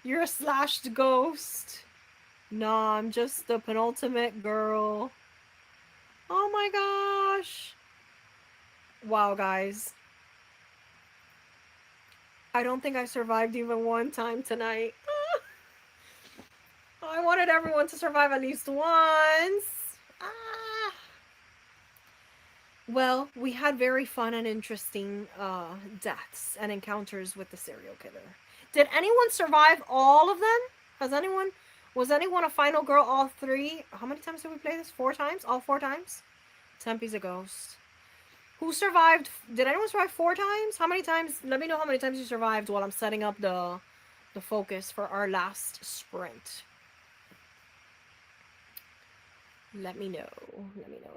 You're a slashed ghost. Nah, I'm just the penultimate girl. Oh my gosh. Wow, guys. I don't think I survived even one time tonight. I wanted everyone to survive at least once. Ah. Well, we had very fun and interesting deaths and encounters with the serial killer. Did anyone survive all of them? Was anyone a final girl all 3? How many times did we play this? 4 times? All 4 times? Tempe's a ghost. Who survived? Did anyone survive 4 times? How many times? Let me know how many times you survived while I'm setting up the focus for our last sprint. Let me know. Let me know.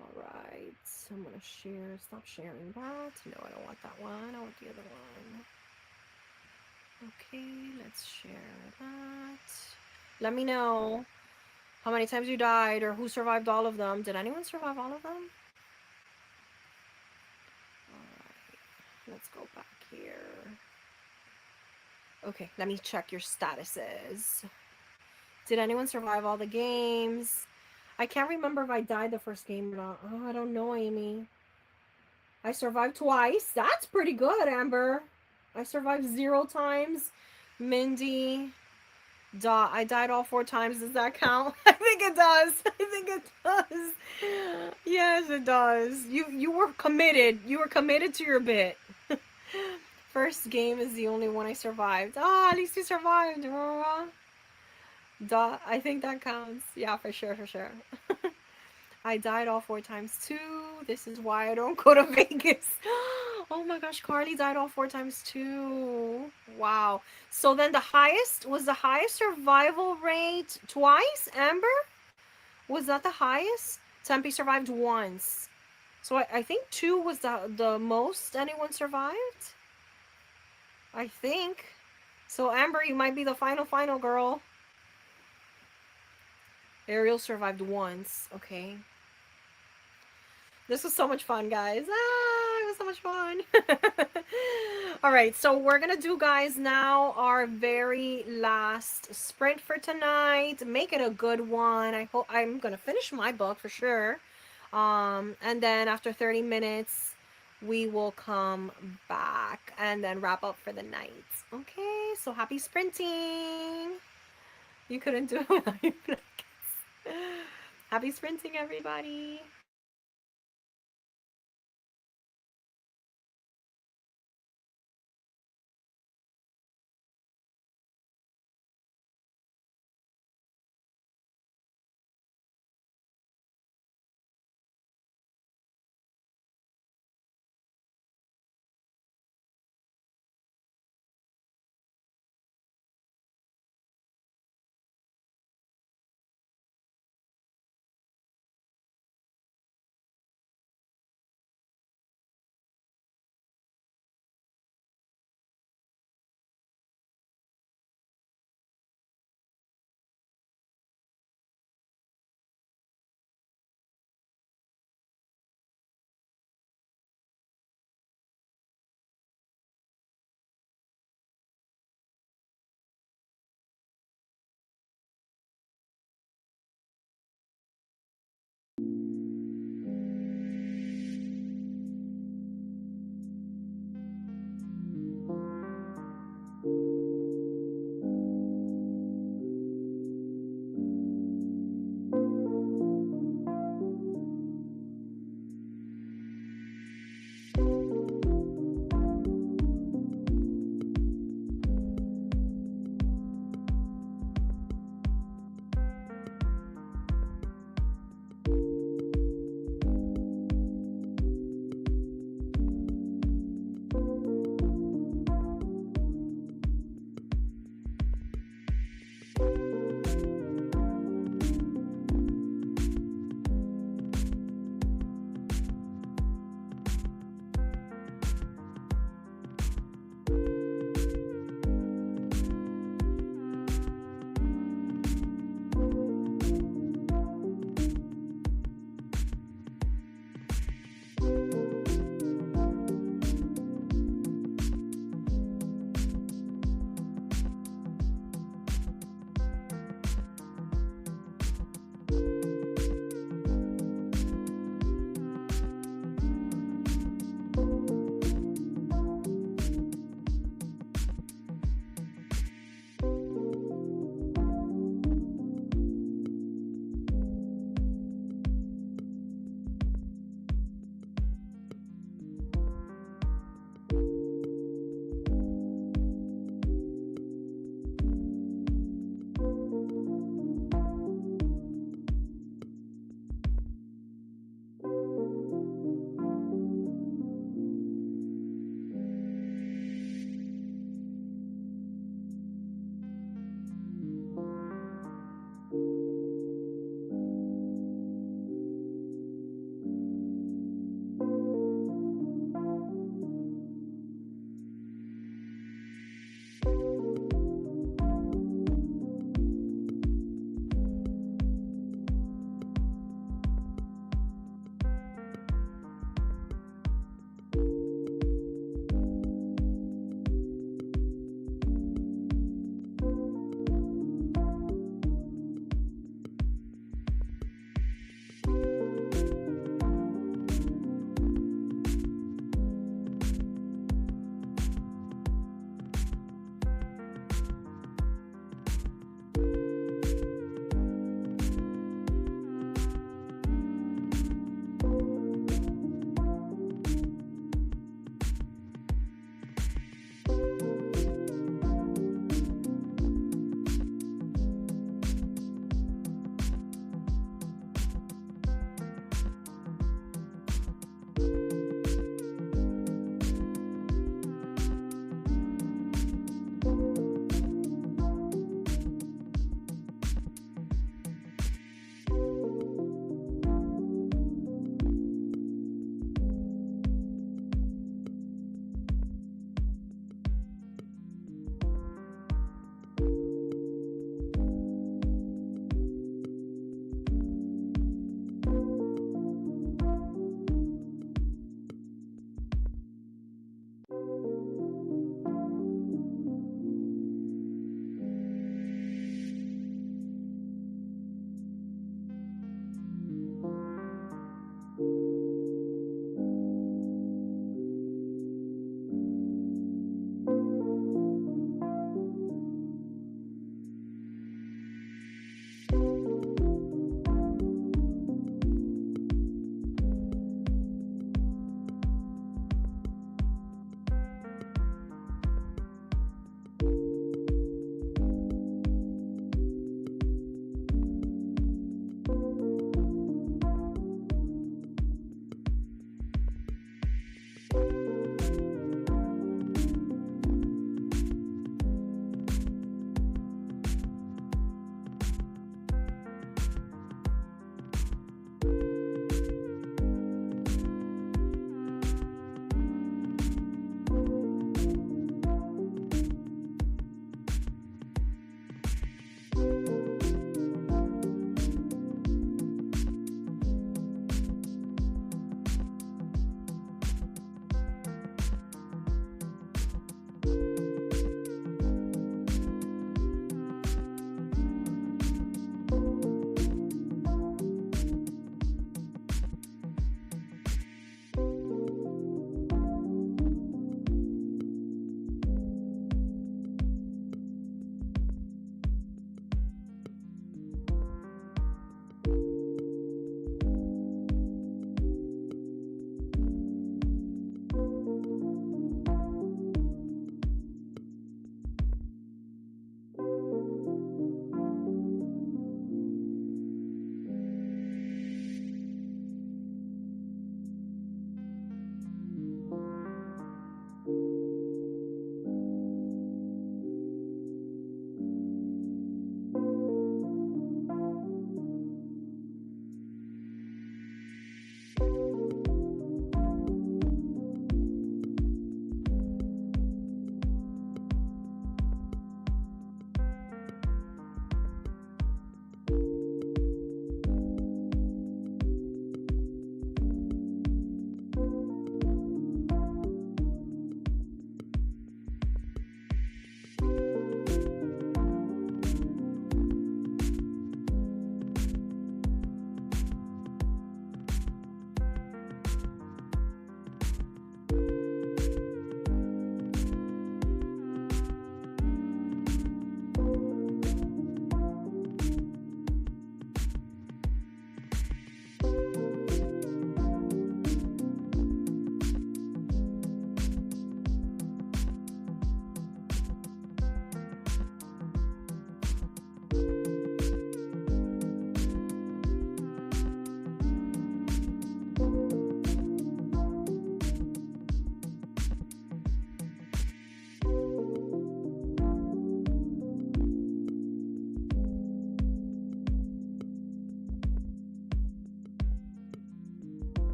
Alright, I'm gonna share. Stop sharing that. No, I don't want that one. I want the other one. Okay, let's share that. Let me know how many times you died or who survived all of them. Did anyone survive all of them? Alright, let's go back here. Okay, let me check your statuses. Did anyone survive all the games? I can't remember if I died the first game or not. Oh, I don't know, Amy. I survived twice. That's pretty good, Amber. I survived 0 times. Mindy. I died all 4 times. Does that count? I think it does. I think it does. Yes, it does. You were committed. You were committed to your bit. First game is the only one I survived. Ah, at least you survived, Aurora. I think that counts. Yeah, for sure, for sure. I died all 4 times too. This is why I don't go to Vegas. Oh my gosh, Carly died all 4 times too. Wow. So then the highest survival rate twice, Amber? Was that the highest? Tempe survived once. So I think 2 was the most anyone survived. I think. So Amber, you might be the final girl. Ariel survived once. Okay. This was so much fun, guys. Ah, it was so much fun. All right, so we're gonna do, guys, now our very last sprint for tonight. Make it a good one. I hope I'm gonna finish my book for sure. And then after 30 minutes, we will come back and then wrap up for the night. Okay, so happy sprinting. You couldn't do it without your blankets. Happy sprinting, everybody.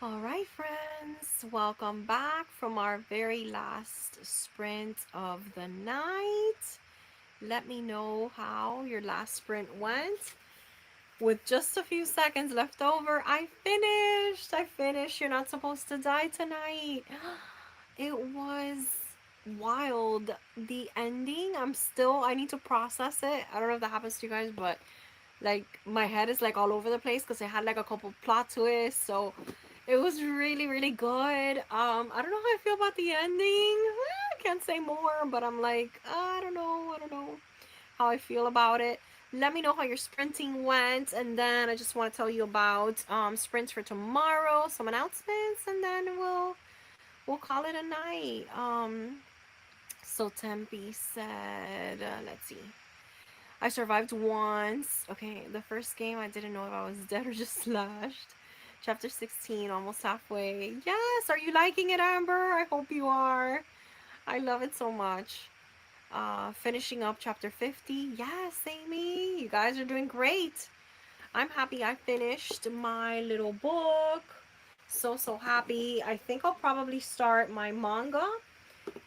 All right, friends, welcome back from our very last sprint of the night. Let me know how your last sprint went. With just a few seconds left over, I finished. I finished. You're not supposed to die tonight. It was wild. The ending, I need to process it. I don't know if that happens to you guys, but like my head is like all over the place because it had like a couple plot twists. So it was really, really good. I don't know how I feel about the ending. I can't say more, but I'm like, I don't know. I don't know how I feel about it. Let me know how your sprinting went, and then I just want to tell you about sprints for tomorrow, some announcements, and then we'll call it a night. So Tempe said, let's see. I survived once. Okay, the first game I didn't know if I was dead or just slashed. Chapter 16, almost halfway. Yes, are you liking it, Amber? I hope you are. I love it so much. Finishing up chapter 50. Yes, Amy, you guys are doing great. I'm happy I finished my little book. So happy. I think I'll probably start my manga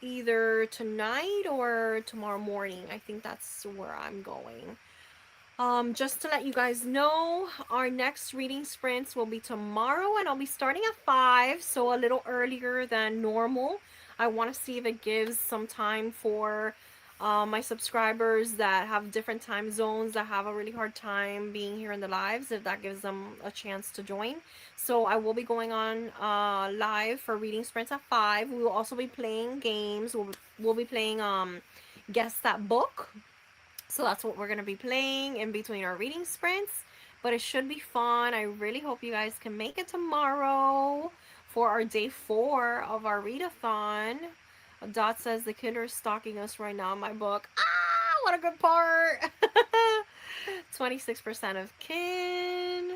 either tonight or tomorrow morning. I think that's where I'm going. Just to let you guys know, our next reading sprints will be tomorrow, and I'll be starting at 5, so a little earlier than normal. I want to see if it gives some time for my subscribers that have different time zones, that have a really hard time being here in the lives, if that gives them a chance to join. So I will be going on live for reading sprints at 5. We will also be playing games. We'll be playing Guess That Book. So that's what we're going to be playing in between our reading sprints. But it should be fun. I really hope you guys can make it tomorrow for our day 4 of our readathon. Dot says the killer is stalking us right now in my book. Ah, what a good part. 26% of kin.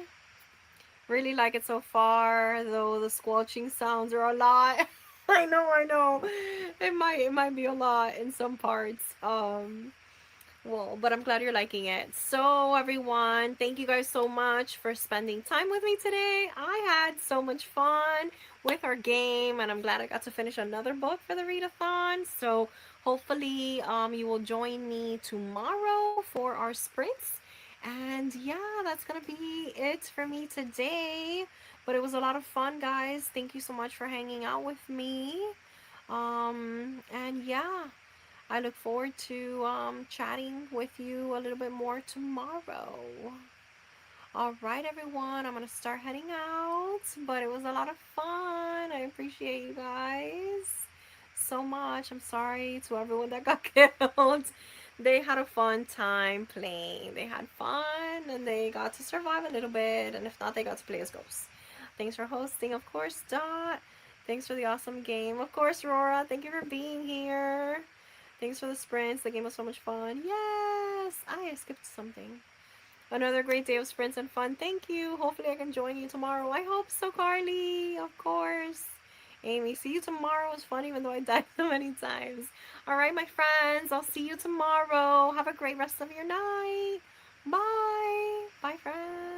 Really like it so far, though the squelching sounds are a lot. I know. It might be a lot in some parts. Well, but I'm glad you're liking it. So, everyone, thank you guys so much for spending time with me today. I had so much fun with our game, and I'm glad I got to finish another book for the readathon. So, hopefully, you will join me tomorrow for our sprints. And yeah, that's gonna be it for me today. But it was a lot of fun, guys. Thank you so much for hanging out with me. And yeah. I look forward to chatting with you a little bit more tomorrow. All right, everyone, I'm going to start heading out, but it was a lot of fun. I appreciate you guys so much. I'm sorry to everyone that got killed. They had a fun time playing. They had fun and they got to survive a little bit, and if not, they got to play as ghosts. Thanks for hosting, of course, Dot. Thanks for the awesome game. Of course, Rora, thank you for being here. Thanks for the sprints. The game was so much fun. Yes! I skipped something. Another great day of sprints and fun. Thank you. Hopefully I can join you tomorrow. I hope so, Carly. Of course. Amy, see you tomorrow. It was fun even though I died so many times. Alright, my friends. I'll see you tomorrow. Have a great rest of your night. Bye. Bye, friends.